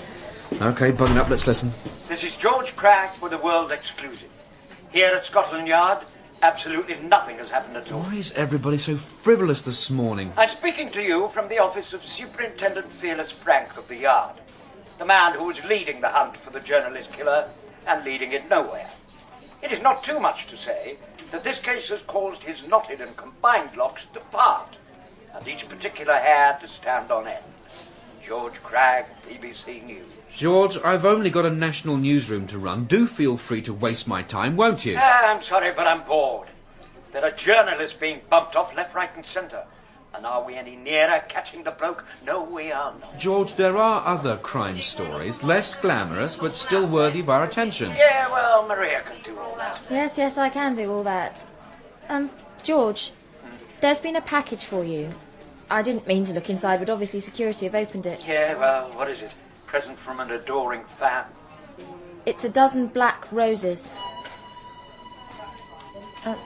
OK, bugging up, let's listen. This is George Cragge for the World Exclusive. Here at Scotland Yard, absolutely nothing has happened at all. Why is everybody so frivolous this morning? I'm speaking to you from the office of Superintendent Fearless Frank of the Yard, the man who is leading the hunt for the journalist killer and leading it nowhere. It is not too much to say that this case has caused his knotted and combined locks to part, and each particular hair to stand on end. George Cragge, BBC News. George, I've only got a national newsroom to run. Do feel free to waste my time, won't you? I'm sorry, but I'm bored. There are journalists being bumped off left, right and centre. And are we any nearer catching the bloke? No, we are not. George, there are other crime stories, less glamorous, but still worthy of our attention. Yeah, well, Maria can do all that. Yes, I can do all that. George, there's been a package for you. I didn't mean to look inside, but obviously security have opened it. Yeah, well, what is it? Present from an adoring fan. It's a dozen black roses.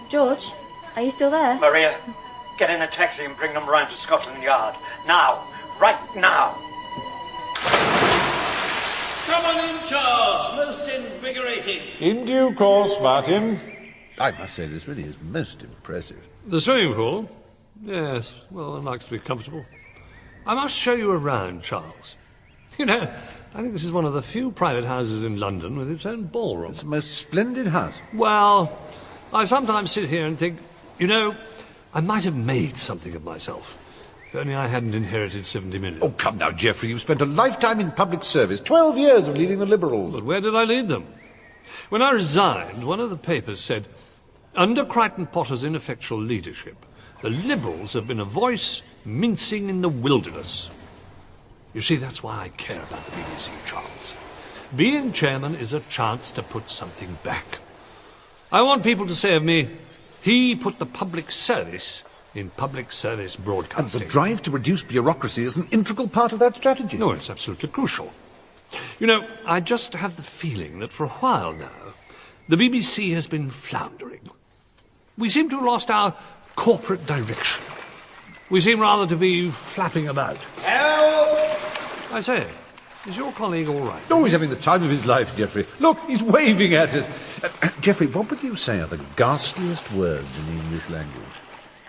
George, are you still there? Maria, get in a taxi and bring them round to Scotland Yard. Now. Right now. Come on in, Charles. Most invigorating. In due course, Martin. I must say, this really is most impressive. The swimming pool? Yes, well, one likes to be comfortable. I must show you around, Charles. You know, I think this is one of the few private houses in London with its own ballroom. It's the most splendid house. Well, I sometimes sit here and think, you know, I might have made something of myself. If only I hadn't inherited 70 million. Oh, come now, Geoffrey, you've spent a lifetime in public service, 12 years of leading the Liberals. But where did I lead them? When I resigned, one of the papers said, under Crichton Potter's ineffectual leadership, the Liberals have been a voice mincing in the wilderness. You see, that's why I care about the BBC, Charles. Being chairman is a chance to put something back. I want people to say of me, he put the public service in public service broadcasting. And the drive to reduce bureaucracy is an integral part of that strategy. No, it's absolutely crucial. You know, I just have the feeling that for a while now, the BBC has been floundering. We seem to have lost our corporate direction. We seem rather to be flapping about. Help! I say, is your colleague all right? Oh, he's having the time of his life, Geoffrey. Look, he's waving at us. Geoffrey, what would you say are the ghastliest words in the English language?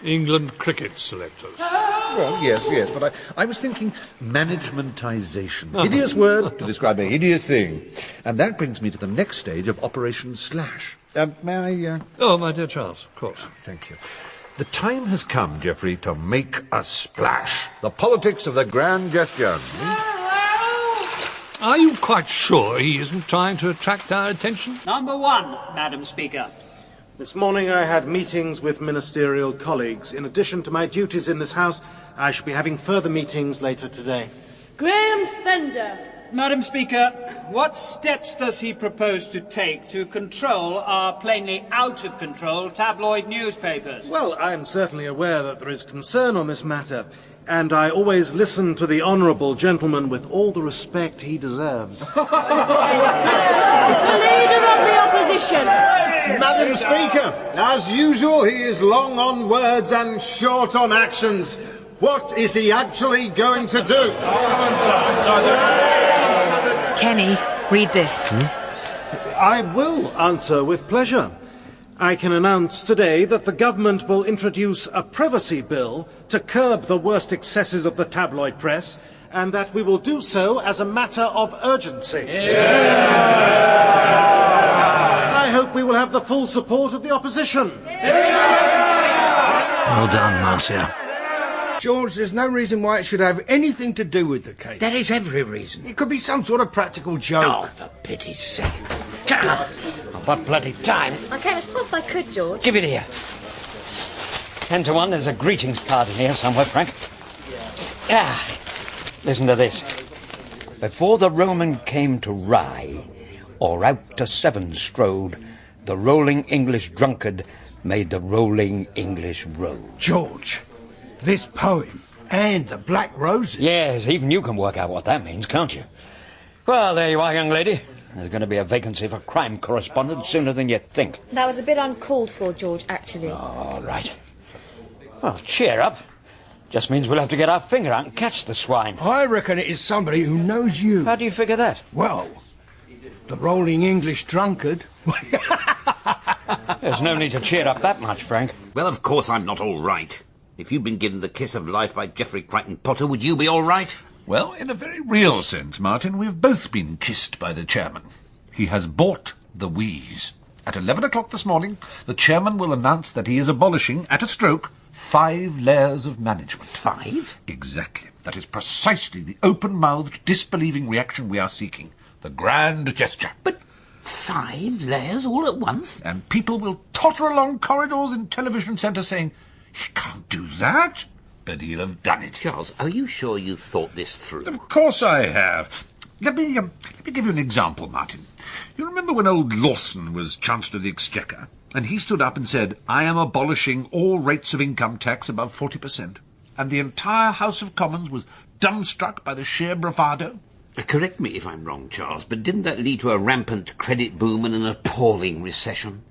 England cricket selectors. Well, yes, but I was thinking managementisation. Hideous word to describe a hideous thing. And that brings me to the next stage of Operation Slash. May I... Oh, my dear Charles, of course. Thank you. The time has come, Geoffrey, to make a splash. The politics of the grand gesture. Are you quite sure he isn't trying to attract our attention? Number one, Madam Speaker. This morning I had meetings with ministerial colleagues. In addition to my duties in this House, I shall be having further meetings later today. Graham Spender. Madam Speaker, what steps does he propose to take to control our plainly out-of-control tabloid newspapers? Well, I am certainly aware that there is concern on this matter, and I always listen to the honourable gentleman with all the respect he deserves. The leader of the opposition. Madam Speaker, as usual, he is long on words and short on actions. What is he actually going to do? Kenny, read this. I will answer with pleasure. I can announce today that the government will introduce a privacy bill to curb the worst excesses of the tabloid press, and that we will do so as a matter of urgency. I hope we will have the full support of the opposition. Well done, Marcia. George, there's no reason why it should have anything to do with the case. There is every reason. It could be some sort of practical joke. Oh, for pity's sake. What bloody time? I came as fast as I could, George. Give it here. 10 to 1, there's a greetings card in here somewhere, Frank. Listen to this. Before the Roman came to Rye, or out to Severn strode, the rolling English drunkard made the rolling English road. George, this poem and the Black Roses. Yes, even you can work out what that means, can't you? Well, there you are, young lady. There's going to be a vacancy for crime correspondent sooner than you think. That was a bit uncalled for, George, actually. All right. Well, cheer up. Just means we'll have to get our finger out and catch the swine. I reckon it is somebody who knows you. How do you figure that? Well, the rolling English drunkard. There's no need to cheer up that much, Frank. Well, of course I'm not all right. If you'd been given the kiss of life by Geoffrey Crichton Potter, would you be all right? Well, in a very real sense, Martin, we've both been kissed by the chairman. He has bought the wheeze. At 11 o'clock this morning, the chairman will announce that he is abolishing, at a stroke, 5 layers of management. 5? Exactly. That is precisely the open-mouthed, disbelieving reaction we are seeking. The grand gesture. But 5 layers all at once? And people will totter along corridors in television centres saying, he can't do that, but he'll have done it. Charles, are you sure you've thought this through? Of course I have. Let me give you an example, Martin. You remember when old Lawson was Chancellor of the Exchequer, and he stood up and said, I am abolishing all rates of income tax above 40%, and the entire House of Commons was dumbstruck by the sheer bravado? Correct me if I'm wrong, Charles, but didn't that lead to a rampant credit boom and an appalling recession?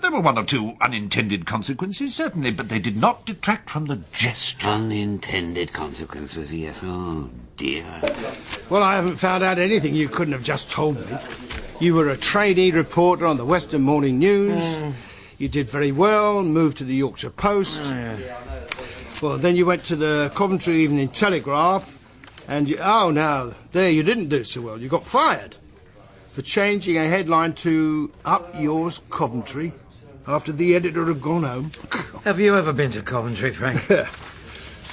There were 1 or 2 unintended consequences, certainly, but they did not detract from the gesture. Unintended consequences, yes. Oh, dear. Well, I haven't found out anything you couldn't have just told me. You were a trainee reporter on the Western Morning News. You did very well, moved to the Yorkshire Post. Well, then you went to the Coventry Evening Telegraph, and you... Oh, no, there you didn't do so well. You got fired for changing a headline to Up Yours Coventry after the editor had gone home. Have you ever been to Coventry, Frank?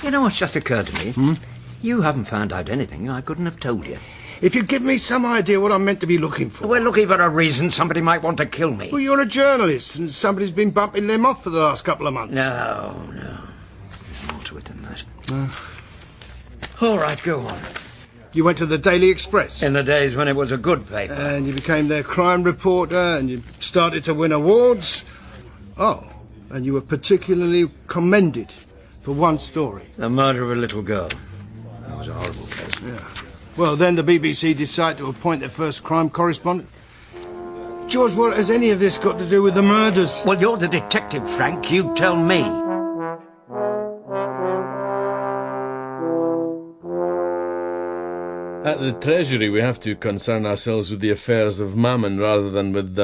You know what's just occurred to me? You haven't found out anything I couldn't have told you. If you'd give me some idea what I'm meant to be looking for. We're looking for a reason somebody might want to kill me. Well, you're a journalist, and somebody's been bumping them off for the last couple of months. No. There's more to it than that. All right, go on. You went to the Daily Express. In the days when it was a good paper. And you became their crime reporter, and you started to win awards. Oh, and you were particularly commended for one story. The murder of a little girl. That was a horrible case. Yeah. Well, then the BBC decided to appoint their first crime correspondent. George, what has any of this got to do with the murders? Well, you're the detective, Frank. You tell me. At the Treasury, we have to concern ourselves with the affairs of mammon rather than with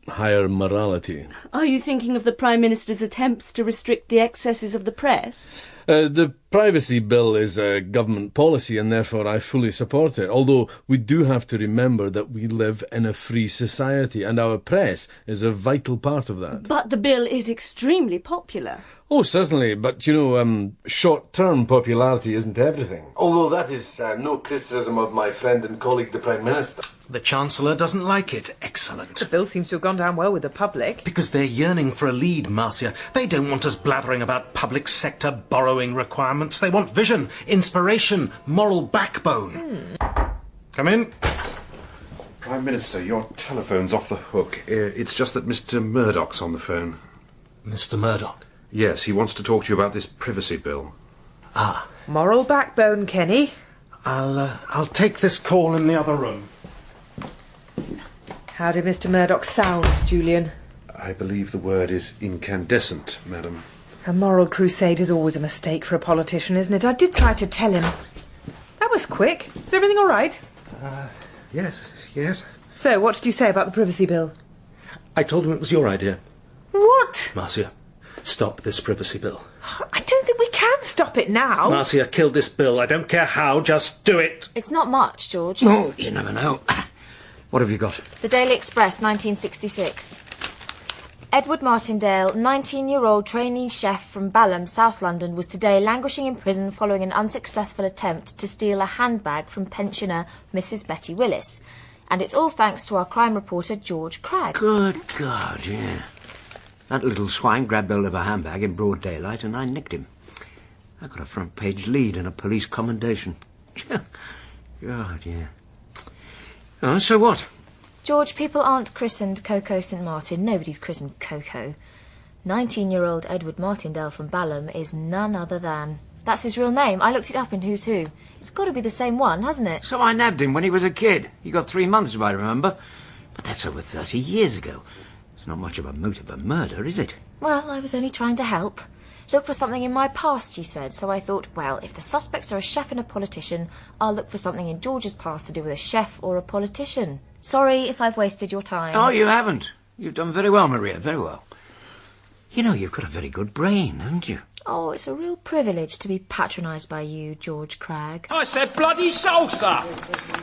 higher morality. Are you thinking of the Prime Minister's attempts to restrict the excesses of the press? The privacy bill is a government policy and therefore I fully support it, although we do have to remember that we live in a free society and our press is a vital part of that. But the bill is extremely popular. Oh, certainly, but, you know, short-term popularity isn't everything. Although that is no criticism of my friend and colleague, the Prime Minister. The Chancellor doesn't like it. Excellent. The bill seems to have gone down well with the public. Because they're yearning for a lead, Marcia. They don't want us blathering about public sector borrowing requirements. They want vision, inspiration, moral backbone. Come in. Prime Minister, your telephone's off the hook. It's just that Mr. Murdoch's on the phone. Mr. Murdoch? Yes, he wants to talk to you about this privacy bill. Ah. Moral backbone, Kenny. I'll take this call in the other room. How did Mr. Murdoch sound, Julian? I believe the word is incandescent, madam. A moral crusade is always a mistake for a politician, isn't it? I did try to tell him. That was quick. Is everything all right? Yes. So, what did you say about the privacy bill? I told him it was your idea. What? Marcia, stop this privacy bill. I don't think we can stop it now. Marcia, kill this bill. I don't care how, just do it. It's not much, George. Oh, you never know. What have you got? The Daily Express, 1966. Edward Martindale, 19-year-old trainee chef from Balham, South London, was today languishing in prison following an unsuccessful attempt to steal a handbag from pensioner Mrs. Betty Willis. And it's all thanks to our crime reporter, George Cragge. Good God, yeah. That little swine grabbed hold of a handbag in broad daylight and I nicked him. I got a front page lead and a police commendation. God, yeah. Oh, so what? George, people aren't christened Coco St. Martin. Nobody's christened Coco. 19-year-old Edward Martindale from Balham is none other than... That's his real name. I looked it up in Who's Who. It's got to be the same one, hasn't it? So I nabbed him when he was a kid. He got 3 months, if I remember. But that's over 30 years ago. It's not much of a motive of murder, is it? Well, I was only trying to help. Look for something in my past, you said, so I thought, well, if the suspects are a chef and a politician, I'll look for something in George's past to do with a chef or a politician. Sorry if I've wasted your time. Oh, you haven't. You've done very well, Maria, very well. You know, you've got a very good brain, haven't you? Oh, it's a real privilege to be patronised by you, George Cragge. I said bloody salsa!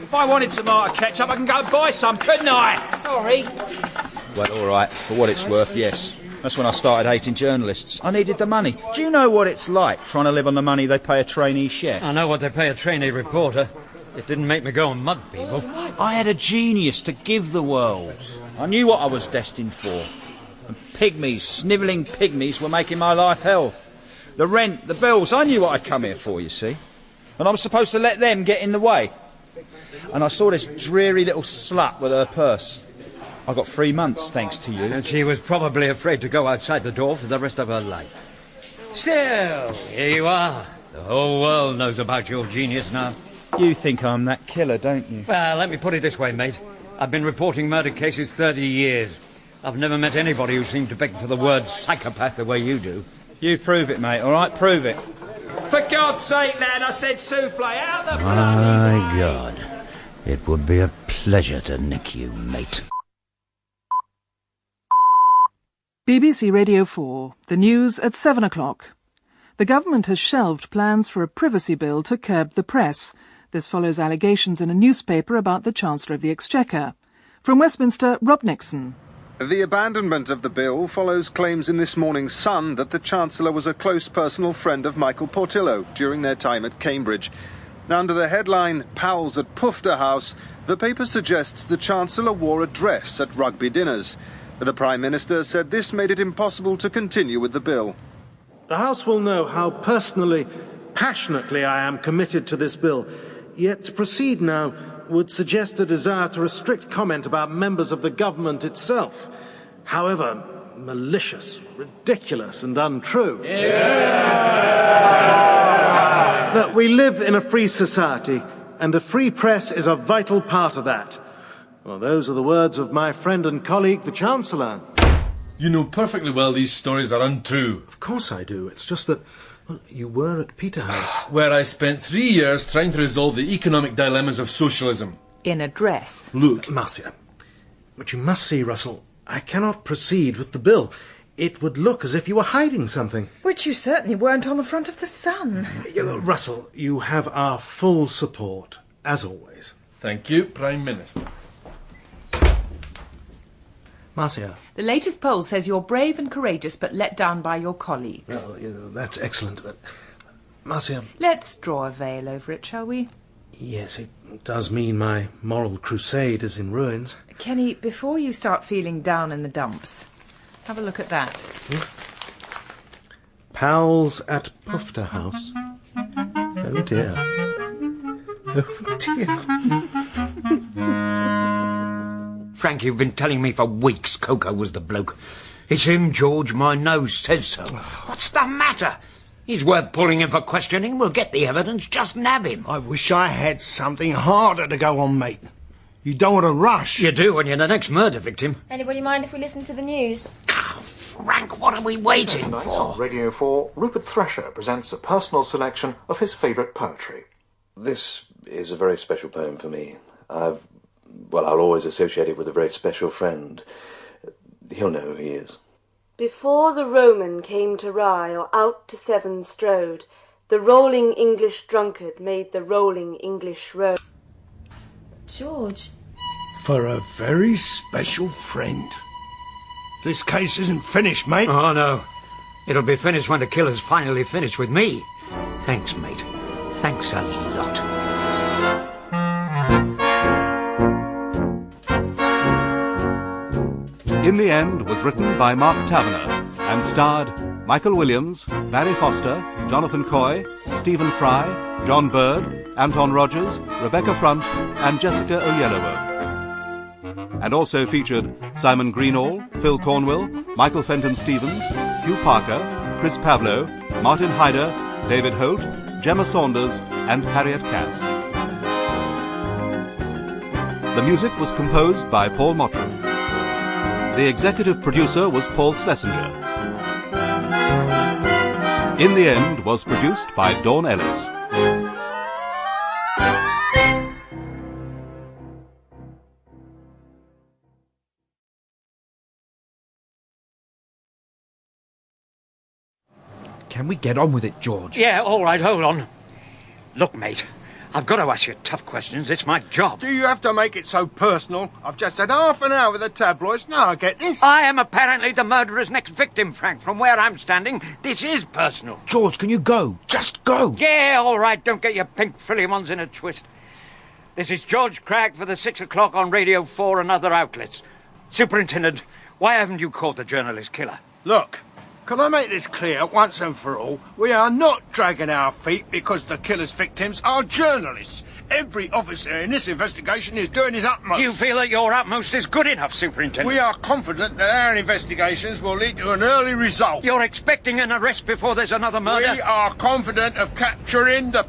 If I wanted tomato ketchup, I can go buy some, couldn't I? Sorry. Well, all right, for what it's worth, yes. That's when I started hating journalists. I needed the money. Do you know what it's like, trying to live on the money they pay a trainee chef? I know what they pay a trainee reporter. It didn't make me go and mug people. I had a genius to give the world. I knew what I was destined for. And pygmies, snivelling pygmies, were making my life hell. The rent, the bills, I knew what I'd come here for, you see. And I was supposed to let them get in the way. And I saw this dreary little slut with her purse. I got 3 months, thanks to you. And she was probably afraid to go outside the door for the rest of her life. Still, here you are. The whole world knows about your genius now. You think I'm that killer, don't you? Well, let me put it this way, mate. I've been reporting murder cases 30 years. I've never met anybody who seemed to beg for the word psychopath the way you do. You prove it, mate, all right? Prove it. For God's sake, lad, I said souffle, out the My God. It would be a pleasure to nick you, mate. BBC Radio 4, the news at 7 o'clock. The government has shelved plans for a privacy bill to curb the press. This follows allegations in a newspaper about the Chancellor of the Exchequer. From Westminster, Rob Nixon. The abandonment of the bill follows claims in this morning's Sun that the Chancellor was a close personal friend of Michael Portillo during their time at Cambridge. Under the headline, Pals at Pufter House, the paper suggests the Chancellor wore a dress at rugby dinners. The Prime Minister said this made it impossible to continue with the bill. The House will know how personally, passionately I am committed to this bill. Yet to proceed now would suggest a desire to restrict comment about members of the government itself, however malicious, ridiculous and untrue. Look, we live in a free society, and a free press is a vital part of that. Well, those are the words of my friend and colleague, the Chancellor. You know perfectly well these stories are untrue. Of course I do. It's just that, well, you were at Peterhouse. Where I spent 3 years trying to resolve the economic dilemmas of socialism. In a dress. Look, Marcia, but you must see, Russell, I cannot proceed with the bill. It would look as if you were hiding something. Which you certainly weren't on the front of the Sun. Russell, you have our full support, as always. Thank you, Prime Minister. Marcia. The latest poll says you're brave and courageous, but let down by your colleagues. Well, that's excellent, but... Marcia... Let's draw a veil over it, shall we? Yes, it does mean my moral crusade is in ruins. Kenny, before you start feeling down in the dumps, have a look at that. Pals at Pufter House. Oh, dear. Oh, dear. Frank, you've been telling me for weeks Coco was the bloke. It's him, George. My nose says so. What's the matter? He's worth pulling in for questioning. We'll get the evidence. Just nab him. I wish I had something harder to go on, mate. You don't want to rush. You do when you're the next murder victim. Anybody mind if we listen to the news? Frank, what are we waiting Tonight for? on Radio 4, Rupert Thresher presents a personal selection of his favourite poetry. This is a very special poem for me. I'll always associate it with a very special friend. He'll know who he is. Before the Roman came to Rye or out to Severn strode, the rolling English drunkard made the rolling English road. George. For a very special friend. This case isn't finished, mate. Oh, no. It'll be finished when the killer's finally finished with me. Thanks, mate. Thanks a lot. In the End was written by Mark Tavener and starred Michael Williams, Barry Foster, Jonathan Coy, Stephen Fry, John Bird, Anton Rogers, Rebecca Prunt and Jessica Oyelowo. And also featured Simon Greenall, Phil Cornwell, Michael Fenton-Stevens, Hugh Parker, Chris Pavlo, Martin Hyder, David Holt, Gemma Saunders and Harriet Cass. The music was composed by Paul Mottram. The executive producer was Paul Schlesinger. In the End was produced by Dawn Ellis. Can we get on with it, George? Yeah, all right, hold on. Look, mate, I've got to ask you tough questions. It's my job. Do you have to make it so personal? I've just had half an hour with the tabloids. Now I get this. I am apparently the murderer's next victim, Frank. From where I'm standing, this is personal. George, can you go? Just go. Yeah, all right. Don't get your pink frilly ones in a twist. This is George Cragge for the 6 o'clock on Radio 4 and other outlets. Superintendent, why haven't you caught the journalist killer? Look, can I make this clear once and for all? We are not dragging our feet because the killer's victims are journalists. Every officer in this investigation is doing his utmost. Do you feel that your utmost is good enough, Superintendent? We are confident that our investigations will lead to an early result. You're expecting an arrest before there's another murder? We are confident of capturing the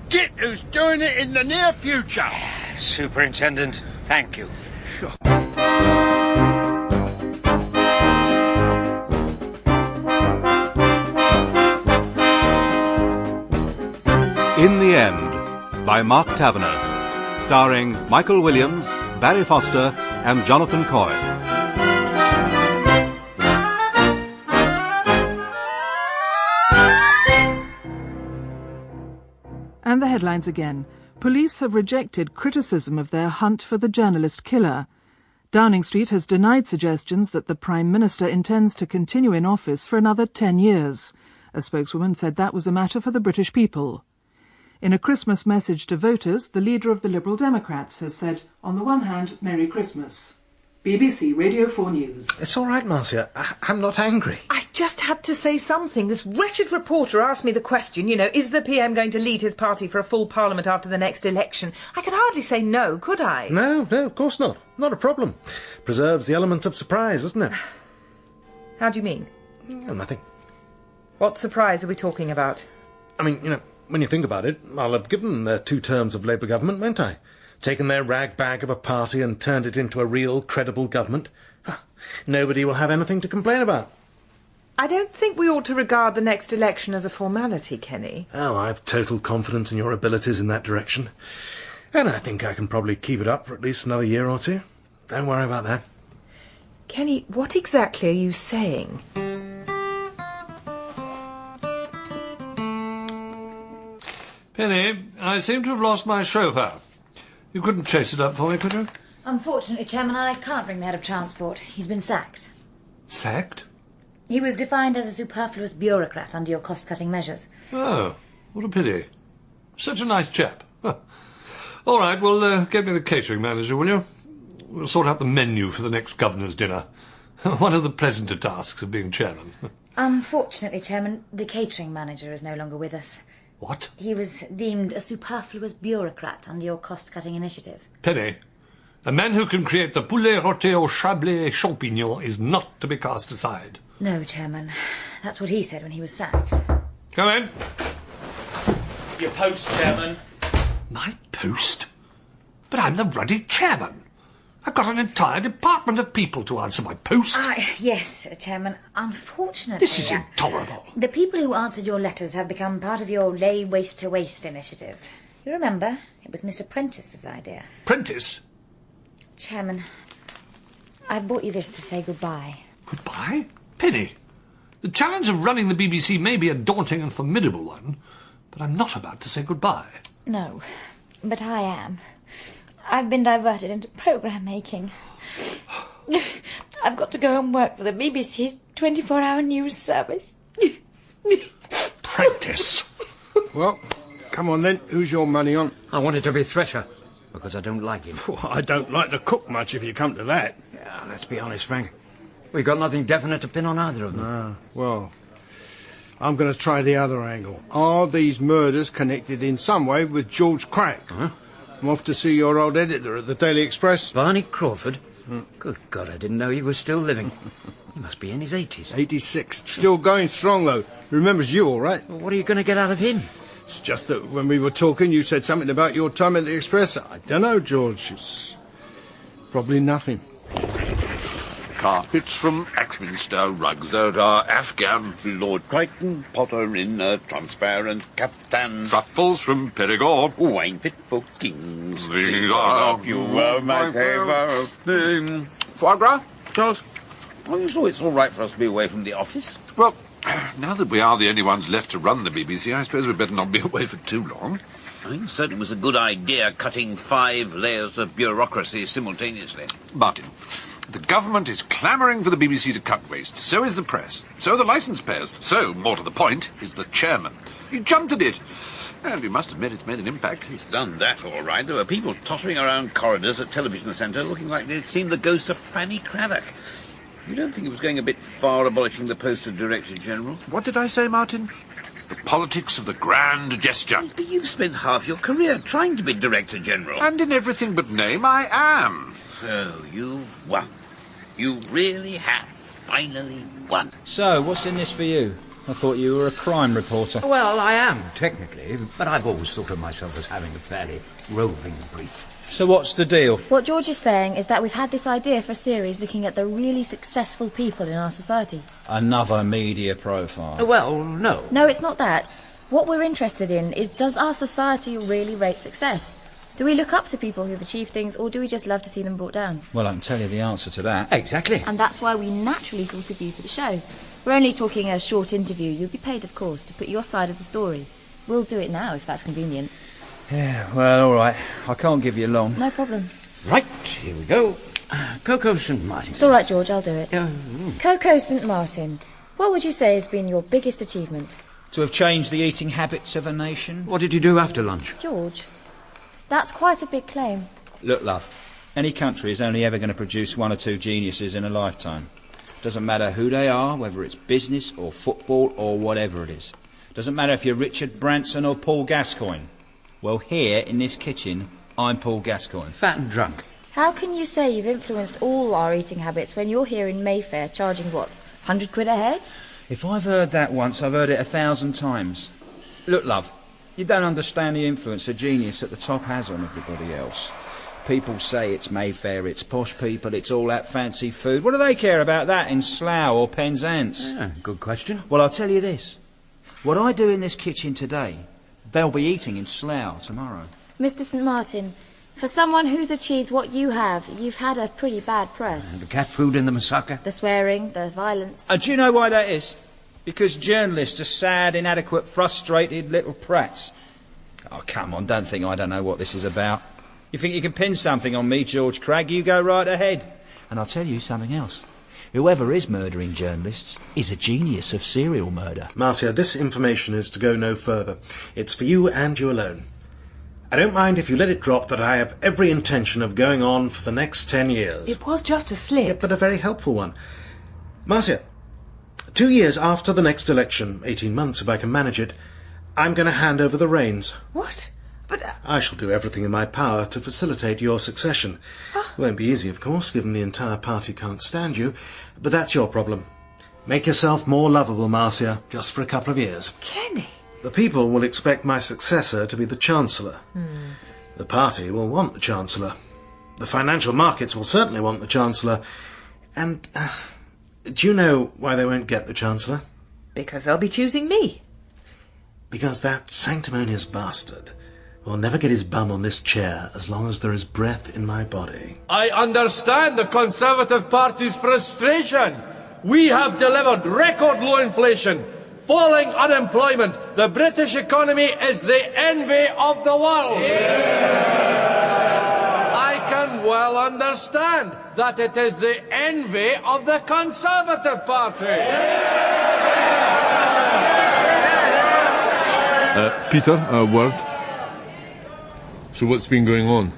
git who's doing it in the near future. Superintendent, thank you. Sure. In the End, by Mark Tavener, starring Michael Williams, Barry Foster and Jonathan Coy. And the headlines again. Police have rejected criticism of their hunt for the journalist killer. Downing Street has denied suggestions that the Prime Minister intends to continue in office for another 10 years. A spokeswoman said that was a matter for the British people. In a Christmas message to voters, the leader of the Liberal Democrats has said, on the one hand, Merry Christmas. BBC Radio 4 News. It's all right, Marcia. I'm not angry. I just had to say something. This wretched reporter asked me the question, is the PM going to lead his party for a full parliament after the next election? I could hardly say no, could I? No, of course not. Not a problem. Preserves the element of surprise, doesn't it? How do you mean? Nothing. What surprise are we talking about? I mean, when you think about it, I'll have given them their 2 terms of Labour government, won't I? Taken their rag bag of a party and turned it into a real, credible government. Nobody will have anything to complain about. I don't think we ought to regard the next election as a formality, Kenny. Oh, I've total confidence in your abilities in that direction. And I think I can probably keep it up for at least another year or 2. Don't worry about that. Kenny, what exactly are you saying? Penny, I seem to have lost my chauffeur. You couldn't chase it up for me, could you? Unfortunately, Chairman, I can't bring the head of transport. He's been sacked. Sacked? He was defined as a superfluous bureaucrat under your cost-cutting measures. Oh, what a pity. Such a nice chap. All right, well, get me the catering manager, will you? We'll sort out the menu for the next governor's dinner. One of the pleasanter tasks of being chairman. Unfortunately, Chairman, the catering manager is no longer with us. What? He was deemed a superfluous bureaucrat under your cost-cutting initiative. Penny, a man who can create the poulet rôti au chablais champignon is not to be cast aside. No, Chairman. That's what he said when he was sacked. Come in. Your post, Chairman. My post? But I'm the ruddy chairman. I've got an entire department of people to answer my post. Yes, Chairman. Unfortunately... This is intolerable. The people who answered your letters have become part of your lay waste to waste initiative. You remember? It was Mr. Prentice's idea. Prentice? Chairman, I brought you this to say goodbye. Goodbye? Penny, the challenge of running the BBC may be a daunting and formidable one, but I'm not about to say goodbye. No, but I am. I've been diverted into programme making. I've got to go and work for the BBC's 24-hour news service. Prentice! Well, come on then. Who's your money on? I want it to be Thresher, because I don't like him. Well, I don't like to cook much if you come to that. Yeah, let's be honest, Frank. We've got nothing definite to pin on either of them. Well, I'm going to try the other angle. Are these murders connected in some way with George Cragge? Huh? I'm off to see your old editor at the Daily Express. Barney Crawford? Good God, I didn't know he was still living. He must be in his 80s. 86. Still going strong, though. Remembers you all right. Well, what are you going to get out of him? It's just that when we were talking, you said something about your time at the Express. I don't know, George. It's probably nothing. Carpets from Axminster, rugs that are Afghan. Lord Crichton, Potter in transparent caftan. Truffles from Perigord. Wine fit for kings. These are a few of my favourite. Foie gras, Charles? Oh, so it's all right for us to be away from the office? Well, now that we are the only ones left to run the BBC, I suppose we'd better not be away for too long. I think it certainly was a good idea, cutting 5 layers of bureaucracy simultaneously. Martin, the government is clamouring for the BBC to cut waste. So is the press. So are the licence payers. So, more to the point, is the chairman. He jumped at it. And we must admit it's made an impact. He's done that all right. There were people tottering around corridors at Television Centre looking like they'd seen the ghost of Fanny Craddock. You don't think it was going a bit far abolishing the post of Director General? What did I say, Martin? The politics of the grand gesture. But you've spent half your career trying to be Director General. And in everything but name, I am. So, you've won. You really have finally won. So, what's in this for you? I thought you were a crime reporter. Well, I am, technically, but I've always thought of myself as having a fairly roving brief. So what's the deal? What George is saying is that we've had this idea for a series looking at the really successful people in our society. Another media profile. Well, no. No, it's not that. What we're interested in is, does our society really rate success? Do we look up to people who've achieved things, or do we just love to see them brought down? Well, I can tell you the answer to that. Exactly. And that's why we naturally thought of you for the show. We're only talking a short interview. You'll be paid, of course, to put your side of the story. We'll do it now, if that's convenient. Yeah, well, all right. I can't give you long. No problem. Right, here we go. Coco St. Martin. It's all right, George, I'll do it. Coco St. Martin. What would you say has been your biggest achievement? To have changed the eating habits of a nation. What did you do after lunch? George, that's quite a big claim. Look, love, any country is only ever going to produce 1 or 2 geniuses in a lifetime. Doesn't matter who they are, whether it's business or football or whatever it is. Doesn't matter if you're Richard Branson or Paul Gascoigne. Well, here, in this kitchen, I'm Paul Gascoigne. Fat and drunk. How can you say you've influenced all our eating habits when you're here in Mayfair charging, what, 100 quid a head? If I've heard that once, I've heard it 1,000 times. Look, love, you don't understand the influence a genius at the top has on everybody else. People say it's Mayfair, it's posh people, it's all that fancy food. What do they care about that in Slough or Penzance? Yeah, good question. Well, I'll tell you this. What I do in this kitchen today, they'll be eating in Slough tomorrow. Mr. St. Martin, for someone who's achieved what you have, you've had a pretty bad press. The cat food in the massacre. The swearing, the violence. Do you know why that is? Because journalists are sad, inadequate, frustrated little prats. Oh, come on, don't think I don't know what this is about. You think you can pin something on me, George Cragge? You go right ahead. And I'll tell you something else. Whoever is murdering journalists is a genius of serial murder. Marcia, this information is to go no further. It's for you and you alone. I don't mind if you let it drop that I have every intention of going on for the next 10 years. It was just a slip. Yeah, but a very helpful one. Marcia, 2 years after the next election, 18 months if I can manage it, I'm going to hand over the reins. What? But... I shall do everything in my power to facilitate your succession. It won't be easy, of course, given the entire party can't stand you, but that's your problem. Make yourself more lovable, Marcia, just for a couple of years. Kenny! The people will expect my successor to be the Chancellor. The party will want the Chancellor. The financial markets will certainly want the Chancellor. And do you know why they won't get the Chancellor? Because they'll be choosing me. Because that sanctimonious bastard will never get his bum on this chair as long as there is breath in my body. I understand the Conservative Party's frustration. We have delivered record low inflation, falling unemployment. The British economy is the envy of the world. I can well understand that it is the envy of the Conservative Party. Peter, a word. So what's been going on?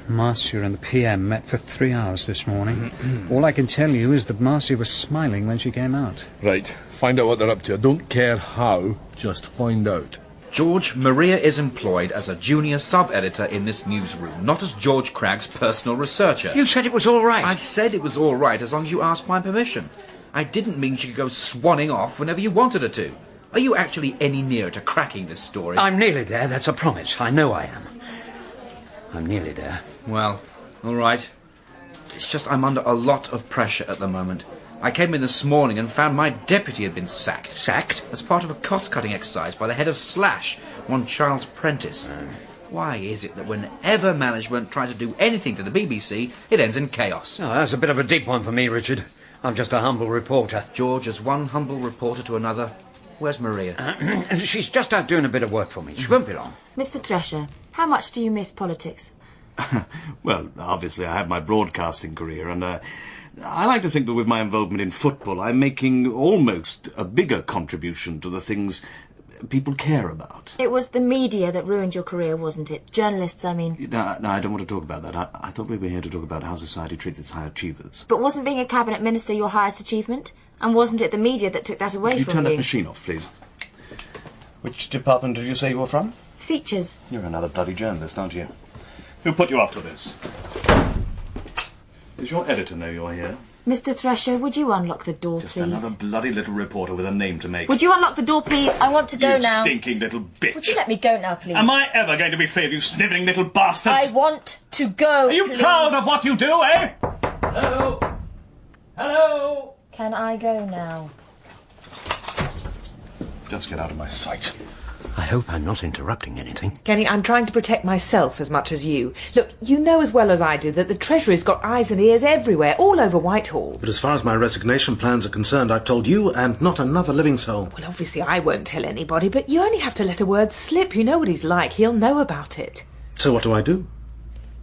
Marcia and the PM met for 3 hours this morning. All I can tell you is that Marcia was smiling when she came out. Right, find out what they're up to. I don't care how, just find out. George, Maria is employed as a junior sub-editor in this newsroom, not as George Cragge's personal researcher. You said it was all right. I said it was all right as long as you asked my permission. I didn't mean she could go swanning off whenever you wanted her to. Are you actually any nearer to cracking this story? I'm nearly there, that's a promise. I know I am. I'm nearly there. Well, all right. It's just I'm under a lot of pressure at the moment. I came in this morning and found my deputy had been sacked. Sacked? As part of a cost-cutting exercise by the head of Slash, one Charles Prentice. Why is it that whenever management tries to do anything to the BBC, it ends in chaos? Oh, that's a bit of a deep one for me, Richard. I'm just a humble reporter. George, as one humble reporter to another. Where's Maria? She's just out doing a bit of work for me. She won't be long. Mr. Thresher, how much do you miss politics? Well, obviously I had my broadcasting career, and I like to think that with my involvement in football, I'm making almost a bigger contribution to the things people care about. It was the media that ruined your career, wasn't it? Journalists, I mean. No, I don't want to talk about that. I thought we were here to talk about how society treats its high achievers. But wasn't being a cabinet minister your highest achievement? And wasn't it the media that took that away from you? Could you turn that machine off, please? Which department did you say you were from? Features. You're another bloody journalist, aren't you? Who put you up to this? Does your editor know you're here? Mr. Thresher, would you unlock the door, Just please? another bloody little reporter with a name to make. Would you unlock the door, please? I want to go now. You stinking little bitch. Would you let me go now, please? Am I ever going to be free of you snivelling little bastards? I want to go, Are you please. proud of what you do, eh? Hello? Hello? Can I go now? Just get out of my sight. I hope I'm not interrupting anything. Kenny, I'm trying to protect myself as much as you. Look, you know as well as I do that the Treasury's got eyes and ears everywhere, all over Whitehall. But as far as my resignation plans are concerned, I've told you and not another living soul. Well, obviously I won't tell anybody, but you only have to let a word slip. You know what he's like. He'll know about it. So what do I do?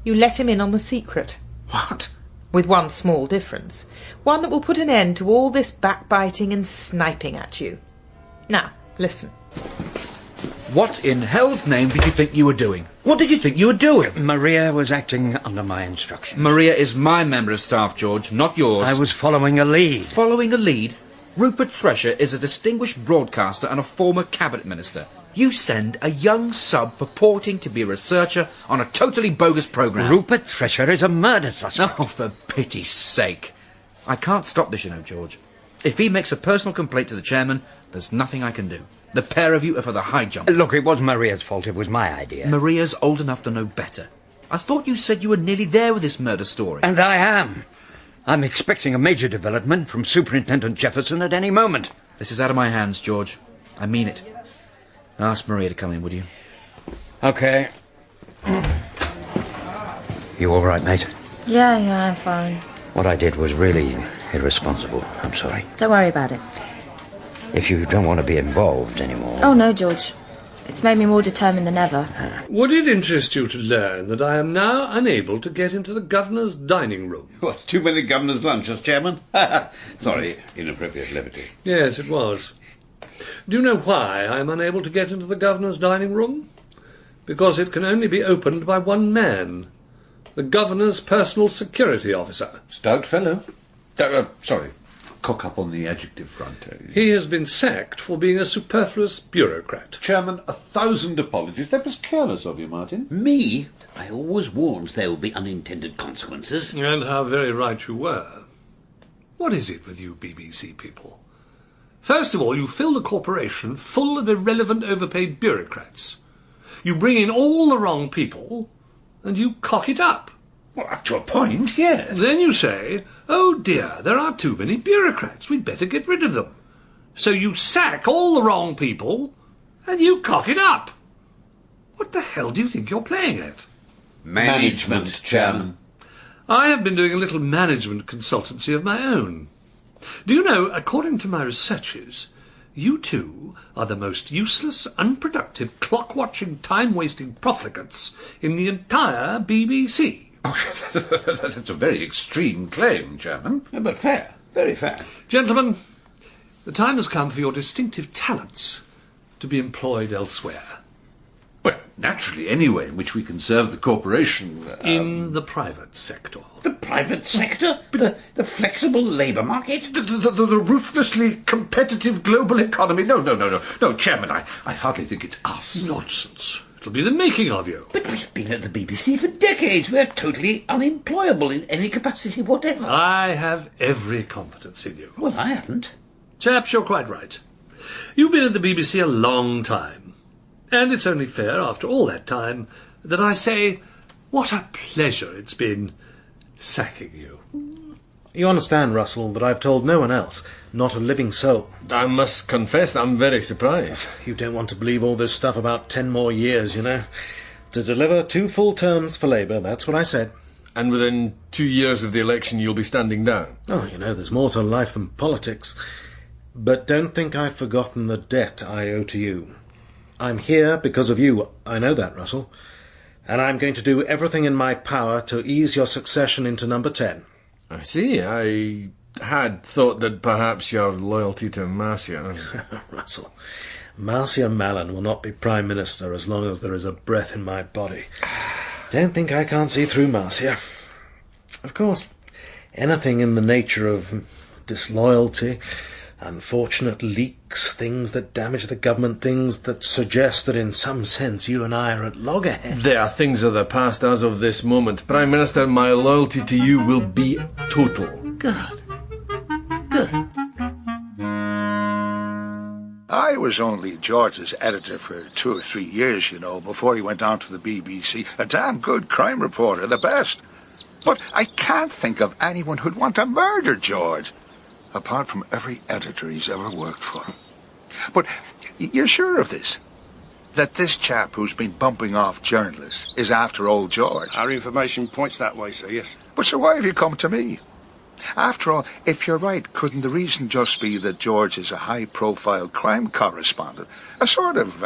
You let him in on the secret. What? With one small difference. One that will put an end to all this backbiting and sniping at you. Now, listen. What in hell's name did you think you were doing? What did you think you were doing? Maria was acting under my instructions. Maria is my member of staff, George, not yours. I was following a lead. Following a lead? Rupert Thresher is a distinguished broadcaster and a former cabinet minister. You send a young sub purporting to be a researcher on a totally bogus programme. Rupert Thresher is a murder suspect. Oh, for pity's sake. I can't stop this, you know, George. If he makes a personal complaint to the chairman, there's nothing I can do. The pair of you are for the high jump. Look, it was Maria's fault. It was my idea. Maria's old enough to know better. I thought you said you were nearly there with this murder story. And I am. I'm expecting a major development from Superintendent Jefferson at any moment. This is out of my hands, George. I mean it. Ask Maria to come in, would you? Okay. You all right, mate? Yeah, I'm fine. What I did was really irresponsible. I'm sorry. Don't worry about it. If you don't want to be involved anymore... Oh, no, George. It's made me more determined than ever. Would it interest you to learn that I am now unable to get into the governor's dining room? What, too many governor's lunches, Chairman? Sorry, inappropriate levity. Yes, it was. Do you know why I am unable to get into the governor's dining room? Because it can only be opened by one man. The governor's personal security officer. Stout fellow. Sorry. Cock up on the adjective front. He has been sacked for being a superfluous bureaucrat. Chairman, 1,000 apologies. That was careless of you, Martin. Me? I always warned there would be unintended consequences. And how very right you were. What is it with you BBC people? First of all, you fill the corporation full of irrelevant, overpaid bureaucrats. You bring in all the wrong people, and you cock it up. Well, up to a point, yes. Then you say, oh dear, there are too many bureaucrats, we'd better get rid of them. So you sack all the wrong people, and you cock it up. What the hell do you think you're playing at? Management, Chairman. I have been doing a little management consultancy of my own. Do you know, according to my researches, you two are the most useless, unproductive, clock-watching, time-wasting profligates in the entire BBC. Oh, that's a very extreme claim, Chairman. But fair, very fair. Gentlemen, the time has come for your distinctive talents to be employed elsewhere. Well, naturally, any way in which we can serve the corporation. In the private sector. The private sector? The flexible labour market? The ruthlessly competitive global economy? No, Chairman, I hardly think it's us. Nonsense. It'll be the making of you. But we've been at the BBC for decades. We're totally unemployable in any capacity whatever. I have every confidence in you. Well, I haven't. Chaps, you're quite right. You've been at the BBC a long time. And it's only fair, after all that time, that I say, what a pleasure it's been sacking you. You understand, Russell, that I've told no one else, not a living soul. I must confess I'm very surprised. You don't want to believe all this stuff about 10 more years, you know. To deliver 2 full terms for Labour, that's what I said. And within 2 years of the election you'll be standing down? Oh, you know, there's more to life than politics. But don't think I've forgotten the debt I owe to you. I'm here because of you, I know that, Russell. And I'm going to do everything in my power to ease your succession into number 10. I see. I had thought that perhaps your loyalty to Marcia... Russell, Marcia Mallon will not be Prime Minister as long as there is a breath in my body. Don't think I can't see through Marcia. Of course, anything in the nature of disloyalty, unfortunate leaks, things that damage the government, things that suggest that in some sense you and I are at loggerheads. They are things of the past as of this moment. Prime Minister, my loyalty to you will be total. Good. I was only George's editor for 2 or 3 years, you know, before he went on to the BBC. A damn good crime reporter, the best. But I can't think of anyone who'd want to murder George, apart from every editor he's ever worked for. But you're sure of this? That this chap who's been bumping off journalists is after old George? Our information points that way, sir, yes. But so why have you come to me? After all, if you're right, couldn't the reason just be that George is a high-profile crime correspondent? A sort of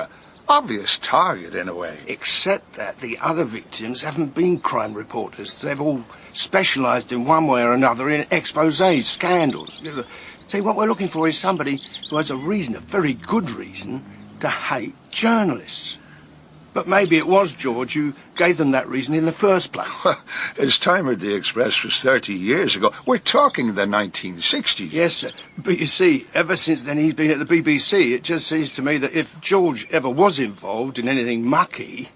obvious target, in a way. Except that the other victims haven't been crime reporters. They've all specialised in one way or another in exposés, scandals. See, what we're looking for is somebody who has a reason, a very good reason, to hate journalists. But maybe it was George who gave them that reason in the first place. His time at the Express was 30 years ago. We're talking the 1960s. Yes, sir. But you see, ever since then he's been at the BBC. It just seems to me that if George ever was involved in anything mucky,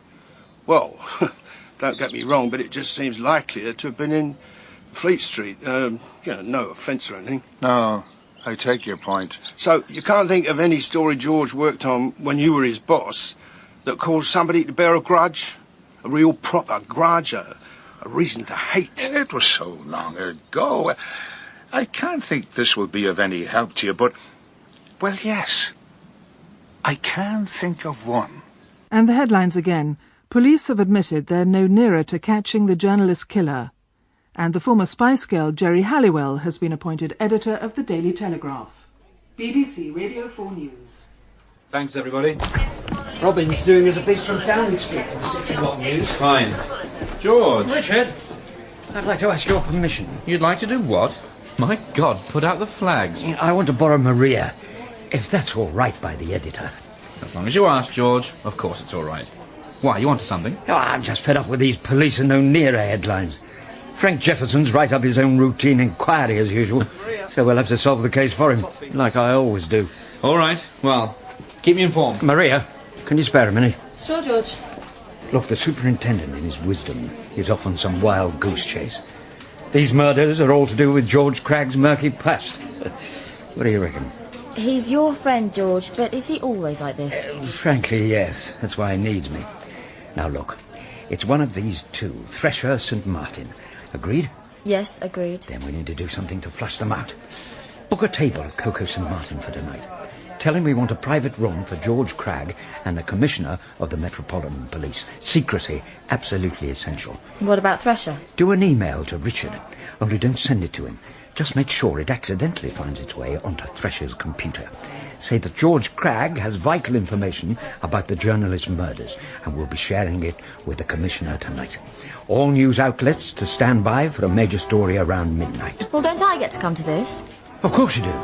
well, don't get me wrong, but it just seems likelier to have been in Fleet Street. No offence or anything. No, I take your point. So you can't think of any story George worked on when you were his boss that caused somebody to bear a grudge? A real proper grudge? A reason to hate? It was so long ago. I can't think this will be of any help to you, but... well, yes. I can think of one. And the headlines again. Police have admitted they're no nearer to catching the journalist killer. And the former Spice Girl, Jerry Halliwell, has been appointed editor of the Daily Telegraph. BBC Radio 4 News. Thanks, everybody. Robin's doing us a piece from Downing Street for the 6 o'clock news. Fine. George. Richard, I'd like to ask your permission. You'd like to do what? My God, put out the flags. I want to borrow Maria, if that's all right by the editor. As long as you ask, George. Of course it's all right. Why, you onto something? Oh, I'm just fed up with these police and no nearer headlines. Frank Jefferson's right up his own routine inquiry as usual, so we'll have to solve the case for him, like I always do. All right, well, keep me informed. Maria, can you spare a minute? Sure, George. Look, the superintendent, in his wisdom, is off on some wild goose chase. These murders are all to do with George Cragge's murky past. What do you reckon? He's your friend, George, but is he always like this? Frankly, yes. That's why he needs me. Now, look, it's one of these two, Thresher, St. Martin. Agreed? Yes, agreed. Then we need to do something to flush them out. Book a table at Coco St. Martin for tonight. Tell him we want a private room for George Cragge and the Commissioner of the Metropolitan Police. Secrecy, absolutely essential. What about Thresher? Do an email to Richard, only don't send it to him. Just make sure it accidentally finds its way onto Thresher's computer. Say that George Cragge has vital information about the journalist murders, and we'll be sharing it with the Commissioner tonight. All news outlets to stand by for a major story around midnight. Well, don't I get to come to this? Of course you do.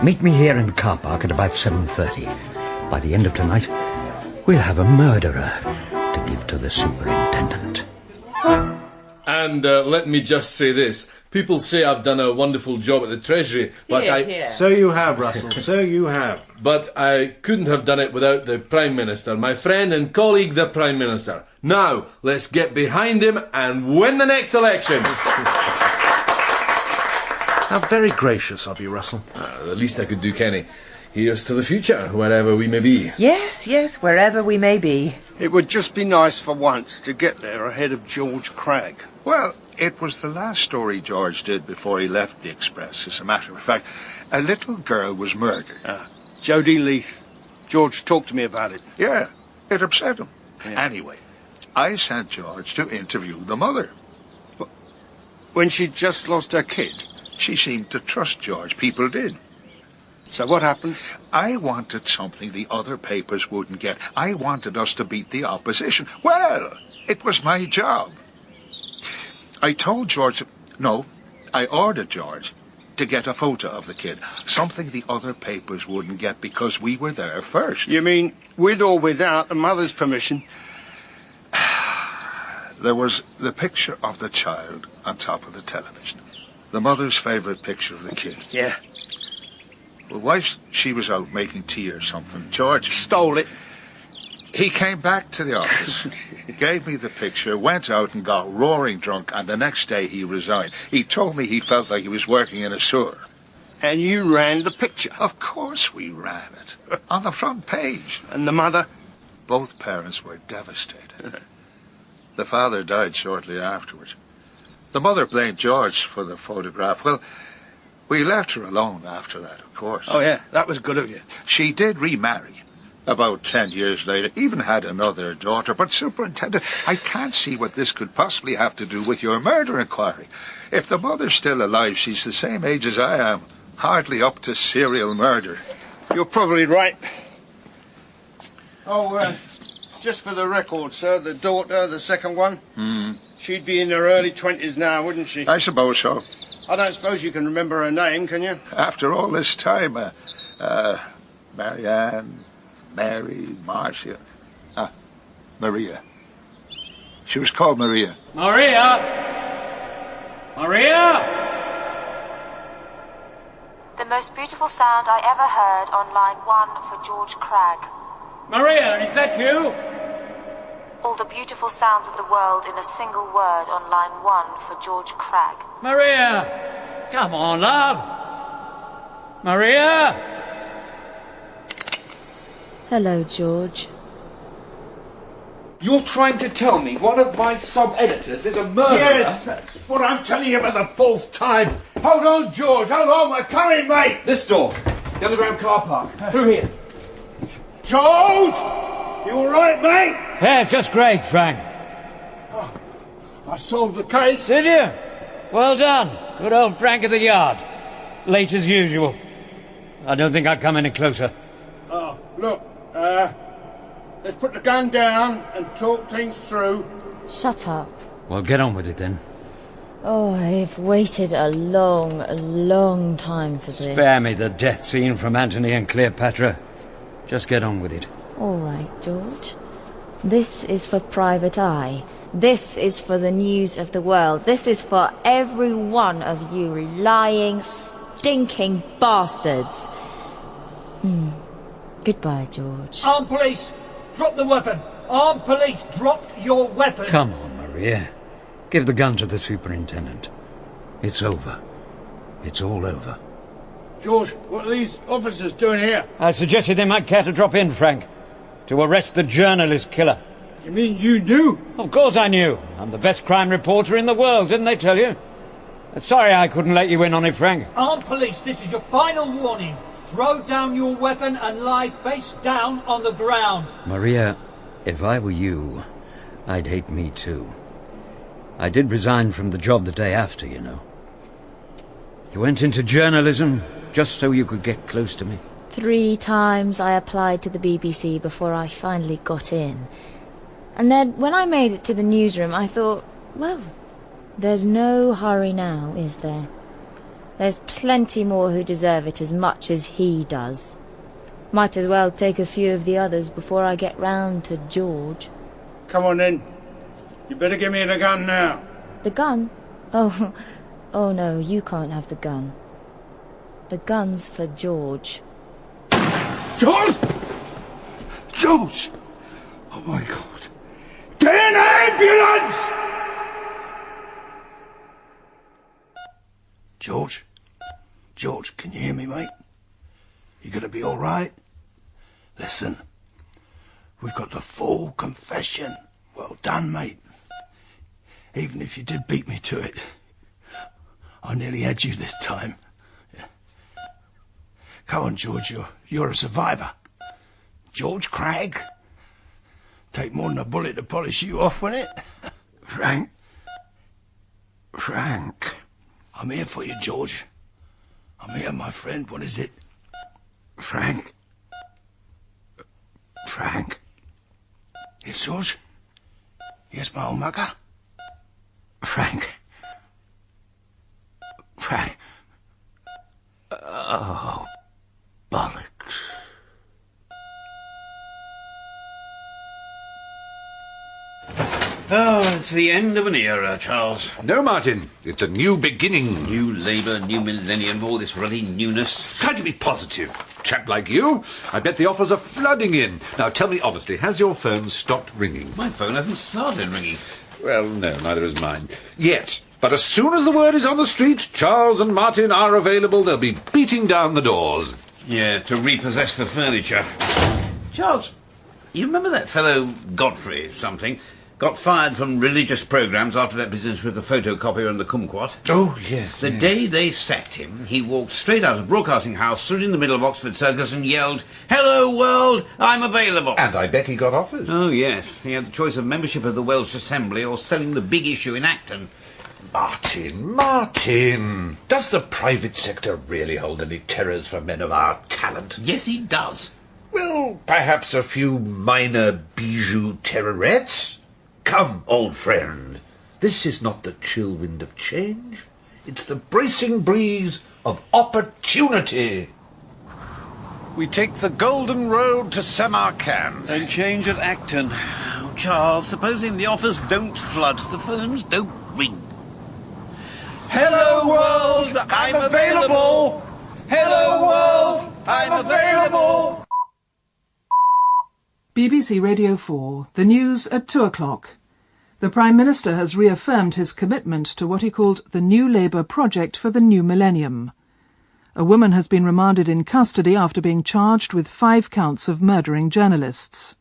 Meet me here in the car park at about 7:30. By the end of tonight, We'll have a murderer to give to the superintendent. And let me just say this. People say I've done a wonderful job at the Treasury, but So you have, Russell, so you have. But I couldn't have done it without the Prime Minister, my friend and colleague, the Prime Minister. Now, let's get behind him and win the next election. How very gracious of you, Russell. The least I could do, Kenny. Here's to the future, wherever we may be. Yes, yes, wherever we may be. It would just be nice for once to get there ahead of George Cragge. Well, it was the last story George did before he left the Express. As a matter of fact, a little girl was murdered. Jodie Leith. George talked to me about it. Yeah, it upset him. Yeah. Anyway, I sent George to interview the mother. When she'd just lost her kid? She seemed to trust George. People did. So what happened? I wanted something the other papers wouldn't get. I wanted us to beat the opposition. Well, it was my job. I told George... No, I ordered George to get a photo of the kid. Something the other papers wouldn't get because we were there first. You mean with or without the mother's permission? There was the picture of the child on top of the television. The mother's favourite picture of the kid. Yeah. Well, whilst she was out making tea or something, George... Stole it. He came back to the office, gave me the picture, went out and got roaring drunk, and the next day he resigned. He told me he felt like he was working in a sewer. And you ran the picture? Of course we ran it. On the front page. And the mother? Both parents were devastated. The father died shortly afterwards. The mother blamed George for the photograph. Well, we left her alone after that, of course. Oh, yeah, that was good of you. She did remarry. About 10 years later, even had another daughter. But, Superintendent, I can't see what this could possibly have to do with your murder inquiry. If the mother's still alive, she's the same age as I am. Hardly up to serial murder. You're probably right. Oh, just for the record, sir, the daughter, the second one, she'd be in her early 20s now, wouldn't she? I suppose so. I don't suppose you can remember her name, can you? After all this time, Marianne... Mary, Marcia. Maria. She was called Maria. Maria! Maria! The most beautiful sound I ever heard on line 1 for George Cragge. Maria, is that you? All the beautiful sounds of the world in a single word on line 1 for George Cragge. Maria! Come on, love! Maria! Hello, George. You're trying to tell me one of my sub-editors is a murderer? Yes, that's what I'm telling you for the 4th time. Hold on, George, hold on, we're coming, mate. This door, the underground car park. Through here. George! You all right, mate? Yeah, just great, Frank. Oh, I solved the case. Did you? Well done. Good old Frank of the Yard. Late as usual. I don't think I'd come any closer. Oh, look, let's put the gun down and talk things through. Shut up. Well, get on with it then. Oh, I've waited a long time for this. Spare me the death scene from Antony and Cleopatra. Just get on with it. All right, George. This is for Private Eye. This is for the news of the world. This is for every one of you lying, stinking bastards. Goodbye, George. Armed police! Drop the weapon! Armed police! Drop your weapon! Come on, Maria. Give the gun to the superintendent. It's over. It's all over. George, what are these officers doing here? I suggested they might care to drop in, Frank. To arrest the journalist killer. You mean you knew? Of course I knew. I'm the best crime reporter in the world, didn't they tell you? Sorry I couldn't let you in on it, Frank. Armed police, this is your final warning. Throw down your weapon and lie face down on the ground. Maria, if I were you, I'd hate me too. I did resign from the job the day after, you know. You went into journalism just so you could get close to me. 3 times I applied to the BBC before I finally got in. And then when I made it to the newsroom, I thought, well, there's no hurry now, is there? There's plenty more who deserve it as much as he does. Might as well take a few of the others before I get round to George. Come on then. You better give me the gun now. The gun? Oh no, you can't have the gun. The gun's for George. George! George! Oh my God. Get an ambulance! George? George, can you hear me, mate? You gonna be all right? Listen, we've got the full confession. Well done, mate. Even if you did beat me to it, I nearly had you this time. Yeah. Come on, George, you're a survivor. George Cragge? Take more than a bullet to polish you off, wouldn't it? Frank? I'm here for you, George. I'm here, my friend. What is it? Frank? Yes, George? Yes, my old mugger? Frank? Oh, bollocks. Oh, it's the end of an era, Charles. No, Martin. It's a new beginning. New Labour, new millennium, all this ruddy newness. Try to be positive. Chap like you, I bet the offers are flooding in. Now, tell me honestly, has your phone stopped ringing? My phone hasn't started ringing. Well, no, neither has mine. Yet. But as soon as the word is on the street, Charles and Martin are available. They'll be beating down the doors. Yeah, to repossess the furniture. Charles, you remember that fellow Godfrey something? Got fired from religious programmes after that business with the photocopier and the kumquat. Oh, yes. The day they sacked him, he walked straight out of Broadcasting House, stood in the middle of Oxford Circus and yelled, "Hello, world, I'm available." And I bet he got offers. Oh, yes. He had the choice of membership of the Welsh Assembly or selling the big issue in Acton. Martin! Does the private sector really hold any terrors for men of our talent? Yes, he does. Well, perhaps a few minor bijou terrorettes? Come, old friend, this is not the chill wind of change. It's the bracing breeze of opportunity. We take the golden road to Samarkand. Then change at Acton. Oh, Charles, supposing the offers don't flood, the phones don't ring. Hello, world, I'm available. Hello, world, I'm available. BBC Radio 4, the news at 2 o'clock. The Prime Minister has reaffirmed his commitment to what he called the New Labour project for the new millennium. A woman has been remanded in custody after being charged with 5 counts of murdering journalists.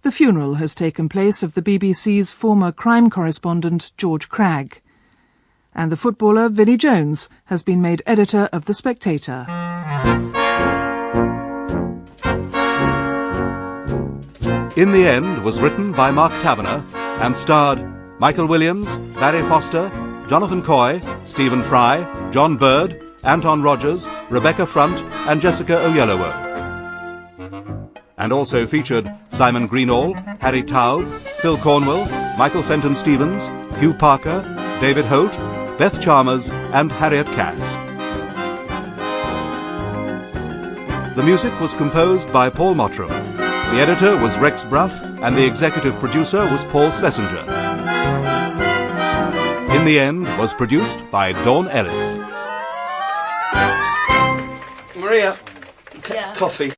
The funeral has taken place of the BBC's former crime correspondent George Cragge. And the footballer Vinnie Jones has been made editor of The Spectator. In the End was written by Mark Tavener and starred Michael Williams, Barry Foster, Jonathan Coy, Stephen Fry, John Bird, Anton Rogers, Rebecca Front and Jessica Oyelowo. And also featured Simon Greenall, Harry Taub, Phil Cornwell, Michael Fenton Stevens, Hugh Parker, David Holt, Beth Chalmers and Harriet Cass. The music was composed by Paul Mottram. The editor was Rex Bruff and the executive producer was Paul Schlesinger. In the End was produced by Dawn Ellis. Maria, Yeah. coffee.